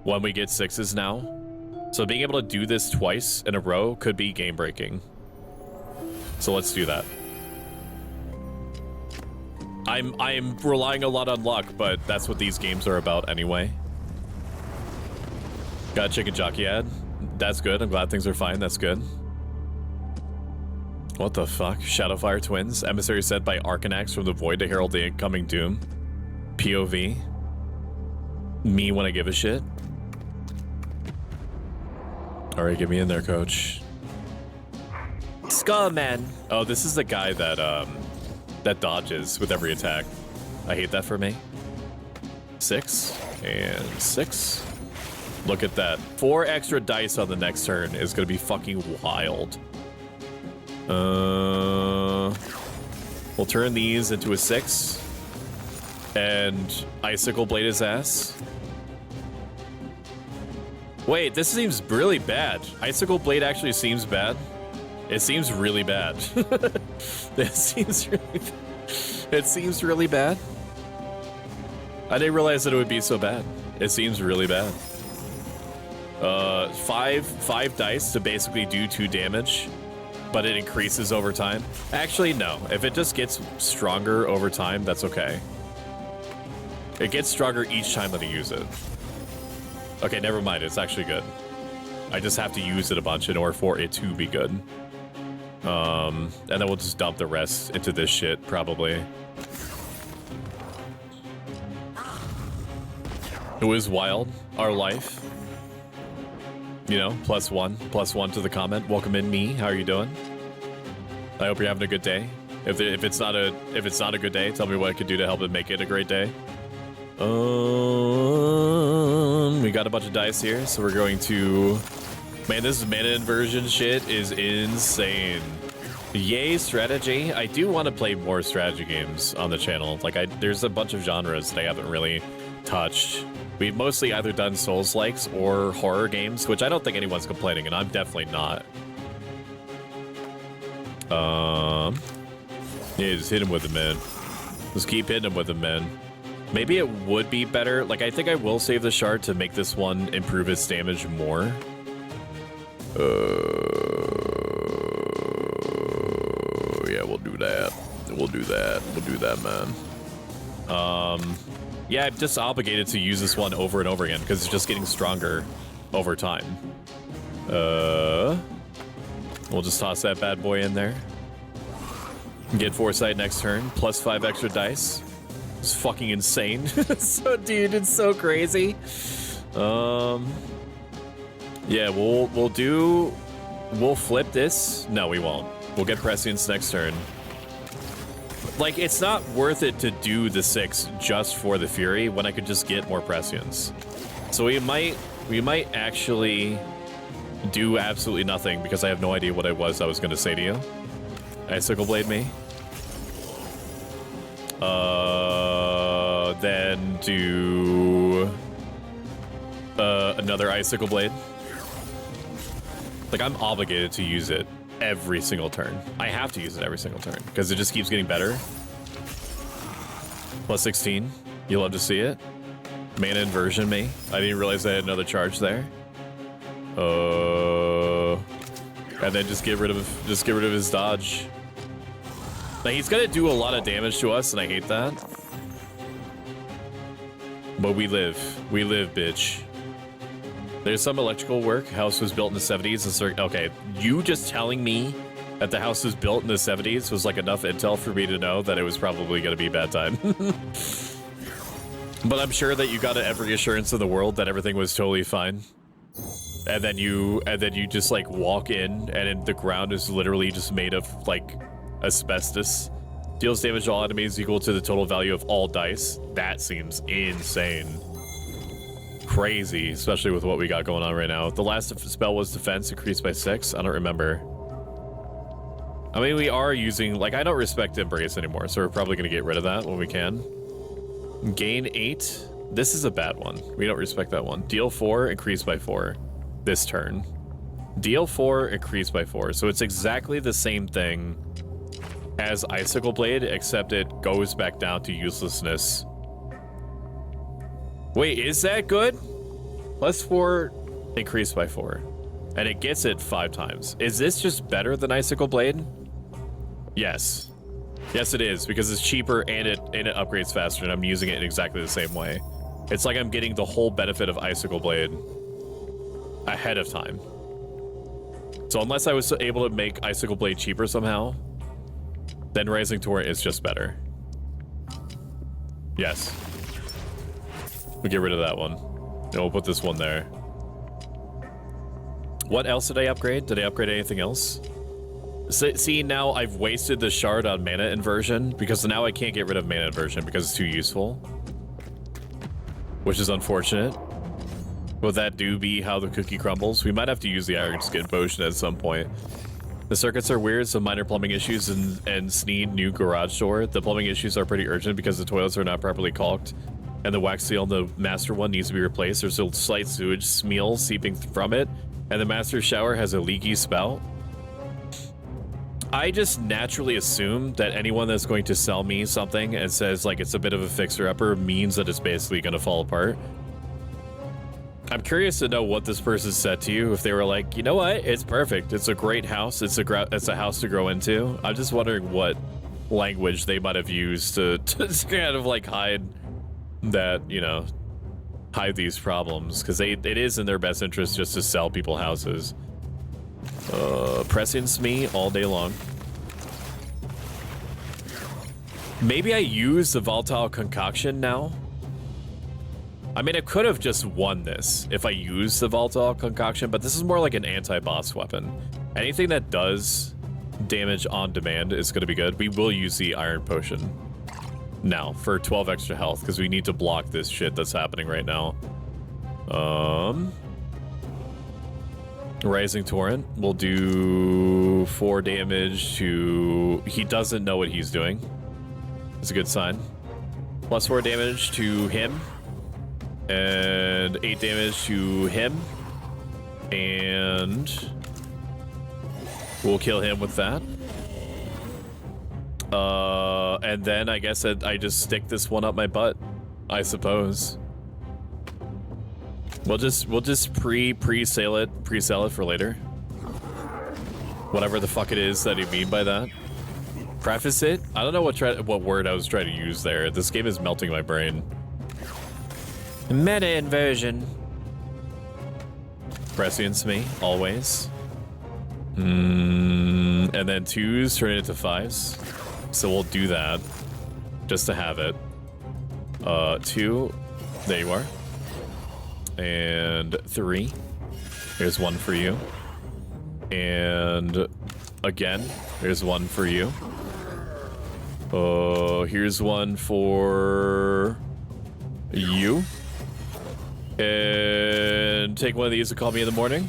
when we get 6s now. So being able to do this twice in a row could be game breaking. So let's do that. I'm relying a lot on luck, but that's what these games are about anyway. Got a chicken jockey ad. That's good. I'm glad things are fine. That's good. What the fuck? Shadowfire Twins. Emissary sent by Arcanax from the Void to herald the incoming doom. POV. Me when I give a shit. Alright, get me in there, coach. Skullman. Oh, this is the guy that that dodges with every attack. I hate that for me. 6 and 6. Look at that. 4 extra dice on the next turn is gonna be fucking wild. We'll turn these into a 6 and Icicle Blade his ass. Wait, this seems really bad. Icicle Blade actually seems bad. It seems really bad. It seems really bad. I didn't realize that it would be so bad. It seems really bad. Five dice to basically do 2 damage, but it increases over time. Actually, no. If it just gets stronger over time, that's okay. It gets stronger each time that I use it. Okay, never mind. It's actually good. I just have to use it a bunch in order for it to be good. And then we'll just dump the rest into this shit, probably. It was wild, our life. You know, +1 to the comment. Welcome in, me. How are you doing? I hope you're having a good day. If it's not a good day, tell me what I could do to help it make it a great day. We got a bunch of dice here, so we're going to. Man, this mana inversion shit is insane. Yay, strategy. I do want to play more strategy games on the channel. Like, there's a bunch of genres that I haven't really touched. We've mostly either done Souls-likes or horror games, which I don't think anyone's complaining, and I'm definitely not. Yeah, just hit him with it, man. Just keep hitting him with it, man. Maybe it would be better. Like, I think I will save the shard to make this one improve its damage more. Yeah, we'll do that. We'll do that, man. Yeah, I'm just obligated to use this one over and over again because it's just getting stronger over time. We'll just toss that bad boy in there. Get foresight next turn, +5 extra dice. It's fucking insane. So, dude, it's so crazy. Yeah, we'll flip this. No, we won't. We'll get prescience next turn. Like, it's not worth it to do the 6 just for the Fury when I could just get more prescience. So we might actually do absolutely nothing because I have no idea what I was going to say to you. Icicle Blade me. Then do another Icicle Blade. Like, I'm obligated to use it every single turn. I have to use it every single turn because it just keeps getting better. +16. You love to see it. Mana inversion me. I didn't realize I had another charge there. And then just get rid of his dodge. Now, he's gonna do a lot of damage to us, and I hate that. But we live, bitch. There's some electrical work. House was built in the 70s. Okay, you just telling me that the house was built in the 70s was like enough intel for me to know that it was probably going to be a bad time. But I'm sure that you got every assurance in the world that everything was totally fine. And then you just like walk in and the ground is literally just made of like asbestos. Deals damage to all enemies equal to the total value of all dice. That seems insane. Crazy, especially with what we got going on right now. The last spell was defense, increased by 6. I don't remember. I mean, we are using, like, I don't respect Embrace anymore, so we're probably going to get rid of that when we can. Gain 8. This is a bad one. We don't respect that one. Deal 4, increased by 4 this turn. Deal 4, increased by 4. So it's exactly the same thing as Icicle Blade, except it goes back down to uselessness. Wait, is that good? +4, increased by 4. And it gets it 5 times. Is this just better than Icicle Blade? Yes. Yes, it is, because it's cheaper and it upgrades faster, and I'm using it in exactly the same way. It's like I'm getting the whole benefit of Icicle Blade ahead of time. So unless I was able to make Icicle Blade cheaper somehow, then Rising Torrent is just better. Yes. We'll get rid of that one. And we'll put this one there. What else did I upgrade? Did I upgrade anything else? See, now I've wasted the shard on mana inversion because now I can't get rid of mana inversion because it's too useful. Which is unfortunate. Will that be how the cookie crumbles? We might have to use the Iron Skin Potion at some point. The circuits are weird, some minor plumbing issues and need new garage door. The plumbing issues are pretty urgent because the toilets are not properly caulked. And the wax seal on the master one needs to be replaced. There's a slight sewage smell seeping from it. And the master shower has a leaky spout. I just naturally assume that anyone that's going to sell me something and says like it's a bit of a fixer-upper means that it's basically going to fall apart. I'm curious to know what this person said to you. If they were like, you know what, it's perfect. It's a great house. It's a house to grow into. I'm just wondering what language they might have used to kind of like hide that, you know, hide these problems, because it is in their best interest just to sell people houses. Prescience me all day long. Maybe I use the volatile concoction now. I mean, I could have just won this if I used the volatile concoction, but this is more like an anti-boss weapon. Anything that does damage on demand is going to be good. We will use the iron potion now for 12 extra health, because we need to block this shit that's happening right now. Rising Torrent will do 4 damage to... He doesn't know what he's doing. It's a good sign. Plus 4 damage to him. And 8 damage to him. And we'll kill him with that. And then I guess I just stick this one up my butt, I suppose. We'll just pre-sell it for later. Whatever the fuck it is that you mean by that. Preface it? I don't know what word I was trying to use there. This game is melting my brain. Meta inversion. Prescience me, always. And then 2s turn into 5s. So we'll do that. Just to have it. 2. There you are. And 3. Here's 1 for you. And again, here's 1 for you. Here's 1 for you. And take one of these and call me in the morning.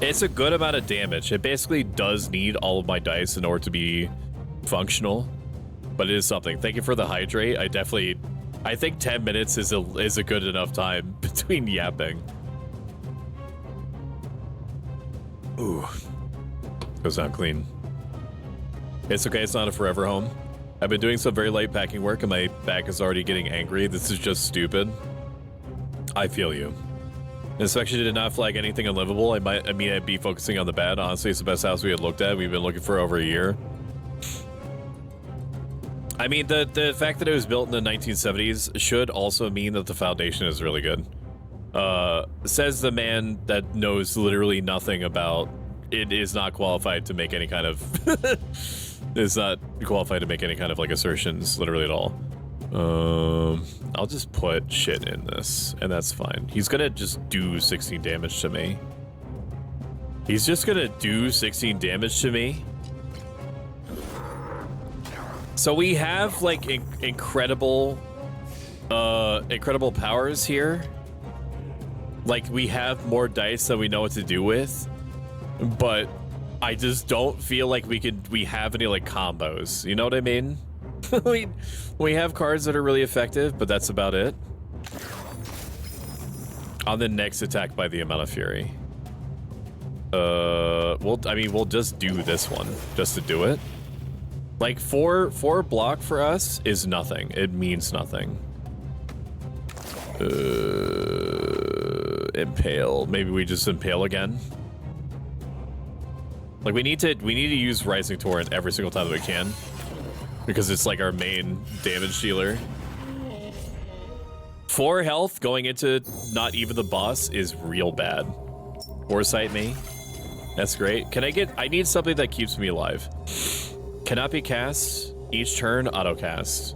It's a good amount of damage. It basically does need all of my dice in order to be functional, but it is something. Thank you for the hydrate. I think 10 minutes is a good enough time between yapping. Ooh, goes down clean. It's okay. It's not a forever home. I've been doing some very light packing work, and my back is already getting angry. This is just stupid. I feel you. Inspection did not flag anything unlivable. I'd be focusing on the bad. Honestly, it's the best house we had looked at. We've been looking for over a year. I mean, the fact that it was built in the 1970s should also mean that the foundation is really good. Says the man that knows literally nothing about it, is not qualified to make any kind of is not qualified to make any kind of like assertions literally at all. I'll just put shit in this, and that's fine. He's gonna just do 16 damage to me. He's just gonna do 16 damage to me. So we have like incredible powers here. Like, we have more dice that we know what to do with, but I just don't feel like we have any like combos. You know what I mean? we have cards that are really effective, but that's about it. On the next attack by the amount of fury. We'll just do this one just to do it. Like, four block for us is nothing. It means nothing. Impale. Maybe we just impale again. Like, we need to use Rising Torrent every single time that we can, because it's like our main damage dealer. 4 health going into not even the boss is real bad. Foresight me. That's great. I need something that keeps me alive. Cannot be cast. Each turn, auto cast.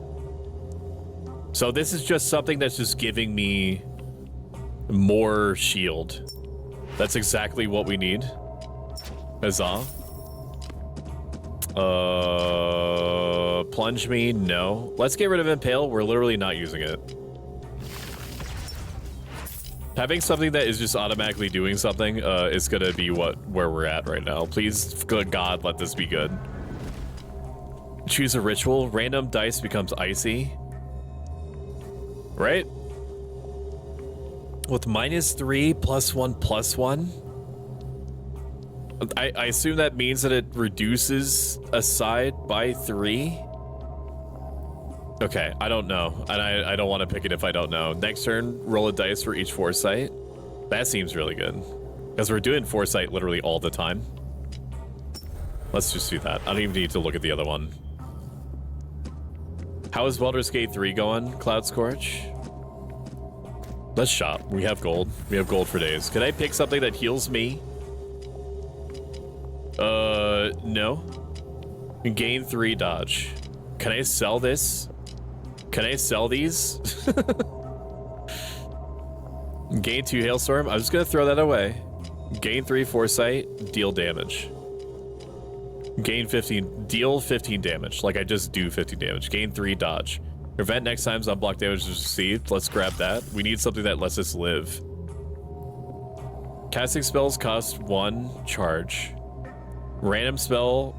So this is just something that's just giving me more shield. That's exactly what we need. Huzzah. Plunge me, no. Let's get rid of Impale. We're literally not using it. Having something that is just automatically doing something is gonna be where we're at right now. Please, good God, let this be good. Choose a ritual. Random dice becomes icy. Right? With -3, +1, +1. I assume that means that it reduces a side by 3. Okay, I don't know. And I don't want to pick it if I don't know. Next turn, roll a dice for each foresight. That seems really good. Because we're doing foresight literally all the time. Let's just do that. I don't even need to look at the other one. How is Baldur's Gate 3 going, Cloud Scorch? Let's shop. We have gold. We have gold for days. Can I pick something that heals me? No. Gain 3 dodge. Can I sell this? Can I sell these? Gain 2 hailstorm. I'm just gonna throw that away. Gain 3 foresight. Deal damage. Gain 15. Deal 15 damage. Like I just do 15 damage. Gain 3 dodge. Prevent next time's unblocked damage is received. Let's grab that. We need something that lets us live. Casting spells cost 1 charge. Random spell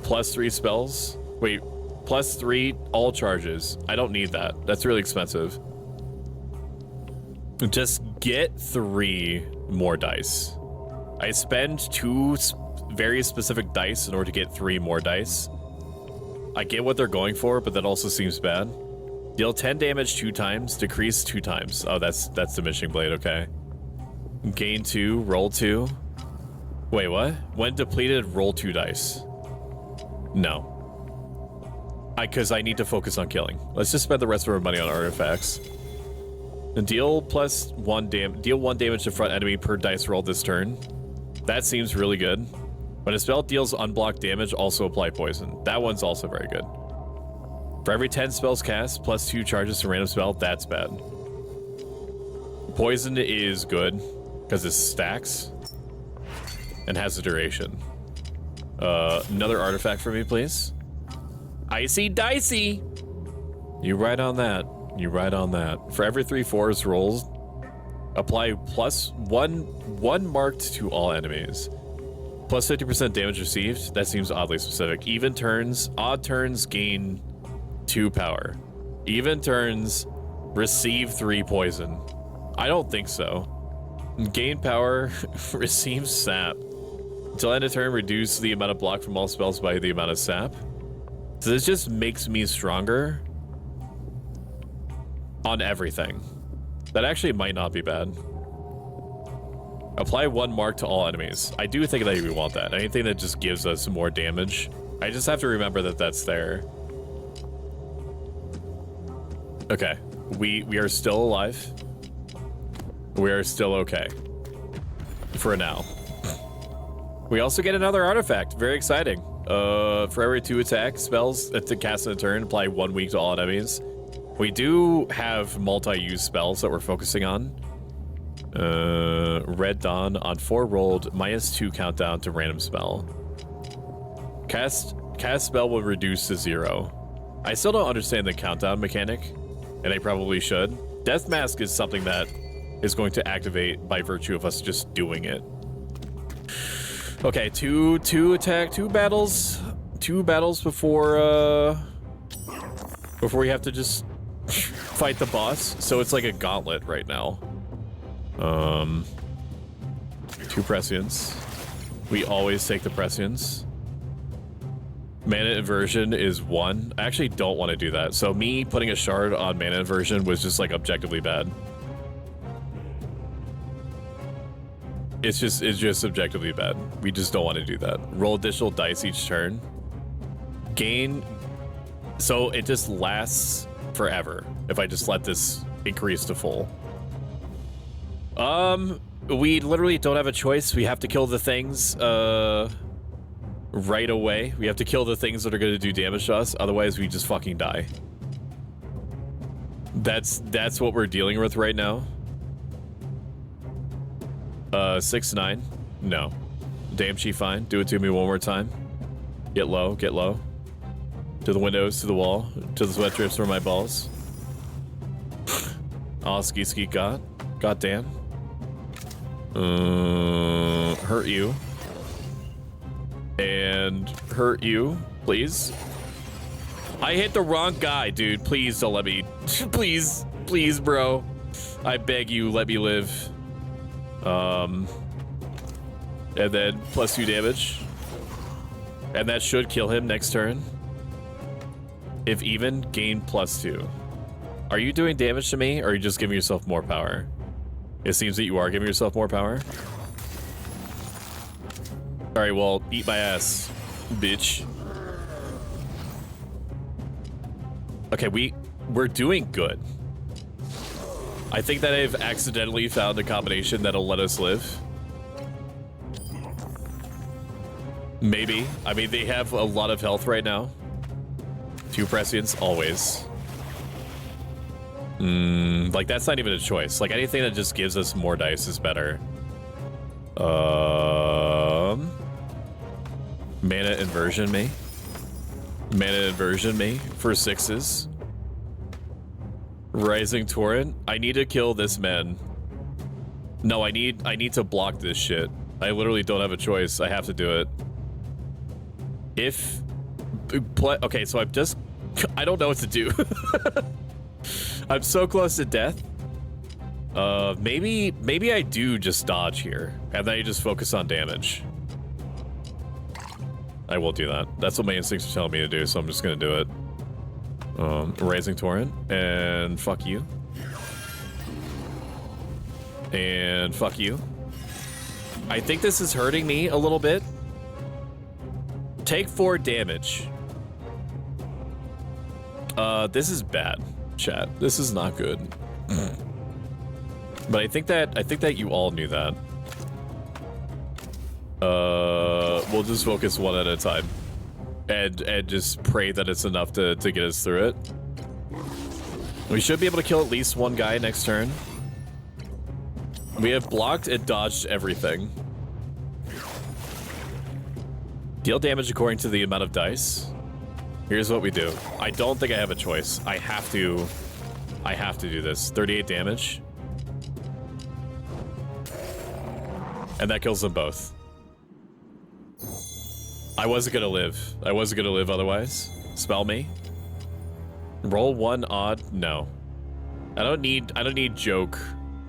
+3 spells. Wait, +3 all charges. I don't need that. That's really expensive. Just get 3 more dice. I spend 2 very specific dice in order to get 3 more dice. I get what they're going for, but that also seems bad. Deal 10 damage 2 times, decrease 2 times. Oh, that's Diminishing Blade, okay. Gain 2, roll 2. Wait, what? When depleted, roll 2 dice. No. Because I need to focus on killing. Let's just spend the rest of our money on artifacts. And deal +1 deal 1 damage to front enemy per dice roll this turn. That seems really good. When a spell deals unblocked damage, also apply poison. That one's also very good. For every 10 spells cast, +2 charges to random spell, that's bad. Poison is good, because it stacks and has a duration. Another artifact for me, please. Icy Dicey! You right on that. You right on that. For every 3 4s rolls, apply +1 marked to all enemies. Plus 50% damage received. That seems oddly specific. Even turns, odd turns gain 2 power. Even turns receive 3 poison. I don't think so. Gain power, receive sap. Until end of turn, reduce the amount of block from all spells by the amount of sap. So this just makes me stronger on everything. That actually might not be bad. Apply 1 mark to all enemies. I do think that we want that. Anything that just gives us more damage. I just have to remember that that's there. Okay. We are still alive. We are still okay. For now. We also get another artifact. Very exciting. For every 2 attack spells to cast in a turn, apply 1 weak to all enemies. We do have multi-use spells that we're focusing on. Red Dawn on 4 rolled, -2 countdown to random spell. Cast spell will reduce to 0. I still don't understand the countdown mechanic, and I probably should. Death Mask is something that is going to activate by virtue of us just doing it. Okay, two battles. 2 battles before we have to just fight the boss. So it's like a gauntlet right now. 2 prescience. We always take the prescience. Mana inversion is 1. I actually don't want to do that. So me putting a shard on mana inversion was just like objectively bad. It's just objectively bad. We just don't want to do that. Roll additional dice each turn. Gain. So it just lasts forever if I just let this increase to full. We literally don't have a choice. We have to kill the things right away. We have to kill the things that are going to do damage to us. Otherwise, we just fucking die. That's what we're dealing with right now. 6-9. No. Damn, she fine. Do it to me one more time. Get low. Get low. To the windows, to the wall, to the sweat drips from my balls. Oh, ski god. God damn. Hurt you. And hurt you, please. I hit the wrong guy, dude. Please don't let me. Please, bro. I beg you, let me live. And then +2 damage. And that should kill him next turn. If even, gain +2. Are you doing damage to me, or are you just giving yourself more power? It seems that you are giving yourself more power. Alright, well, eat my ass, bitch. Okay, we're doing good. I think that I've accidentally found a combination that'll let us live. Maybe. I mean, they have a lot of health right now. 2 prescience, always. Like, that's not even a choice. Like, anything that just gives us more dice is better. Mana inversion me. Mana inversion me for 6s. Rising Torrent. I need to kill this man. No, I need to block this shit. I literally don't have a choice. I have to do it. Okay, so I don't know what to do. I'm so close to death. Maybe I do just dodge here, and then I just focus on damage. I will do that. That's what my instincts are telling me to do, so I'm just gonna do it. Rising Torrent, and fuck you. And fuck you. I think this is hurting me a little bit. Take 4 damage. This is bad, chat. This is not good. But I think that you all knew that. We'll just focus one at a time. And just pray that it's enough to get us through it. We should be able to kill at least one guy next turn. We have blocked and dodged everything. Deal damage according to the amount of dice. Here's what we do. I don't think I have a choice. I have to do this. 38 damage. And that kills them both. I wasn't gonna live. I wasn't gonna live otherwise. Spell me. Roll 1 odd. No. I don't need joke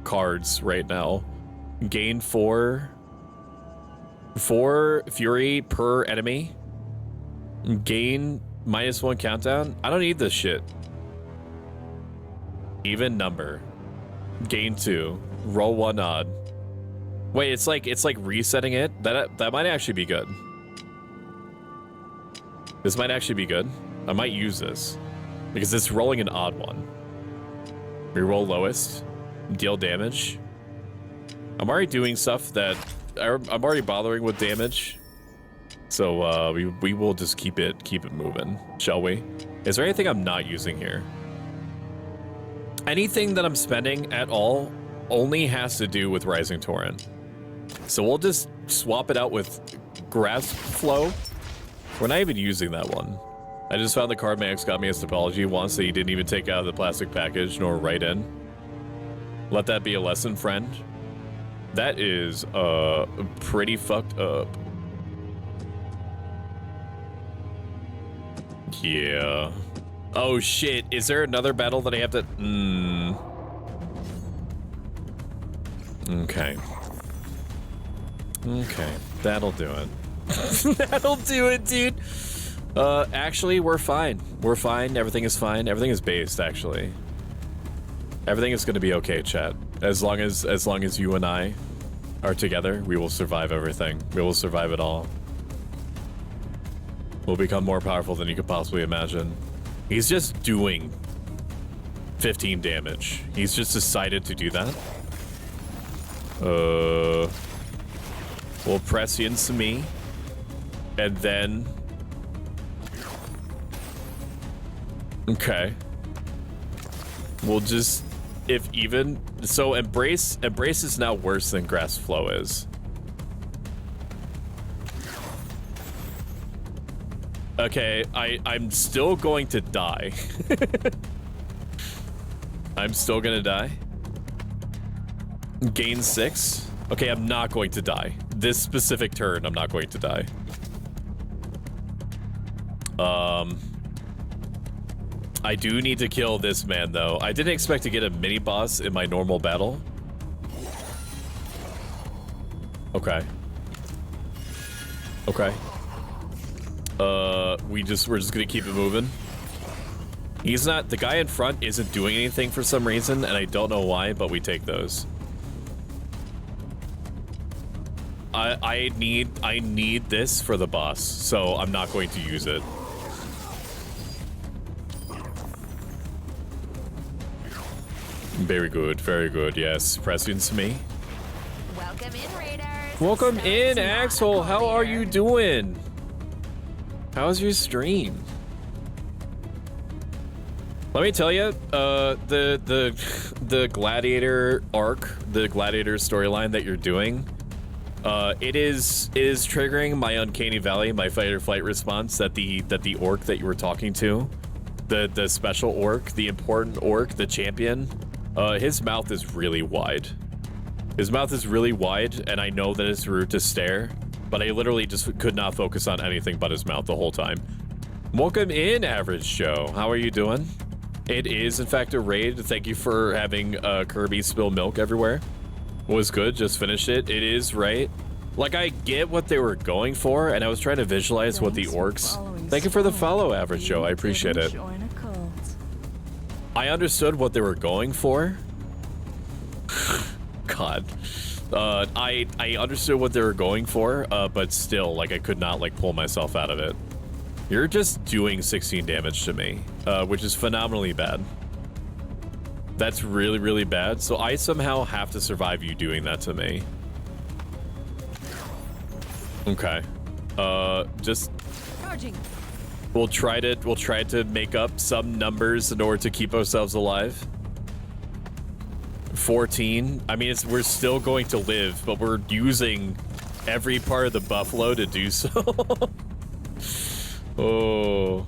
cards right now. Gain 4 fury per enemy. Gain -1 countdown. I don't need this shit. Even number. Gain 2. Roll 1 odd. Wait, it's like resetting it. That might actually be good. This might actually be good. I might use this because it's rolling an odd one. Reroll lowest. Deal damage. I'm already doing stuff that I'm already bothering with damage. So we will just keep it moving, shall we? Is there anything I'm not using here? Anything that I'm spending at all only has to do with Rising Torrent. So we'll just swap it out with Grasp Flow. We're not even using that one. I just found the card Max got me a Topology once that he didn't even take out of the plastic package nor write in. Let that be a lesson, friend. That is pretty fucked up. Yeah. Oh shit, is there another battle that I have to... Okay. Okay, that'll do it. That'll do it, dude. Actually, we're fine. We're fine. Everything is fine. Everything is based, actually. Everything is going to be okay, chat. As long as you and I are together, we will survive everything. We will survive it all. We'll become more powerful than you could possibly imagine. He's just doing 15 damage. He's just decided to do that. We'll press into me. And then... Okay. We'll just... If even... So Embrace is now worse than Grasp Flow is. Okay, I'm still going to die. I'm still gonna die. Gain 6. Okay, I'm not going to die. This specific turn, I'm not going to die. I do need to kill this man, though. I didn't expect to get a mini-boss in my normal battle. Okay. Okay. We're just gonna keep it moving. He's not, the guy in front isn't doing anything for some reason, and I don't know why, but we take those. I need this for the boss, so I'm not going to use it. Very good, yes. Prescience me. Welcome in, Raiders. Welcome in, Axel. How are you doing? How's your stream? Let me tell you, the Gladiator arc, the Gladiator storyline that you're doing, it is triggering my uncanny valley, my fight or flight response that the orc that you were talking to, the special orc, the important orc, the champion, his mouth is really wide. His mouth is really wide, and I know that it's rude to stare, but I literally just could not focus on anything but his mouth the whole time. Welcome in, Average Joe. How are you doing? It is, in fact, a raid. Thank you for having Kirby spill milk everywhere. Was good, just finished it. It is, right? Like, I get what they were going for, and I was trying to visualize what the orcs... Thank you for the follow, Average Joe. I appreciate it. I understood what they were going for. God. I understood what they were going for, but still, like, I could not, like, pull myself out of it. You're just doing 16 damage to me, which is phenomenally bad. That's really, really bad. So I somehow have to survive you doing that to me. Okay. Just... We'll try to make up some numbers in order to keep ourselves alive. 14. I mean, we're still going to live, but we're using every part of the buffalo to do so. Oh,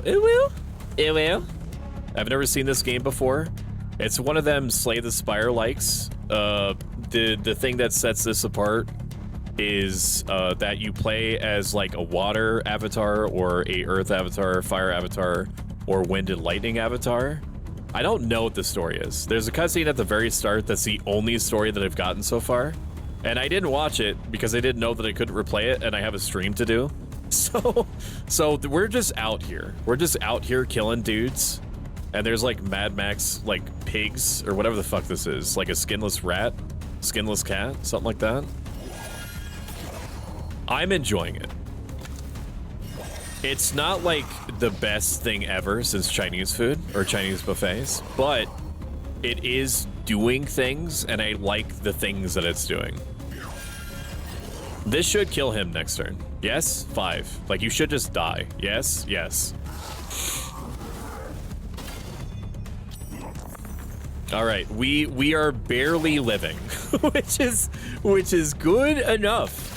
it will. I've never seen this game before. It's one of them Slay the Spire likes. The thing that sets this apart is that you play as like a water avatar or a earth avatar, fire avatar, or wind and lightning avatar. I don't know what the story is. There's a cutscene at the very start that's the only story that I've gotten so far. And I didn't watch it because I didn't know that I couldn't replay it and I have a stream to do. So we're just out here. We're just out here killing dudes. And there's like Mad Max, like pigs or whatever the fuck this is. Like a skinless rat, skinless cat, something like that. I'm enjoying it. It's not like the best thing ever since Chinese food or Chinese buffets, but it is doing things and I like the things that it's doing. This should kill him next turn. Yes? 5. Like, you should just die. Yes? Yes. All right, we are barely living, which is good enough.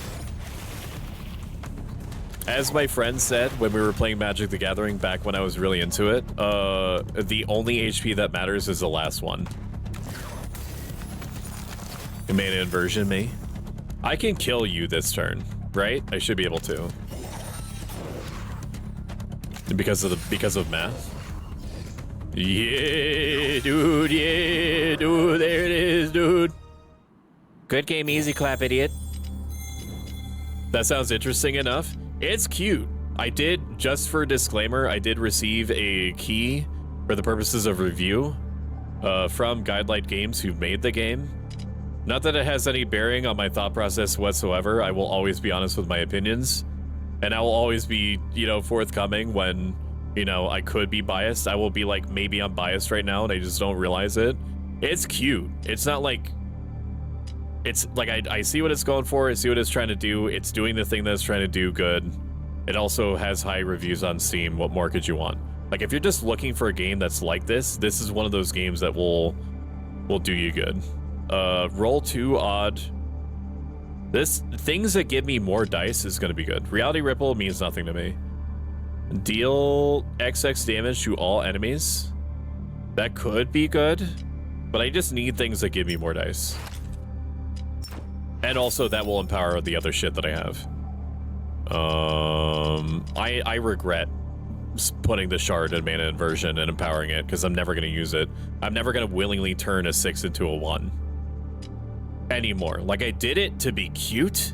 As my friend said when we were playing Magic the Gathering back when I was really into it, the only HP that matters is the last one. You made an inversion, me. I can kill you this turn, right? I should be able to. Because of math. Yeah, dude, there it is, dude. Good game, easy clap, idiot. That sounds interesting enough. It's cute. I did, just for disclaimer, I did receive a key for the purposes of review from Guidelight Games, who made the game. Not that it has any bearing on my thought process whatsoever. I will always be honest with my opinions. And I will always be, forthcoming when, I could be biased. I will be like, maybe I'm biased right now and I just don't realize it. It's cute. It's not like... It's like, I see what it's going for. I see what it's trying to do. It's doing the thing that it's trying to do good. It also has high reviews on Steam. What more could you want? Like, if you're just looking for a game that's like this is one of those games that will do you good. Roll 2 odd. Things that give me more dice is going to be good. Reality Ripple means nothing to me. Deal XX damage to all enemies. That could be good, but I just need things that give me more dice. And also that will empower the other shit that I have. I regret putting the shard in mana inversion and empowering it because I'm never going to use it. I'm never going to willingly turn a 6 into a 1 anymore. Like, I did it to be cute,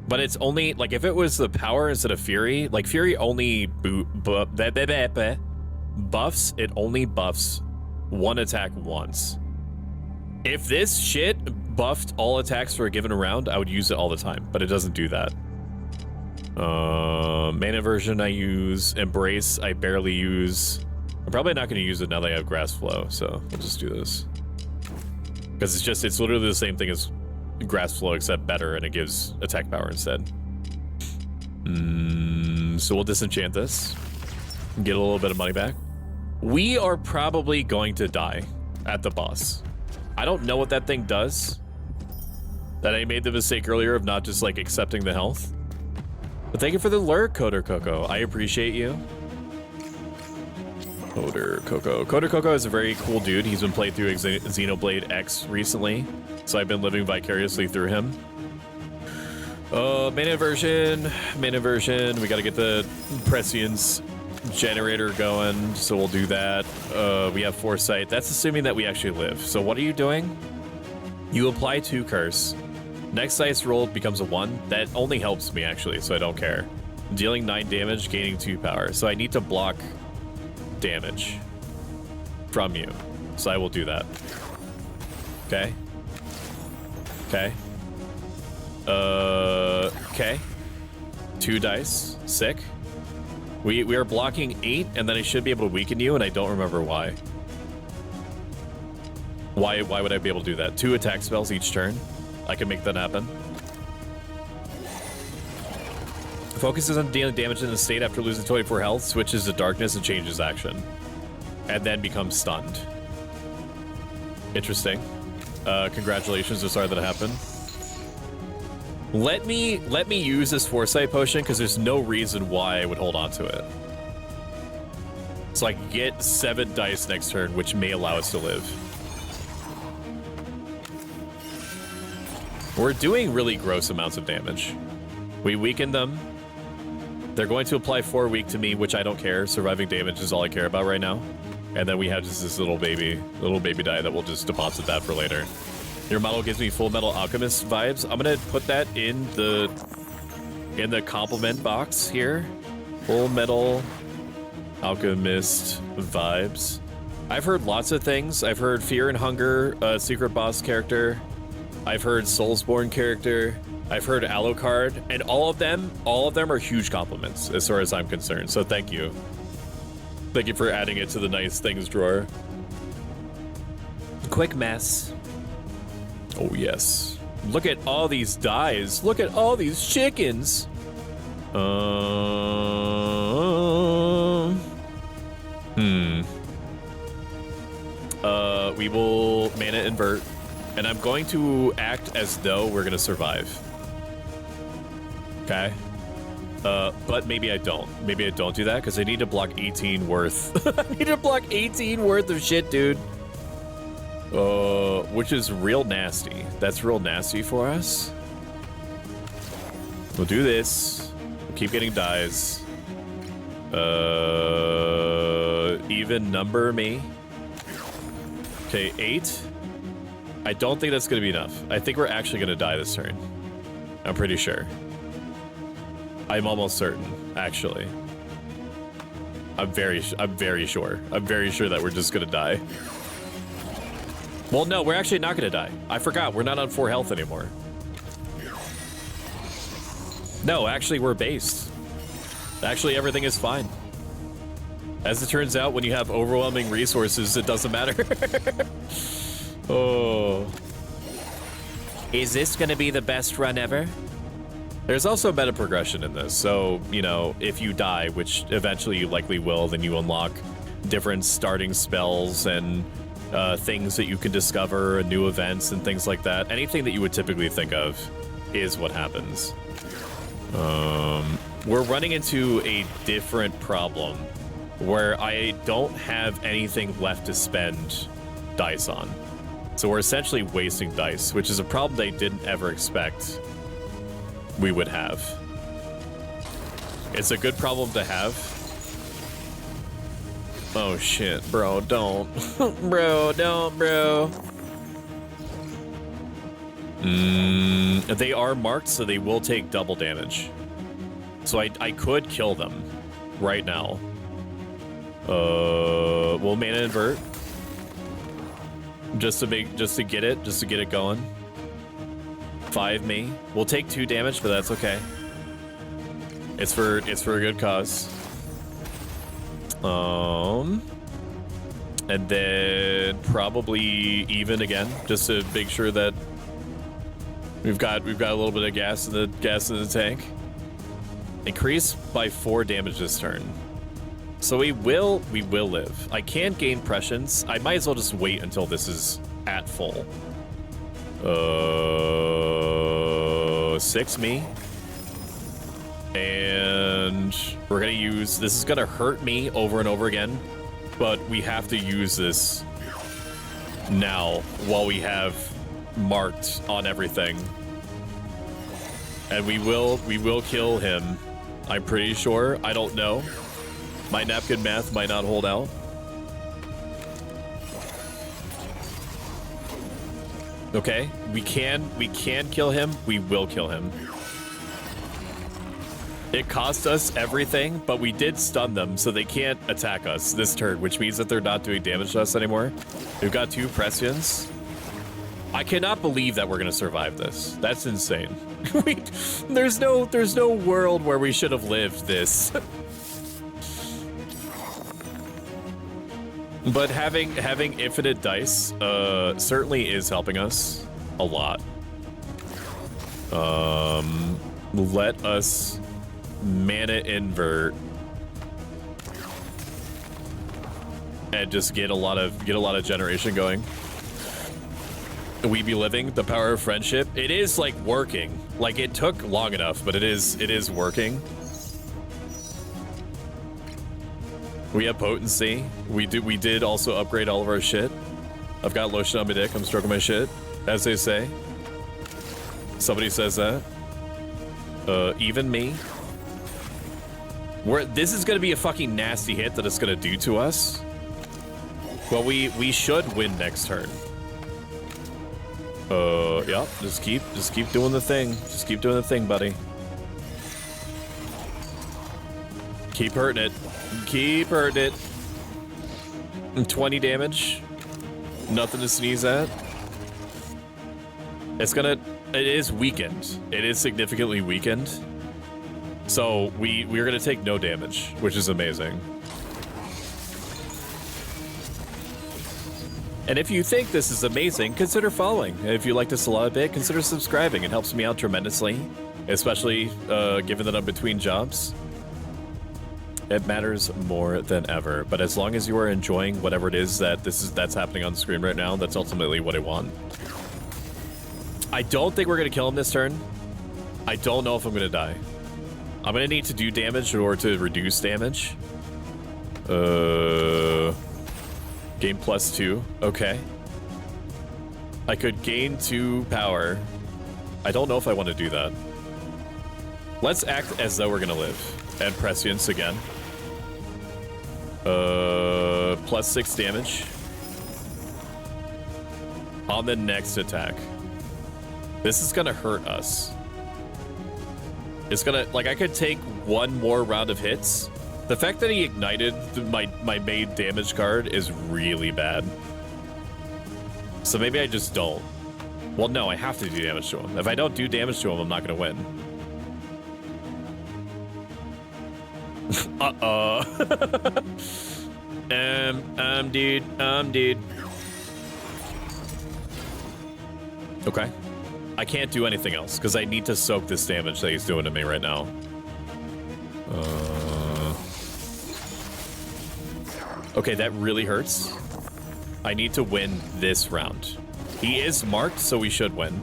but it's only like if it was the power instead of Fury. Like, Fury only buffs, it only buffs one attack once. If this shit buffed all attacks for a given round, I would use it all the time, but it doesn't do that. Mana Version I use. Embrace I barely use. I'm probably not going to use it now that I have Grass Flow, so we'll just do this. Because it's literally the same thing as Grass Flow, except better, and it gives attack power instead. So we'll disenchant this. Get a little bit of money back. We are probably going to die at the boss. I don't know what that thing does. That I made the mistake earlier of not just like accepting the health. But thank you for the lurk, Coder Coco. I appreciate you. Coder Coco. Coder Coco is a very cool dude. He's been playing through Xenoblade X recently, so I've been living vicariously through him. Mana version. We gotta get the Prescience generator going, so we'll do that. We have Foresight. That's assuming that we actually live. So what are you doing? You apply 2 curse. Next dice rolled becomes a 1. That only helps me, actually, so I don't care. Dealing 9 damage, gaining 2 power. So I need to block damage from you. So I will do that. Okay. Okay. Okay. 2 dice. Sick. We are blocking 8, and then I should be able to weaken you, and I don't remember why. Why would I be able to do that? 2 attack spells each turn. I can make that happen. Focuses on dealing damage in the state after losing 24 health, switches to darkness, and changes action. And then becomes stunned. Interesting. Congratulations, I'm sorry that happened. Let me use this Foresight potion, because there's no reason why I would hold on to it. So I can get 7 dice next turn, which may allow us to live. We're doing really gross amounts of damage. We weakened them. They're going to apply 4 weak to me, which I don't care. Surviving damage is all I care about right now. And then we have just this little baby die that we'll just deposit that for later. Your model gives me Full Metal Alchemist vibes. I'm gonna put that in the compliment box here. Full Metal Alchemist vibes. I've heard lots of things. I've heard Fear and Hunger, secret boss character. I've heard Soulsborne character. I've heard Alucard, and all of them are huge compliments as far as I'm concerned. So thank you. Thank you for adding it to the nice things drawer. Quick mess. Oh Oh, look at all these dies. Look at all these chickens. We will mana invert. And I'm going to act as though we're going to survive. Okay? But maybe I don't. Maybe I don't do that, because I need to block 18 worth. I need to block 18 worth of shit, dude. Which is real nasty. That's real nasty for us. We'll do this. We'll keep getting dies. Even number me. Okay, 8. I don't think that's going to be enough. I think we're actually going to die this turn. I'm pretty sure. I'm almost certain, actually. I'm very sure. I'm very sure that we're just going to die. Well, no, we're actually not going to die. I forgot. We're not on 4 health anymore. No, actually, we're based. Actually, everything is fine. As it turns out, when you have overwhelming resources, it doesn't matter. Oh. Is this going to be the best run ever? There's also meta progression in this. So, you know, if you die, which eventually you likely will, then you unlock different starting spells and things that you can discover, and new events and things like that. Anything that you would typically think of is what happens. We're running into a different problem where I don't have anything left to spend dice on. So we're essentially wasting dice, which is a problem they didn't ever expect we would have. It's a good problem to have. Oh shit, bro, don't. Bro, don't, bro. They are marked, so they will take double damage. So I could kill them right now. We'll mana invert. Just to get it going. 5 me. We'll take 2 damage, but that's okay. It's for a good cause. And then probably even again, just to make sure that we've got a little bit of gas in the tank. Increase by 4 damage this turn. So we will live. I can't gain prescience. I might as well just wait until this is at full. 6 me. And we're gonna use, this is gonna hurt me over and over again, but we have to use this now while we have marked on everything. And we will kill him. I'm pretty sure. I don't know. My napkin math might not hold out. Okay, we can kill him. We will kill him. It cost us everything, but we did stun them, so they can't attack us this turn, which means that they're not doing damage to us anymore. We've got 2 prescience. I cannot believe that we're gonna survive this. That's insane. There's no world where we should have lived this. But having infinite dice certainly is helping us a lot. Let us mana invert and just get a lot of generation going. We be living the power of friendship. It is like working. Like it took long enough, but it is working. We have potency. We did also upgrade all of our shit. I've got lotion on my dick. I'm stroking my shit, as they say. Somebody says that. Even me. This is gonna be a fucking nasty hit that it's gonna do to us. Well, we should win next turn. Yeah. Just keep doing the thing. Just keep doing the thing, buddy. Keep hurting it. Keep hurting it. 20 damage. Nothing to sneeze at. It is weakened. It is significantly weakened. So we're gonna take no damage, which is amazing. And if you think this is amazing, consider following. If you like this a lot a bit, consider subscribing. It helps me out tremendously, especially given that I'm between jobs. It matters more than ever. But as long as you are enjoying whatever it is that's happening on the screen right now, that's ultimately what I want. I don't think we're gonna kill him this turn. I don't know if I'm gonna die. I'm gonna need to do damage in order to reduce damage. Gain +2. Okay. I could gain 2 power. I don't know if I want to do that. Let's act as though we're gonna live. And prescience again. +6 damage. On the next attack. This is gonna hurt us. It's gonna, like, I could take 1 more round of hits. The fact that he ignited my main damage card is really bad. So maybe I just don't. Well, no, I have to do damage to him. If I don't do damage to him, I'm not gonna win. Dude. Okay. I can't do anything else because I need to soak this damage that he's doing to me right now. Okay, that really hurts. I need to win this round. He is marked, so we should win.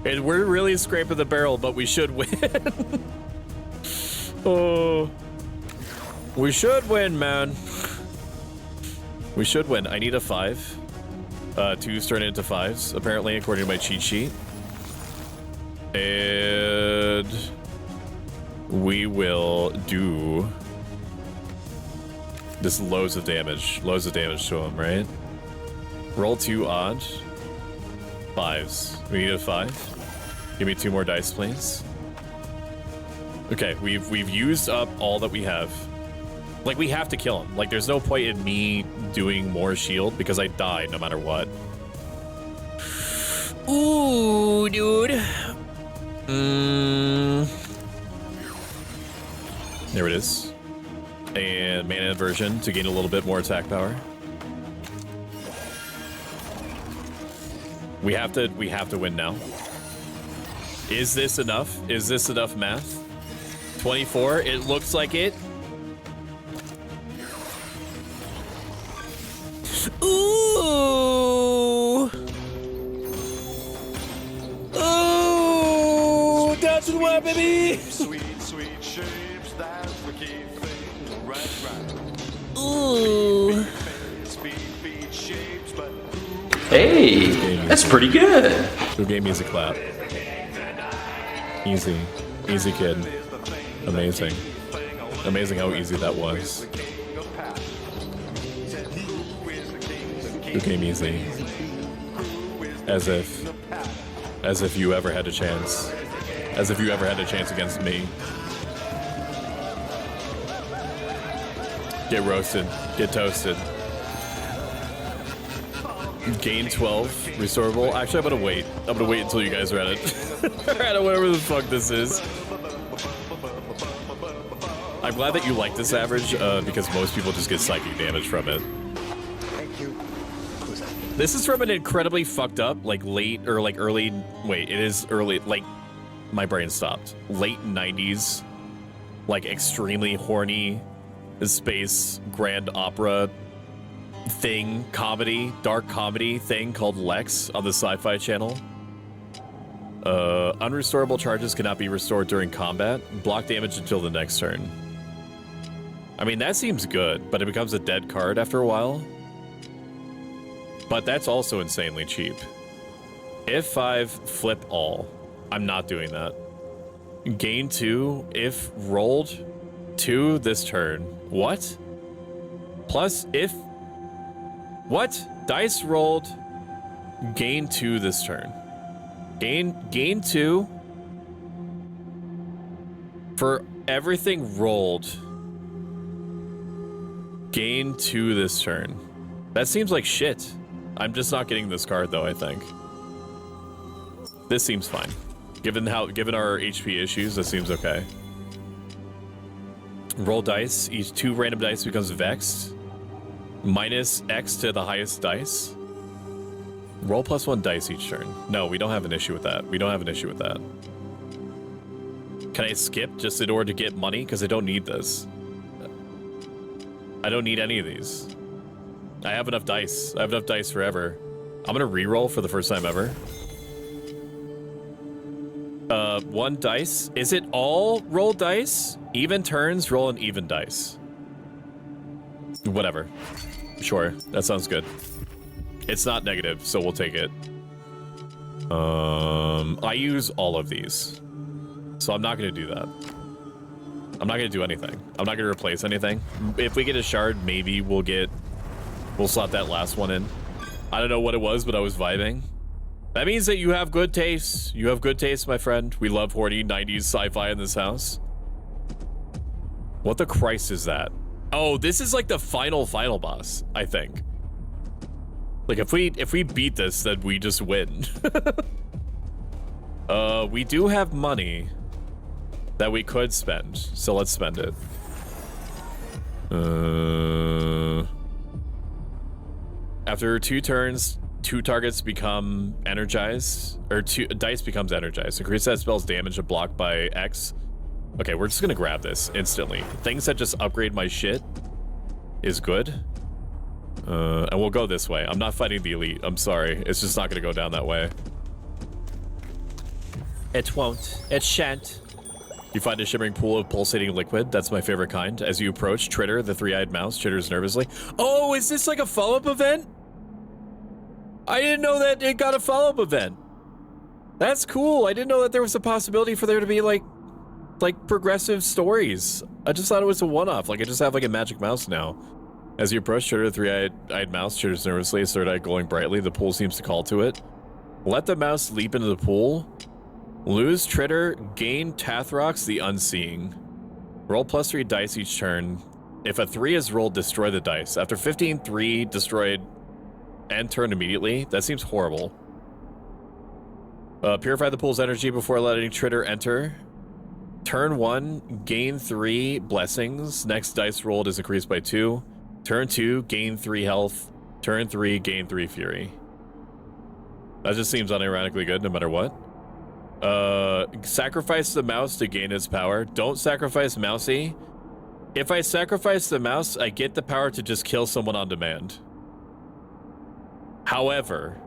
And we're really scraping the barrel, but we should win. Oh, we should win, man. We should win. I need a 5. 2s turn into 5s, apparently, according to my cheat sheet. And we will do this loads of damage to him, right? Roll 2 odd. 5s. We need a 5. Give me 2 more dice, please. Okay, we've used up all that we have. Like, we have to kill him. Like, there's no point in me doing more shield because I die no matter what. Ooh, dude. There it is. And mana inversion to gain a little bit more attack power. We have to win now. Is this enough? Is this enough math? 24, it looks like it. Ooh! Ooh! That's what, baby! Sweet, sweet shapes, that's the key thing. Right. Ooh! Hey, that's pretty good. Who gave me a clap? Easy. Easy, kid. Amazing. Amazing how easy that was. Who came easy? As if you ever had a chance. As if you ever had a chance against me. Get roasted. Get toasted. Gain 12. Restorable. Actually, I'm gonna wait. I'm gonna wait until you guys are at it. At whatever the fuck this is. I'm glad that you like this average, because most people just get psychic damage from it. This is from an incredibly fucked up, like late, or like early, wait, it is early, like, my brain stopped. Late 90s, like extremely horny space grand opera thing, comedy, dark comedy thing called Lex on the Sci-Fi Channel. Unrestorable charges cannot be restored during combat. Block damage until the next turn. I mean, that seems good, but it becomes a dead card after a while. But that's also insanely cheap. If 5, flip all. I'm not doing that. Gain 2, if rolled 2 this turn. What? Plus, if... What? Dice rolled, gain 2 this turn. Gain 2 for everything rolled. Gain 2 this turn. That seems like shit. I'm just not getting this card though, I think. This seems fine. Given our HP issues, this seems okay. Roll dice. Each 2 random dice becomes vexed. Minus X to the highest dice. Roll +1 dice each turn. No, we don't have an issue with that. We don't have an issue with that. Can I skip just in order to get money? Because I don't need this. I don't need any of these. I have enough dice. I have enough dice forever. I'm gonna re-roll for the first time ever. 1 dice. Is it all roll dice? Even turns, roll an even dice. Whatever. Sure, that sounds good. It's not negative, so we'll take it. I use all of these. So I'm not gonna do that. I'm not gonna do anything. I'm not gonna replace anything. If we get a shard, maybe we'll slot that last one in. I don't know what it was, but I was vibing. That means that you have good taste. You have good taste, my friend. We love horny 90s sci-fi in this house. What the Christ is that? Oh, this is like the final boss, I think. Like if we beat this, then we just win. We do have money that we could spend, so let's spend it. After 2 turns, 2 targets become energized, or 2 dice becomes energized. Increase that spell's damage and block by X. Okay, we're just gonna grab this instantly. Things that just upgrade my shit is good. And we'll go this way. I'm not fighting the elite. I'm sorry. It's just not gonna go down that way. It won't. It shan't. You find a shimmering pool of pulsating liquid. That's my favorite kind. As you approach, Tritter, the 3-eyed mouse, chitters nervously. Oh, is this like a follow-up event? I didn't know that it got a follow-up event. That's cool. I didn't know that there was a possibility for there to be like progressive stories. I just thought it was a one-off. Like I just have like a magic mouse now. As you approach Tritter, the 3-eyed mouse chitters nervously, its third eye glowing brightly. The pool seems to call to it. Let the mouse leap into the pool. Lose Tritter, gain Tathrox the Unseeing. Roll +3 dice each turn. If a 3 is rolled, destroy the dice. After 15, 3 destroyed and turned immediately. That seems horrible. Purify the pool's energy before letting Tritter enter. Turn 1, gain 3 blessings. Next dice rolled is increased by 2. Turn 2, gain 3 health. Turn 3, gain 3 fury. That just seems unironically good no matter what. Sacrifice the mouse to gain its power. Don't sacrifice Mousy. If I sacrifice the mouse, I get the power to just kill someone on demand. However,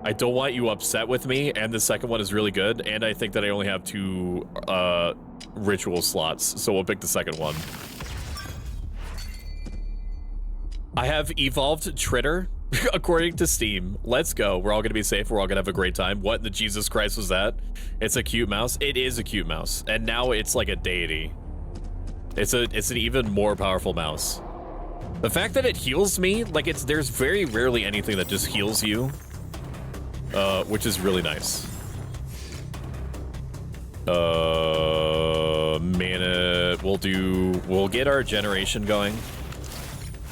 I don't want you upset with me, and the second one is really good, and I think that I only have 2 ritual slots, so we'll pick the second one. I have evolved Tritter, according to Steam. Let's go. We're all gonna be safe. We're all gonna have a great time. What in the Jesus Christ was that? It's a cute mouse. It is a cute mouse, and now it's like a deity. It's an even more powerful mouse. The fact that it heals me, like there's very rarely anything that just heals you, which is really nice. Mana, we'll get our generation going.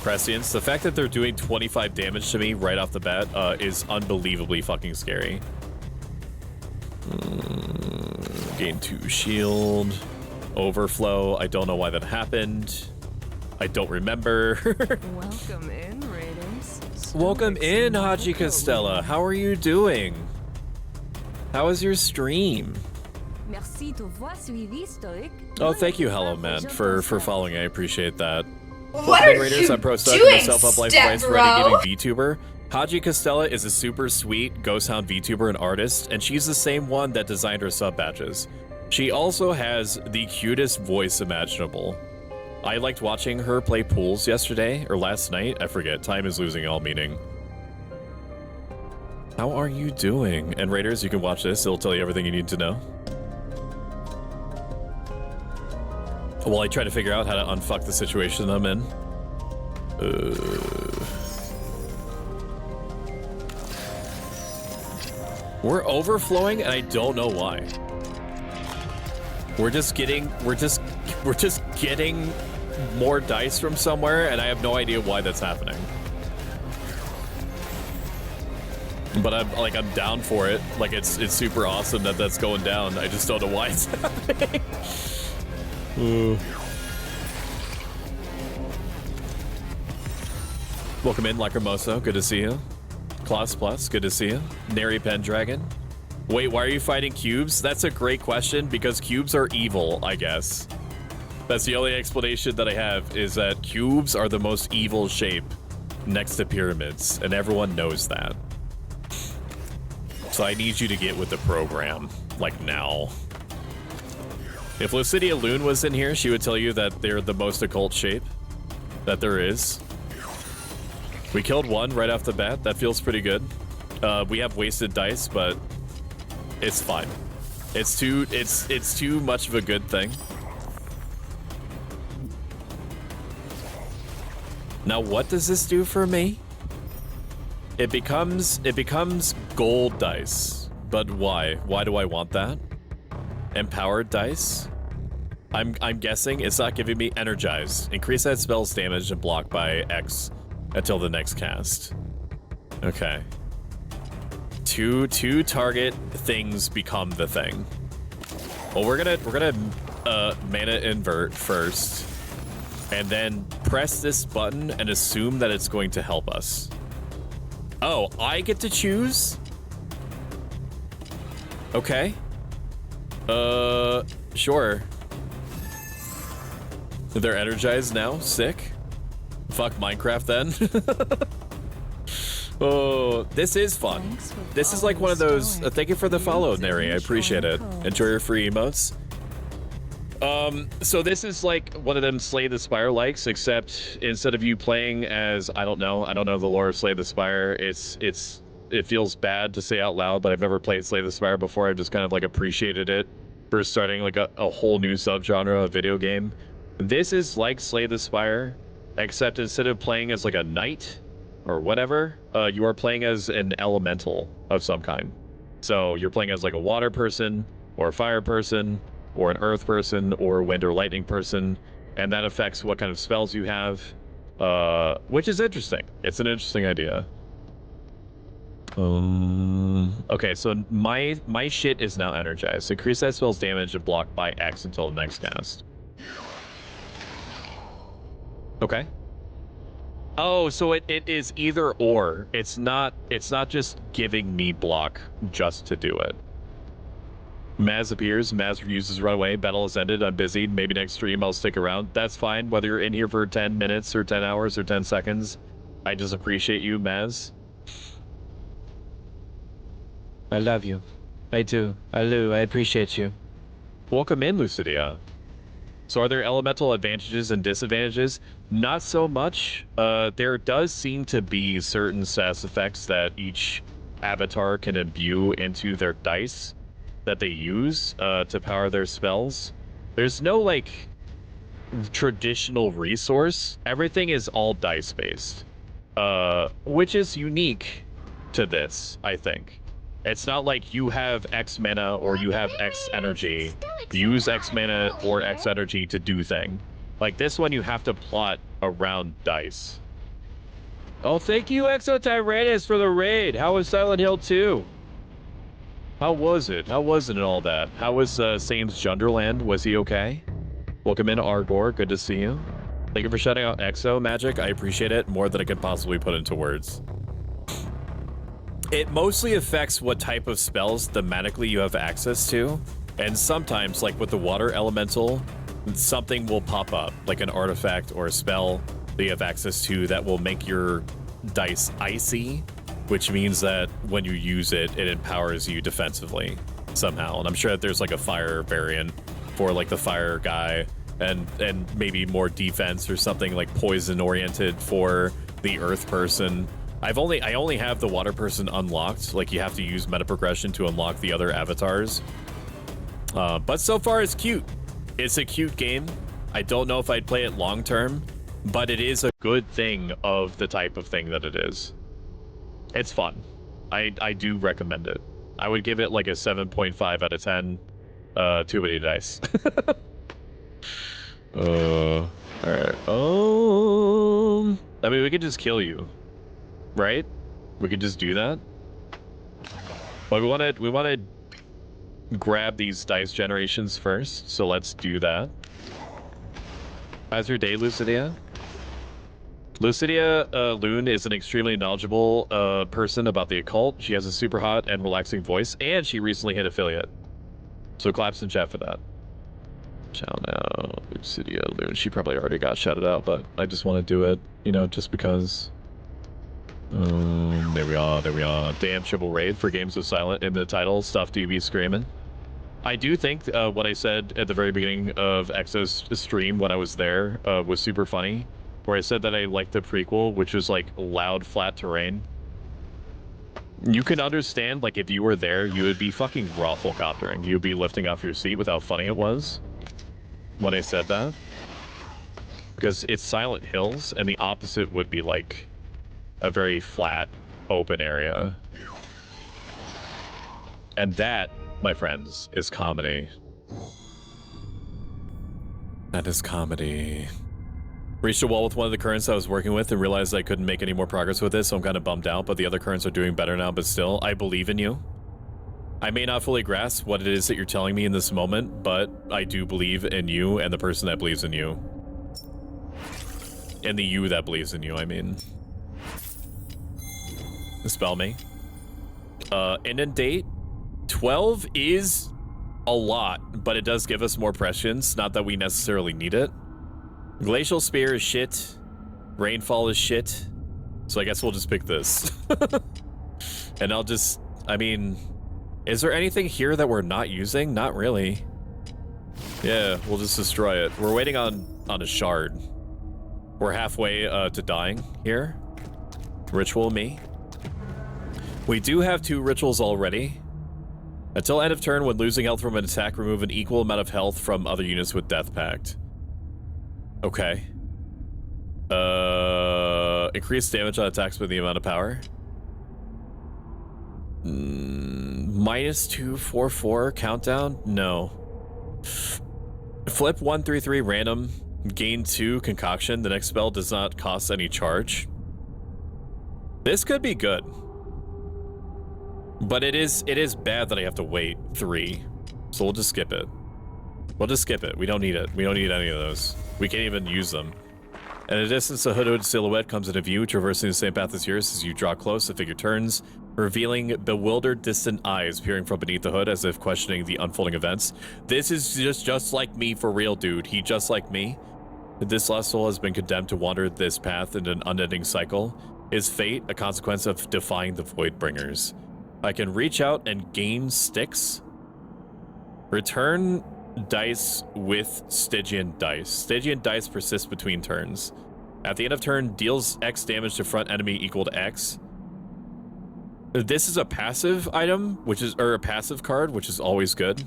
Prescience, the fact that they're doing 25 damage to me right off the bat is unbelievably fucking scary. Gain 2 shield. Overflow, I don't know why that happened. I don't remember. Welcome in, Raiders. Welcome in, Haji Costella. How are you doing? How was your stream? Merci t'avoir suivi, Stoic. Oh, thank you, Hello Man, for following. I appreciate that. What are Raiders, you I'm pro doing, myself up life twice for any gaming VTuber. Haji Costella is a super sweet Ghost Hound VTuber and artist, and she's the same one that designed her sub badges. She also has the cutest voice imaginable. I liked watching her play pools yesterday, or last night, I forget, time is losing all meaning. How are you doing? And Raiders, you can watch this, it'll tell you everything you need to know. While I try to figure out how to unfuck the situation I'm in. We're overflowing, and I don't know why. We're just getting more dice from somewhere, and I have no idea why that's happening. But I'm down for it. Like it's super awesome that that's going down. I just don't know why it's happening. Welcome in, Lacrimoso. Good to see you. Klaus Plus, good to see you. Nary Pendragon. Wait, why are you fighting cubes? That's a great question, because cubes are evil, I guess. That's the only explanation that I have, is that cubes are the most evil shape next to pyramids, and everyone knows that. So I need you to get with the program, like now. If Lucidia Loon was in here, she would tell you that they're the most occult shape that there is. We killed one right off the bat. That feels pretty good. We have wasted dice, but it's fine. It's too much of a good thing. Now, what does this do for me? It becomes gold dice. But why? Why do I want that? Empowered dice? I'm guessing it's not giving me energized. Increase that spell's damage and block by X until the next cast. Okay. Two target things become the thing. Well, we're gonna mana invert first, and then press this button and assume that it's going to help us. Oh, I get to choose? Okay. Sure. They're energized now? Sick. Fuck Minecraft then. Oh, this is fun. This is like one of those. Thank you for the follow, Neri. I appreciate it. Enjoy your free emotes. So this is like one of them Slay the Spire likes, except instead of you playing as I don't know the lore of Slay the Spire. It feels bad to say out loud, but I've never played Slay the Spire before. I've just kind of like appreciated it for starting like a whole new subgenre of video game. This is like Slay the Spire, except instead of playing as like a knight or whatever, you are playing as an elemental of some kind. So you're playing as like a water person, or a fire person, or an earth person, or a wind or lightning person, and that affects what kind of spells you have, which is interesting. It's an interesting idea. Okay, so my shit is now energized. Increase that spell's damage and block by X until the next cast. Okay. Oh, so it is either or. It's not just giving me block just to do it. Maz appears, Maz refuses to run away, battle is ended, I'm busy, maybe next stream I'll stick around. That's fine, whether you're in here for 10 minutes or 10 hours or 10 seconds. I just appreciate you, Maz. I love you. I do. I appreciate you. Welcome in, Lucidia. So are there elemental advantages and disadvantages? Not so much. There does seem to be certain status effects that each avatar can imbue into their dice that they use to power their spells. There's no, like, traditional resource. Everything is all dice-based, which is unique to this, I think. It's not like you have X mana or you have X energy. Use X mana or X energy to do thing. Like this one, you have to plot around dice. Oh, thank you, Exo-Tyrannus, for the raid. How was Silent Hill 2? How was it? How was it and all that? How was Sane's Junderland? Was he okay? Welcome in, Argor. Good to see you. Thank you for shouting out Exo Magic. I appreciate it more than I could possibly put into words. It mostly affects what type of spells thematically you have access to, and sometimes, like with the water elemental, something will pop up, like an artifact or a spell that you have access to that will make your dice icy, which means that when you use it, it empowers you defensively somehow. And I'm sure that there's like a fire variant for like the fire guy, and maybe more defense or something like poison oriented for the earth person. I only have the water person unlocked. Like you have to use meta progression to unlock the other avatars. But so far it's cute. It's a cute game. I don't know if I'd play it long term, but it is a good thing of the type of thing that it is. It's fun. I do recommend it. I would give it like a 7.5 out of 10. Too many dice. Alright. I mean, we could just kill you. Right? We could just do that. But we want to grab these dice generations first, so let's do that. How's your day, Lucidia? Lucidia Loon is an extremely knowledgeable person about the occult. She has a super hot and relaxing voice, and she recently hit affiliate. So claps in chat for that. Shout out Lucidia Loon. She probably already got shouted out, but I just want to do it, you know, just because. There we are. Damn, triple raid for games with silent in the title. Stuff do be screaming. I do think what I said at the very beginning of Exo's stream when I was there was super funny, where I said that I liked the prequel, which was like loud, flat terrain. You can understand, like, if you were there, you would be fucking rafflecoptering. You'd be lifting off your seat with how funny it was when I said that. Because it's Silent Hills, and the opposite would be like a very flat, open area. And that, my friends, is comedy. That is comedy. Reached a wall with one of the currents I was working with and realized I couldn't make any more progress with it, so I'm kind of bummed out, but the other currents are doing better now, but still, I believe in you. I may not fully grasp what it is that you're telling me in this moment, but I do believe in you and the person that believes in you. And the you that believes in you, I mean. Spell me. Inundate. 12 is a lot, but it does give us more prescience. Not that we necessarily need it. Glacial Spear is shit. Rainfall is shit. So I guess we'll just pick this. And I'll just... I mean... Is there anything here that we're not using? Not really. Yeah, we'll just destroy it. We're waiting on a shard. We're halfway to dying here. Ritual me. We do have 2 rituals already. Until end of turn, when losing health from an attack, remove an equal amount of health from other units with Death Pact. Okay. Increase damage on attacks with the amount of power. -244 countdown? No. Flip 133 random Gain 2 concoction. The next spell does not cost any charge. This could be good. But it is bad that I have to wait 3. So we'll just skip it. We'll just skip it. We don't need it. We don't need any of those. We can't even use them. At a distance, a hooded silhouette comes into view, traversing the same path as yours. As you draw close, the figure turns, revealing bewildered, distant eyes peering from beneath the hood as if questioning the unfolding events. This is just like me for real, dude. He just like me. This lost soul has been condemned to wander this path in an unending cycle. His fate, a consequence of defying the Voidbringers. I can reach out and gain sticks. Return dice with Stygian dice. Stygian dice persist between turns. At the end of turn, deals X damage to front enemy equal to X. This is a passive item, or a passive card, which is always good.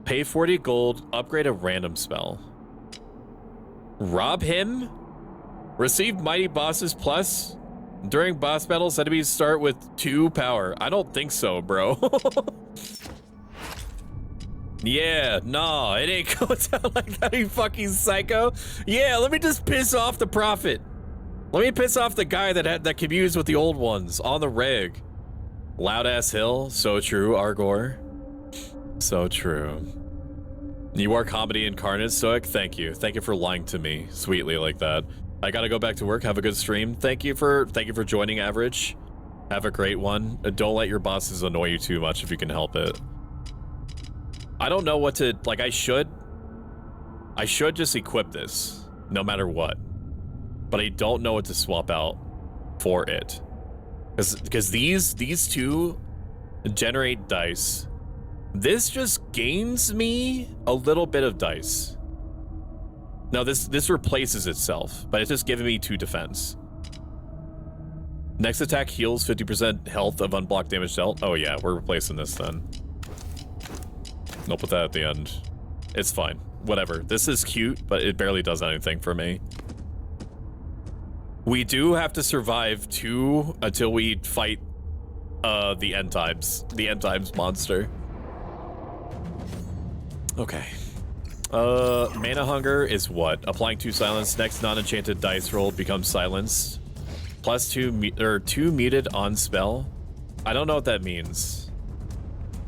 Pay 40 gold, upgrade a random spell. Rob him? Receive Mighty Bosses Plus? During boss battles, enemies start with 2 power. I don't think so, bro. Yeah, nah, it ain't going down like that, you fucking psycho. Yeah, let me just piss off the prophet. Let me piss off the guy that communes with the old ones on the reg. Loud ass hill, so true, Argor. So true. You are comedy incarnate, Stoic. Thank you. Thank you for lying to me sweetly like that. I gotta go back to work. Have a good stream. Thank you for joining, Average. Have a great one. Don't let your bosses annoy you too much if you can help it. I don't know what to, like, I should just equip this no matter what, but I don't know what to swap out for it, because these 2 generate dice. This just gains me a little bit of dice. Now this replaces itself, but it's just giving me 2 defense. Next attack heals 50% health of unblocked damage dealt. Oh yeah, we're replacing this then. I'll put that at the end. It's fine. Whatever. This is cute, but it barely does anything for me. We do have to survive 2 until we fight the end times monster. Okay. Mana Hunger is what? Applying 2 silence. Next non-enchanted dice roll becomes silenced. Plus 2 muted on spell. I don't know what that means.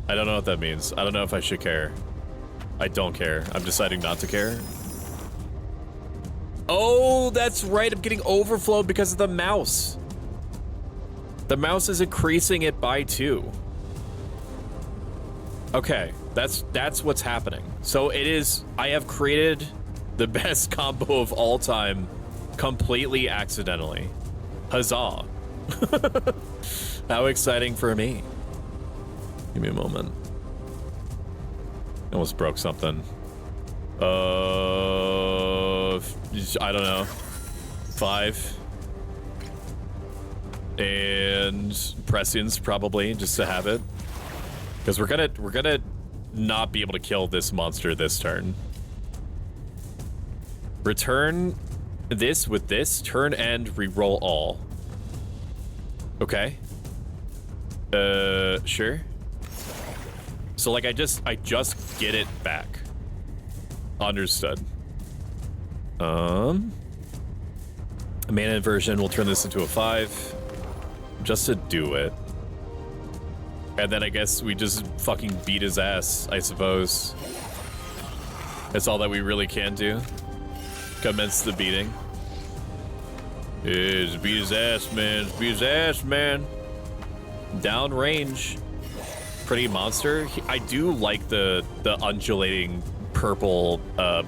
I don't know what that means. I don't know if I should care. I don't care. I'm deciding not to care. Oh, that's right. I'm getting overflow because of the mouse. The mouse is increasing it by 2. Okay, that's what's happening. So it is, I have created the best combo of all time completely accidentally. Huzzah. How exciting for me. Give me a moment. I almost broke something. I don't know. 5. And prescience probably, just to have it. Because we're gonna not be able to kill this monster this turn. Return this with this, turn end, re-roll all. Okay. Sure. So like I just get it back. Understood. Mana inversion, we'll turn this into a 5. Just to do it. And then I guess we just fucking beat his ass, I suppose. That's all that we really can do. Commence the beating. Yeah, just beat his ass, man. Just beat his ass, man. Down range. Pretty monster. I do like the undulating purple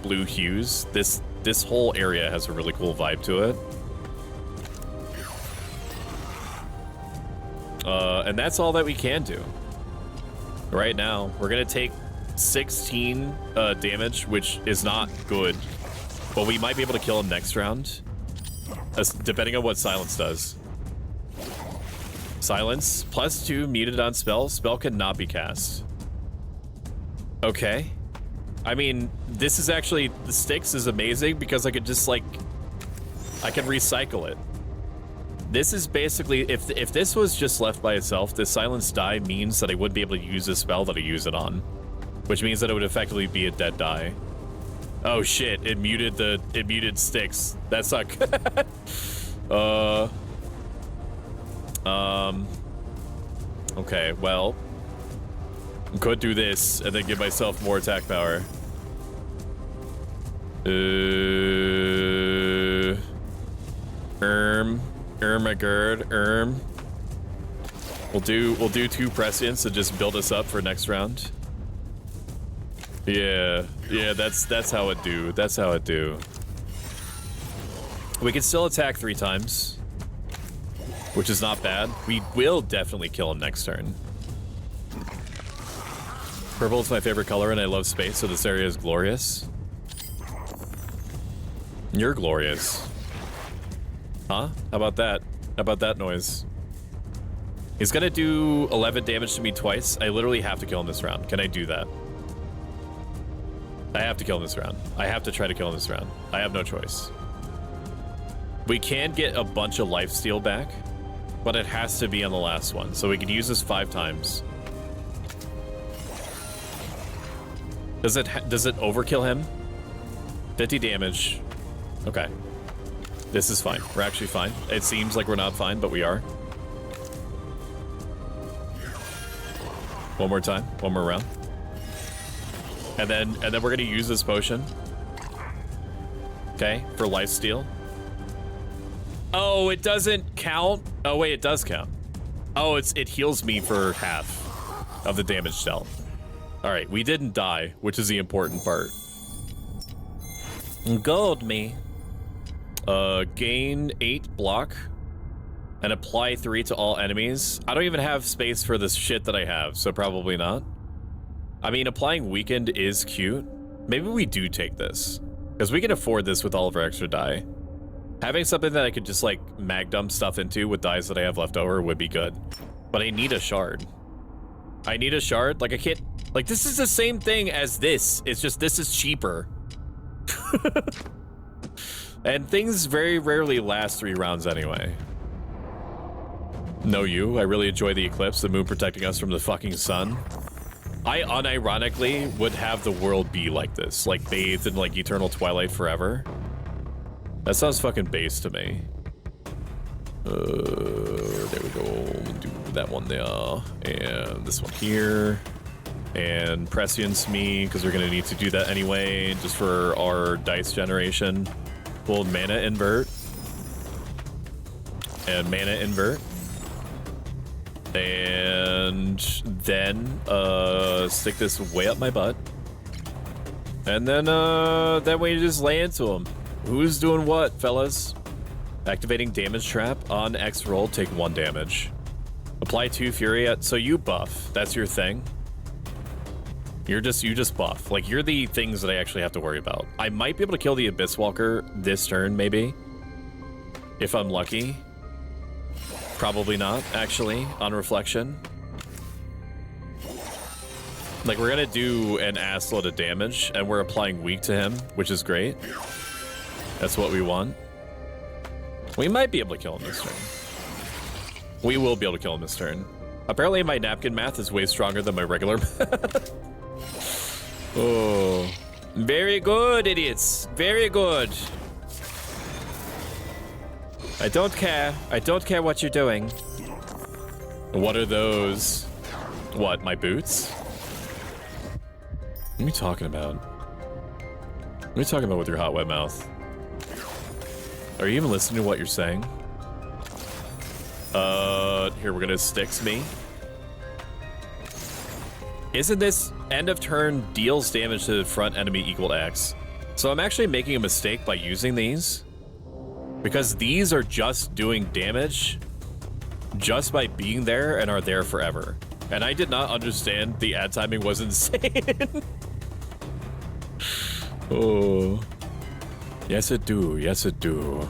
blue hues. This whole area has a really cool vibe to it. And that's all that we can do right now. We're gonna take 16 damage, which is not good, but we might be able to kill him next round, depending on what silence does. Silence, plus 2 muted on spell. Spell cannot be cast. Okay. I mean, this is actually, the sticks is amazing because I could just like, I can recycle it. This is basically, if this was just left by itself, the silence die means that I wouldn't be able to use a spell that I use it on, which means that it would effectively be a dead die. Oh shit, it muted sticks. That sucked. Okay, well. Could do this and then give myself more attack power. We'll do 2 prescience to just build us up for next round. Yeah, that's how it do. That's how it do. We can still attack 3 times, which is not bad. We will definitely kill him next turn. Purple is my favorite color, and I love space, so this area is glorious. You're glorious. Huh? How about that? How about that noise? He's gonna do 11 damage to me twice. I literally have to kill him this round. Can I do that? I have to kill him this round. I have to try to kill him this round. I have no choice. We can get a bunch of lifesteal back, but it has to be on the last one. So we can use this 5 times. Does it overkill him? 50 damage. Okay. This is fine. We're actually fine. It seems like we're not fine, but we are. One more time. One more round. And then we're gonna use this potion. Okay, for lifesteal. Oh, it doesn't count? Oh wait, it does count. Oh, it heals me for half of the damage dealt. Alright, we didn't die, which is the important part. Gold me. Gain 8 block and apply 3 to all enemies. I don't even have space for this shit that I have, so probably not. I mean, applying weakened is cute. Maybe we do take this, because we can afford this with all of our extra die. Having something that I could just like mag dump stuff into with dies that I have left over would be good. But I need a shard. I need a shard. Like I can't, like this is the same thing as this. It's just this is cheaper. And things very rarely last 3 rounds anyway. No you, I really enjoy the eclipse, the moon protecting us from the fucking sun. I unironically would have the world be like this, like bathed in like eternal twilight forever. That sounds fucking base to me. There we go. Do that one there, and this one here, and prescience me because we're gonna need to do that anyway, just for our dice generation. We'll mana invert and mana invert, and then stick this way up my butt, and then we just lay into them. Who's doing what, fellas? Activating damage trap on X roll, take 1 damage. Apply 2 fury at, so you buff. That's your thing. You just buff. Like, you're the things that I actually have to worry about. I might be able to kill the Abyss Walker this turn, maybe. If I'm lucky. Probably not, actually, on reflection. Like, we're gonna do an ass load of damage, and we're applying weak to him, which is great. That's what we want. We might be able to kill him this turn. We will be able to kill him this turn. Apparently my napkin math is way stronger than my regular math. Oh. Very good, idiots. Very good. I don't care. I don't care what you're doing. What are those? What, my boots? What are you talking about? What are you talking about with your hot, wet mouth? Are you even listening to what you're saying? Here, we're gonna Styx me. Isn't this end of turn deals damage to the front enemy equal X? So I'm actually making a mistake by using these, because these are just doing damage just by being there and are there forever. And I did not understand the ad timing was insane. Oh. Yes, it do. Yes, it do.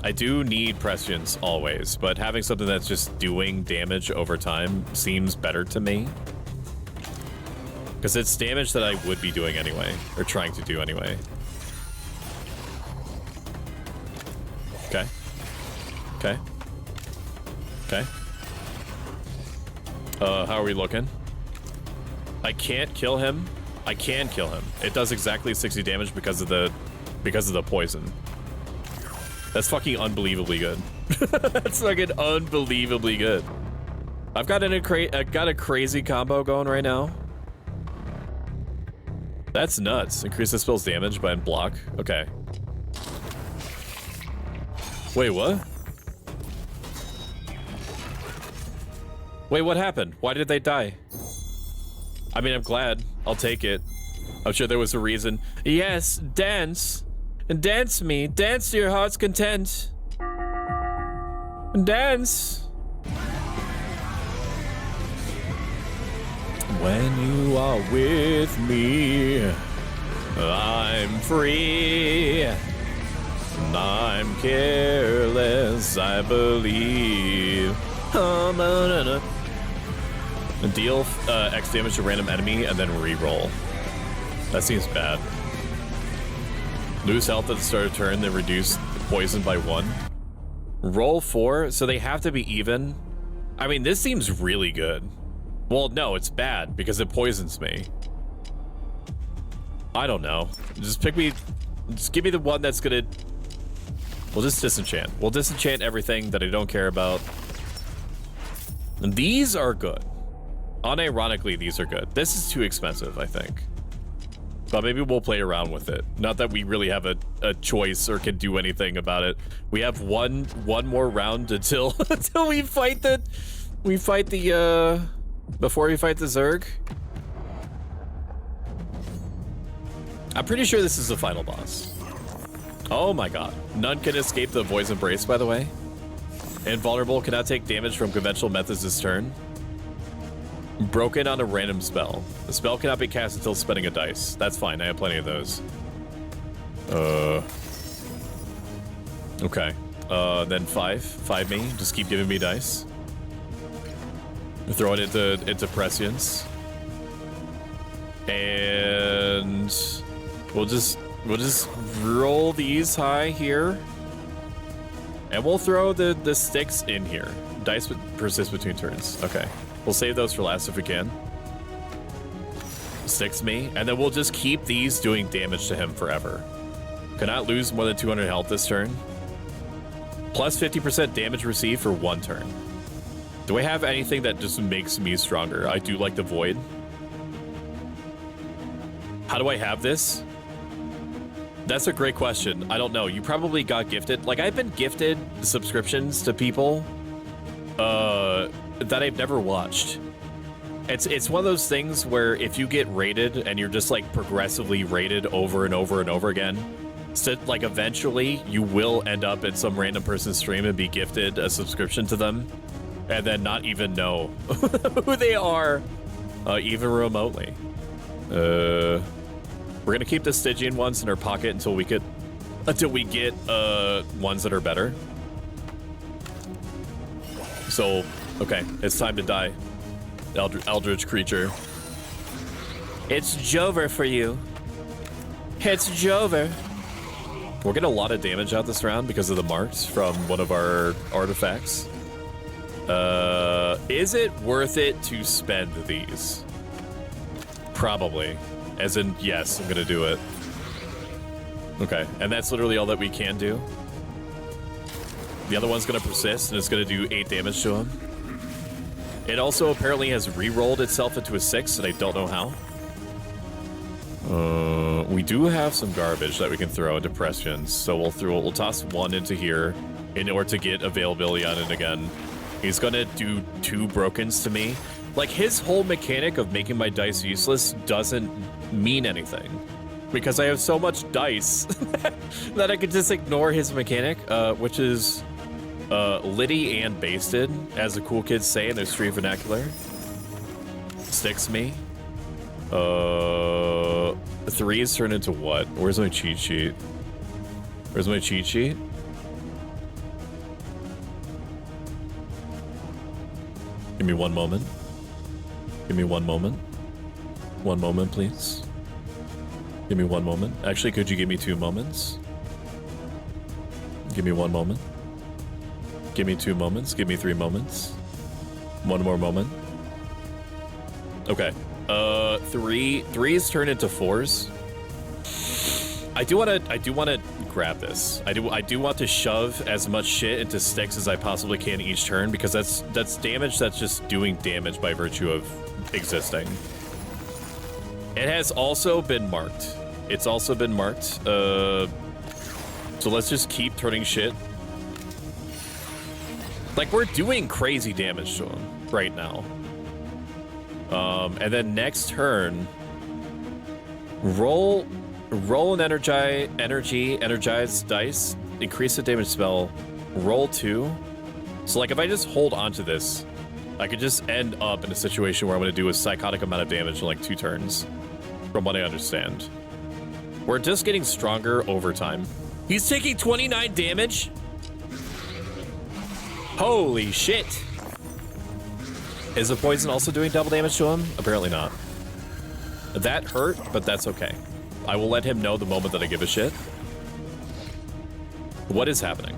I do need prescience always, but having something that's just doing damage over time seems better to me. Because it's damage that I would be doing anyway, or trying to do anyway. Okay. Okay. Okay. How are we looking? I can't kill him I can kill him. It does exactly 60 damage because of the poison. That's fucking unbelievably good. That's fucking unbelievably good. I've got a crazy combo going right now. That's nuts. Increase the spell's damage by block. Okay. Wait, what? Wait, what happened? Why did they die? I mean, I'm glad. I'll take it. I'm sure there was a reason. Yes, dance. And dance me. Dance to your heart's content. Dance. When you are with me, I'm free. And I'm careless, I believe. Deal X damage to random enemy and then re-roll. That seems bad. Lose health at the start of turn, then reduce poison by 1. Roll 4, so they have to be even. I mean, this seems really good. Well, no, it's bad because it poisons me. I don't know. Just pick me. Just give me the one that's gonna. We'll just disenchant. We'll disenchant everything that I don't care about. And these are good. Unironically, these are good. This is too expensive, I think. But maybe we'll play around with it. Not that we really have a choice or can do anything about it. We have one more round until until we fight the before we fight the Zerg. I'm pretty sure this is the final boss. Oh my god. None can escape the Void's Embrace, by the way. Invulnerable, cannot take damage from conventional methods this turn. Broken on a random spell. The spell cannot be cast until spending a dice. That's fine, I have plenty of those. Okay. Then 5 me. Just keep giving me dice. Throw it into prescience. And we'll just roll these high here. And we'll throw the sticks in here. Dice persist between turns. Okay. We'll save those for last if we can. Sticks me. And then we'll just keep these doing damage to him forever. Cannot lose more than 200 health this turn. Plus 50% damage received for 1 turn. Do I have anything that just makes me stronger? I do like the Void. How do I have this? That's a great question. I don't know. You probably got gifted. Like, I've been gifted subscriptions to people that I've never watched. It's one of those things where if you get rated and you're just like progressively rated over and over and over again, so like eventually you will end up in some random person's stream and be gifted a subscription to them and then not even know who they are, even remotely. We're gonna keep the Stygian ones in our pocket until we get ones that are better. So, okay, it's time to die. Eldritch creature. It's Jover for you. It's Jover. We're getting a lot of damage out this round because of the marks from one of our artifacts. Is it worth it to spend these? Probably. As in, yes, I'm gonna do it. Okay, and that's literally all that we can do. The other one's gonna persist, and it's gonna do 8 damage to him. It also apparently has re-rolled itself into a 6, and I don't know how. We do have some garbage that we can throw into prescience, so we'll toss 1 into here in order to get availability on it again. He's gonna do 2 brokens to me. Like, his whole mechanic of making my dice useless doesn't mean anything. Because I have so much dice that I could just ignore his mechanic, which is litty and basted, as the cool kids say in their street vernacular. Sticks me. 3s turn into what? Where's my cheat sheet? Where's my cheat sheet? Give me 1 moment. Give me 1 moment. 1 moment, please. Give me 1 moment. Actually, could you give me 2 moments? Give me 1 moment. Give me 2 moments. Give me 3 moments. 1 more moment. Okay. Threes turn into fours. I do wanna grab this. I do want to shove as much shit into sticks as I possibly can each turn, because that's damage that's just doing damage by virtue of existing. It has also been marked. It's also been marked. So let's just keep turning shit. Like, we're doing crazy damage to him right now. And then next turn, roll an energized dice, increase the damage spell, roll 2. So like if I just hold onto this, I could just end up in a situation where I'm gonna do a psychotic amount of damage in like 2 turns, from what I understand. We're just getting stronger over time. He's taking 29 damage? Holy shit. Is the poison also doing double damage to him? Apparently not. That hurt, but that's okay. I will let him know the moment that I give a shit. What is happening?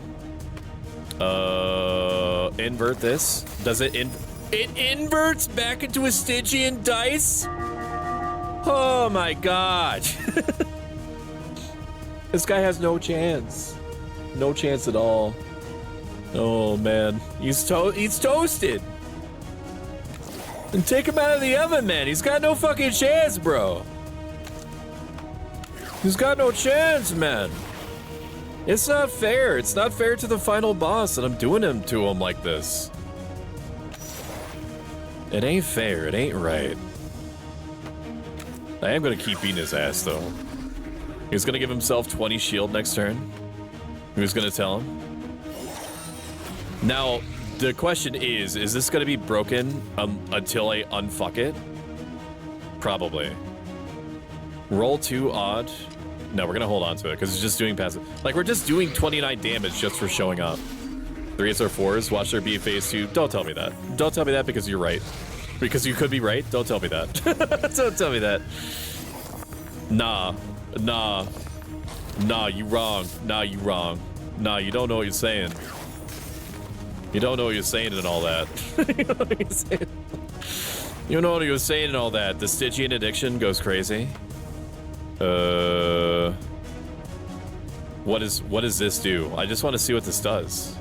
Invert this. Does it it inverts back into a Stygian dice? Oh my god. This guy has no chance. No chance at all. Oh man, he's toasted. And take him out of the oven, man. He's got no fucking chance, bro. He's got no chance, man. It's not fair. It's not fair to the final boss that I'm doing him to him like this. It ain't fair. It ain't right. I am gonna keep beating his ass, though. He's gonna give himself 20 shield next turn. Who's gonna tell him? Now, the question is this gonna be broken until I unfuck it? Probably. Roll 2 odd. No, we're gonna hold on to it because it's just doing passive. Like, we're just doing 29 damage just for showing up. 3s or 4s, watch there be a phase 2. Don't tell me that. Don't tell me that because you're right. Because you could be right. Don't tell me that. Don't tell me that. Nah, you wrong. Nah, you wrong. Nah, you don't know what you're saying. You don't know what you're saying and all that. You know what you're saying? You know what you're saying and all that. The Stygian addiction goes crazy. What does this do? I just want to see what this does.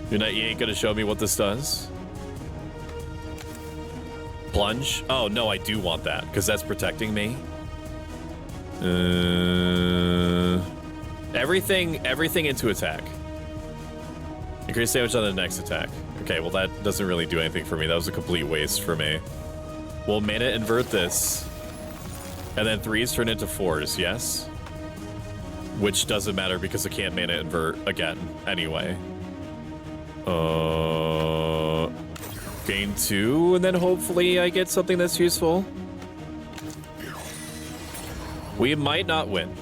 You ain't gonna show me what this does? Plunge? Oh no, I do want that because that's protecting me. Everything into attack. Increase damage on the next attack. Okay, well that doesn't really do anything for me. That was a complete waste for me. We'll mana invert this. And then 3s turn into 4s, yes? Which doesn't matter because I can't mana invert again anyway. Gain 2, and then hopefully I get something that's useful. We might not win.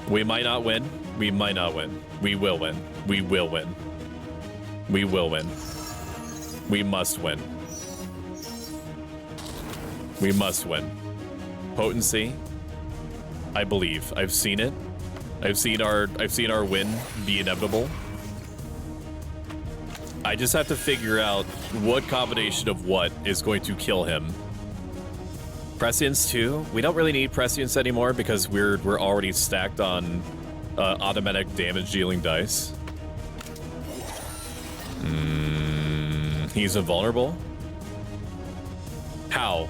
We might not win. We might not win. We will win. We will win. We will win. We must win. We must win. Potency. I believe. I've seen it. I've seen our win be inevitable. I just have to figure out what combination of what is going to kill him. Prescience 2. We don't really need Prescience anymore because we're already stacked on automatic damage dealing dice. He's invulnerable? How?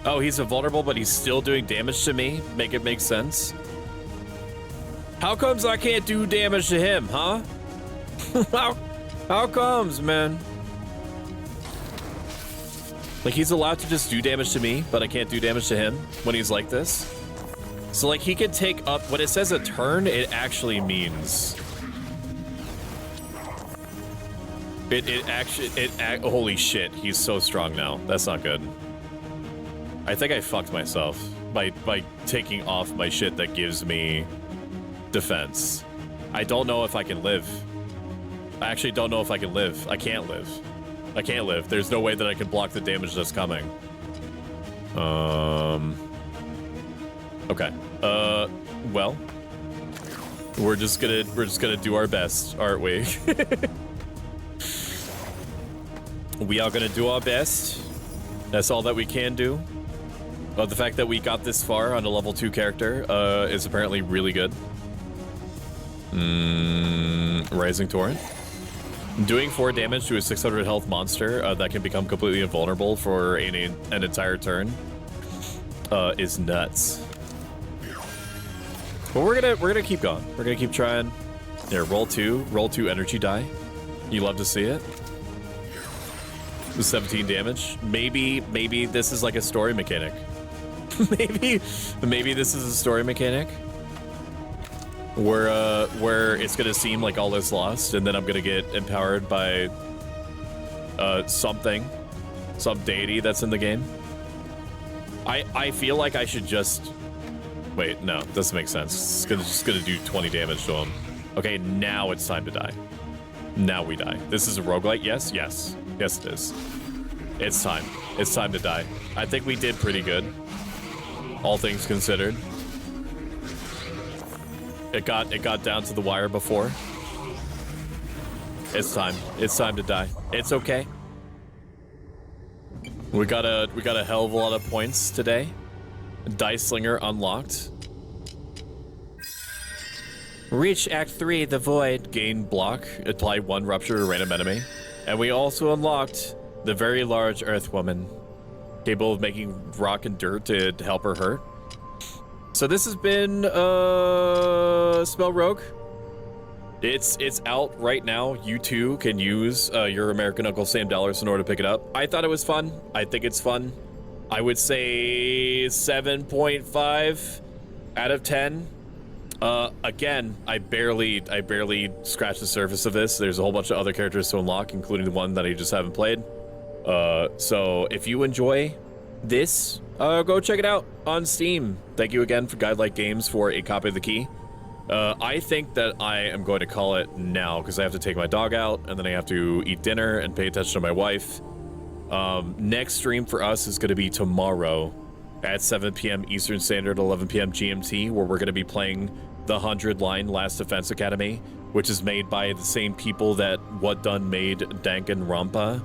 Oh, he's invulnerable, but he's still doing damage to me? Make it make sense? How comes I can't do damage to him, huh? How comes, man? Like, he's allowed to just do damage to me, but I can't do damage to him when he's like this? So, like, he can take up... When it says a turn, it actually means... Holy shit, he's so strong now. That's not good. I think I fucked myself by taking off my shit that gives me defense. I don't know if I can live. I actually don't know if I can live. I can't live. I can't live. There's no way that I can block the damage that's coming. Okay. Well, we're just gonna do our best, aren't we? We are gonna do our best. That's all that we can do. But the fact that we got this far on a level 2 character is apparently really good. Rising Torrent. Doing 4 damage to a 600 health monster that can become completely invulnerable for an entire turn is nuts. But we're gonna keep going. We're gonna keep trying. There, roll 2 energy die. You love to see it. 17 damage. Maybe this is like a story mechanic. maybe this is a story mechanic where it's gonna seem like all is lost, and then I'm gonna get empowered by some deity that's in the game. I feel like I should just wait. No, doesn't make sense. It's just gonna do 20 damage to him. Okay, now it's time to die. Now we die. This is a roguelite. Yes it is. It's time to die. I think we did pretty good, all things considered. It got down to the wire before. It's time to die. It's okay. We got a hell of a lot of points today. Dice Slinger unlocked. Reach Act 3, the Void. Gain block. Apply 1 rupture to a random enemy. And we also unlocked the very large Earth Woman, capable of making rock and dirt to help her hurt. So this has been Spellrogue. It's out right now. You too can use your American Uncle Sam dollars in order to pick it up. I thought it was fun. I think it's fun. I would say 7.5 out of 10. Again, I barely scratched the surface of this. There's a whole bunch of other characters to unlock, including the one that I just haven't played. So if you enjoy this, go check it out on Steam. Thank you again for Guide-like Games for a copy of the key. I think that I am going to call it now because I have to take my dog out, and then I have to eat dinner and pay attention to my wife. Next stream for us is going to be tomorrow at 7 p.m. Eastern Standard, 11 p.m. GMT, where we're going to be playing the 100-line Last Defense Academy, which is made by the same people that What Done made Danganronpa,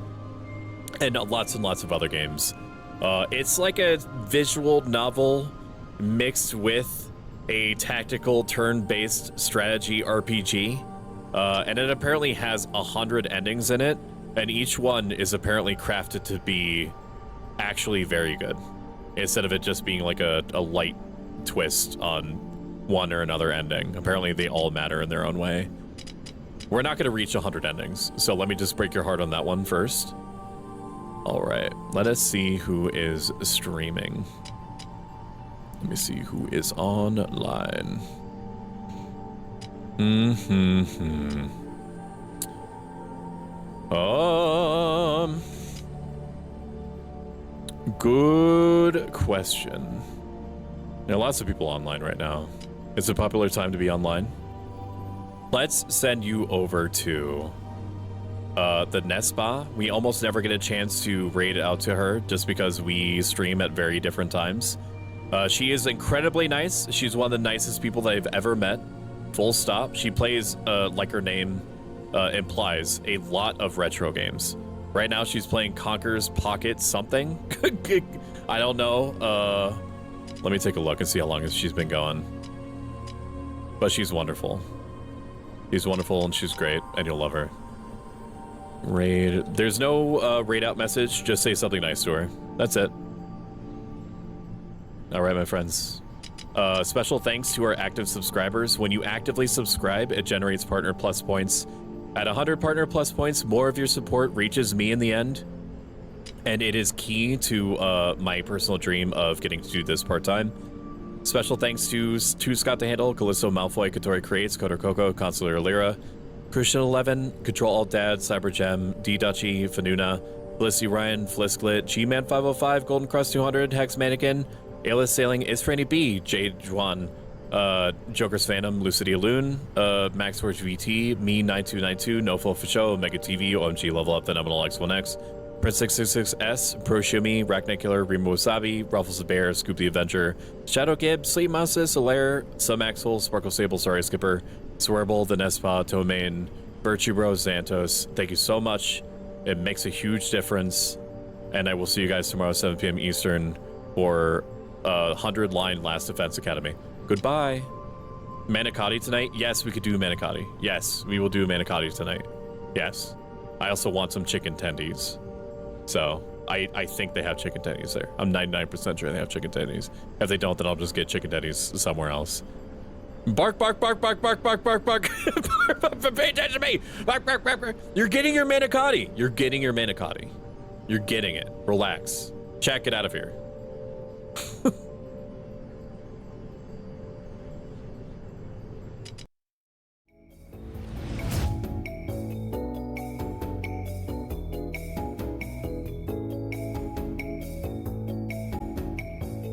and lots of other games. It's like a visual novel mixed with a tactical turn-based strategy RPG, and it apparently has 100 endings in it, and each one is apparently crafted to be actually very good, instead of it just being like a light twist on one or another ending. Apparently they all matter in their own way. We're not going to reach 100 endings, so let me just break your heart on that one first. All right, let us see who is streaming. Let me see who is online. Good question. There are lots of people online right now. It's a popular time to be online. Let's send you over to the Nespa. We almost never get a chance to raid out to her just because we stream at very different times. She is incredibly nice. She's one of the nicest people that I've ever met. Full stop. She plays, like her name implies, a lot of retro games. Right now she's playing Conker's Pocket something. I don't know. Let me take a look and see how long she's been going. But she's wonderful. She's wonderful and she's great, and you'll love her. Raid. There's no raid out message. Just say something nice to her. That's it. All right, my friends. Special thanks to our active subscribers. When you actively subscribe, it generates Partner Plus points. At 100 Partner Plus points, more of your support reaches me in the end. And it is key to my personal dream of getting to do this part-time. Special thanks to Scott to Handle, Callisto Malfoy, Katori Creates, Kotor Coco, Consular Lyra, Christian 11, Control Alt Dad, Cybergem, D Dutchy, Fanuna, Felicity Ryan, Flisklit, G-Man 505, Golden Cross 200, Hex Mannequin, Alis Sailing, Isfranny B, Jade Juan, Joker's Phantom, Lucidia Loon, Max Forge VT, Me 9292, NoFlo for Show, Omega TV, OMG Level Up, the Nominal X1X, Prince 666S, Pro Shumi, Rachna Killer, Remo Wasabi, Ruffles the Bear, Scoop the Avenger, Shadow Gib, Sleep Mouses, Alaire, Some Axel, Sparkle Sable, Sorry Skipper, Swearable, The Nespa, Tomain, Virtue Bro, Xantos. Thank you so much. It makes a huge difference. And I will see you guys tomorrow, 7 p.m. Eastern, for 100 line Last Defense Academy. Goodbye. Manicotti tonight? Yes, we could do manicotti. Yes, we will do manicotti tonight. Yes. I also want some chicken tendies. So, I think they have chicken tendies there. I'm 99% sure they have chicken tendies. If they don't, then I'll just get chicken tendies somewhere else. Bark, bark, bark, bark, bark, bark, bark, bark. Pay attention to me. Bark, bark, bark, bark. You're getting your manicotti. You're getting your manicotti. You're getting it. Relax. Chat, get out of here.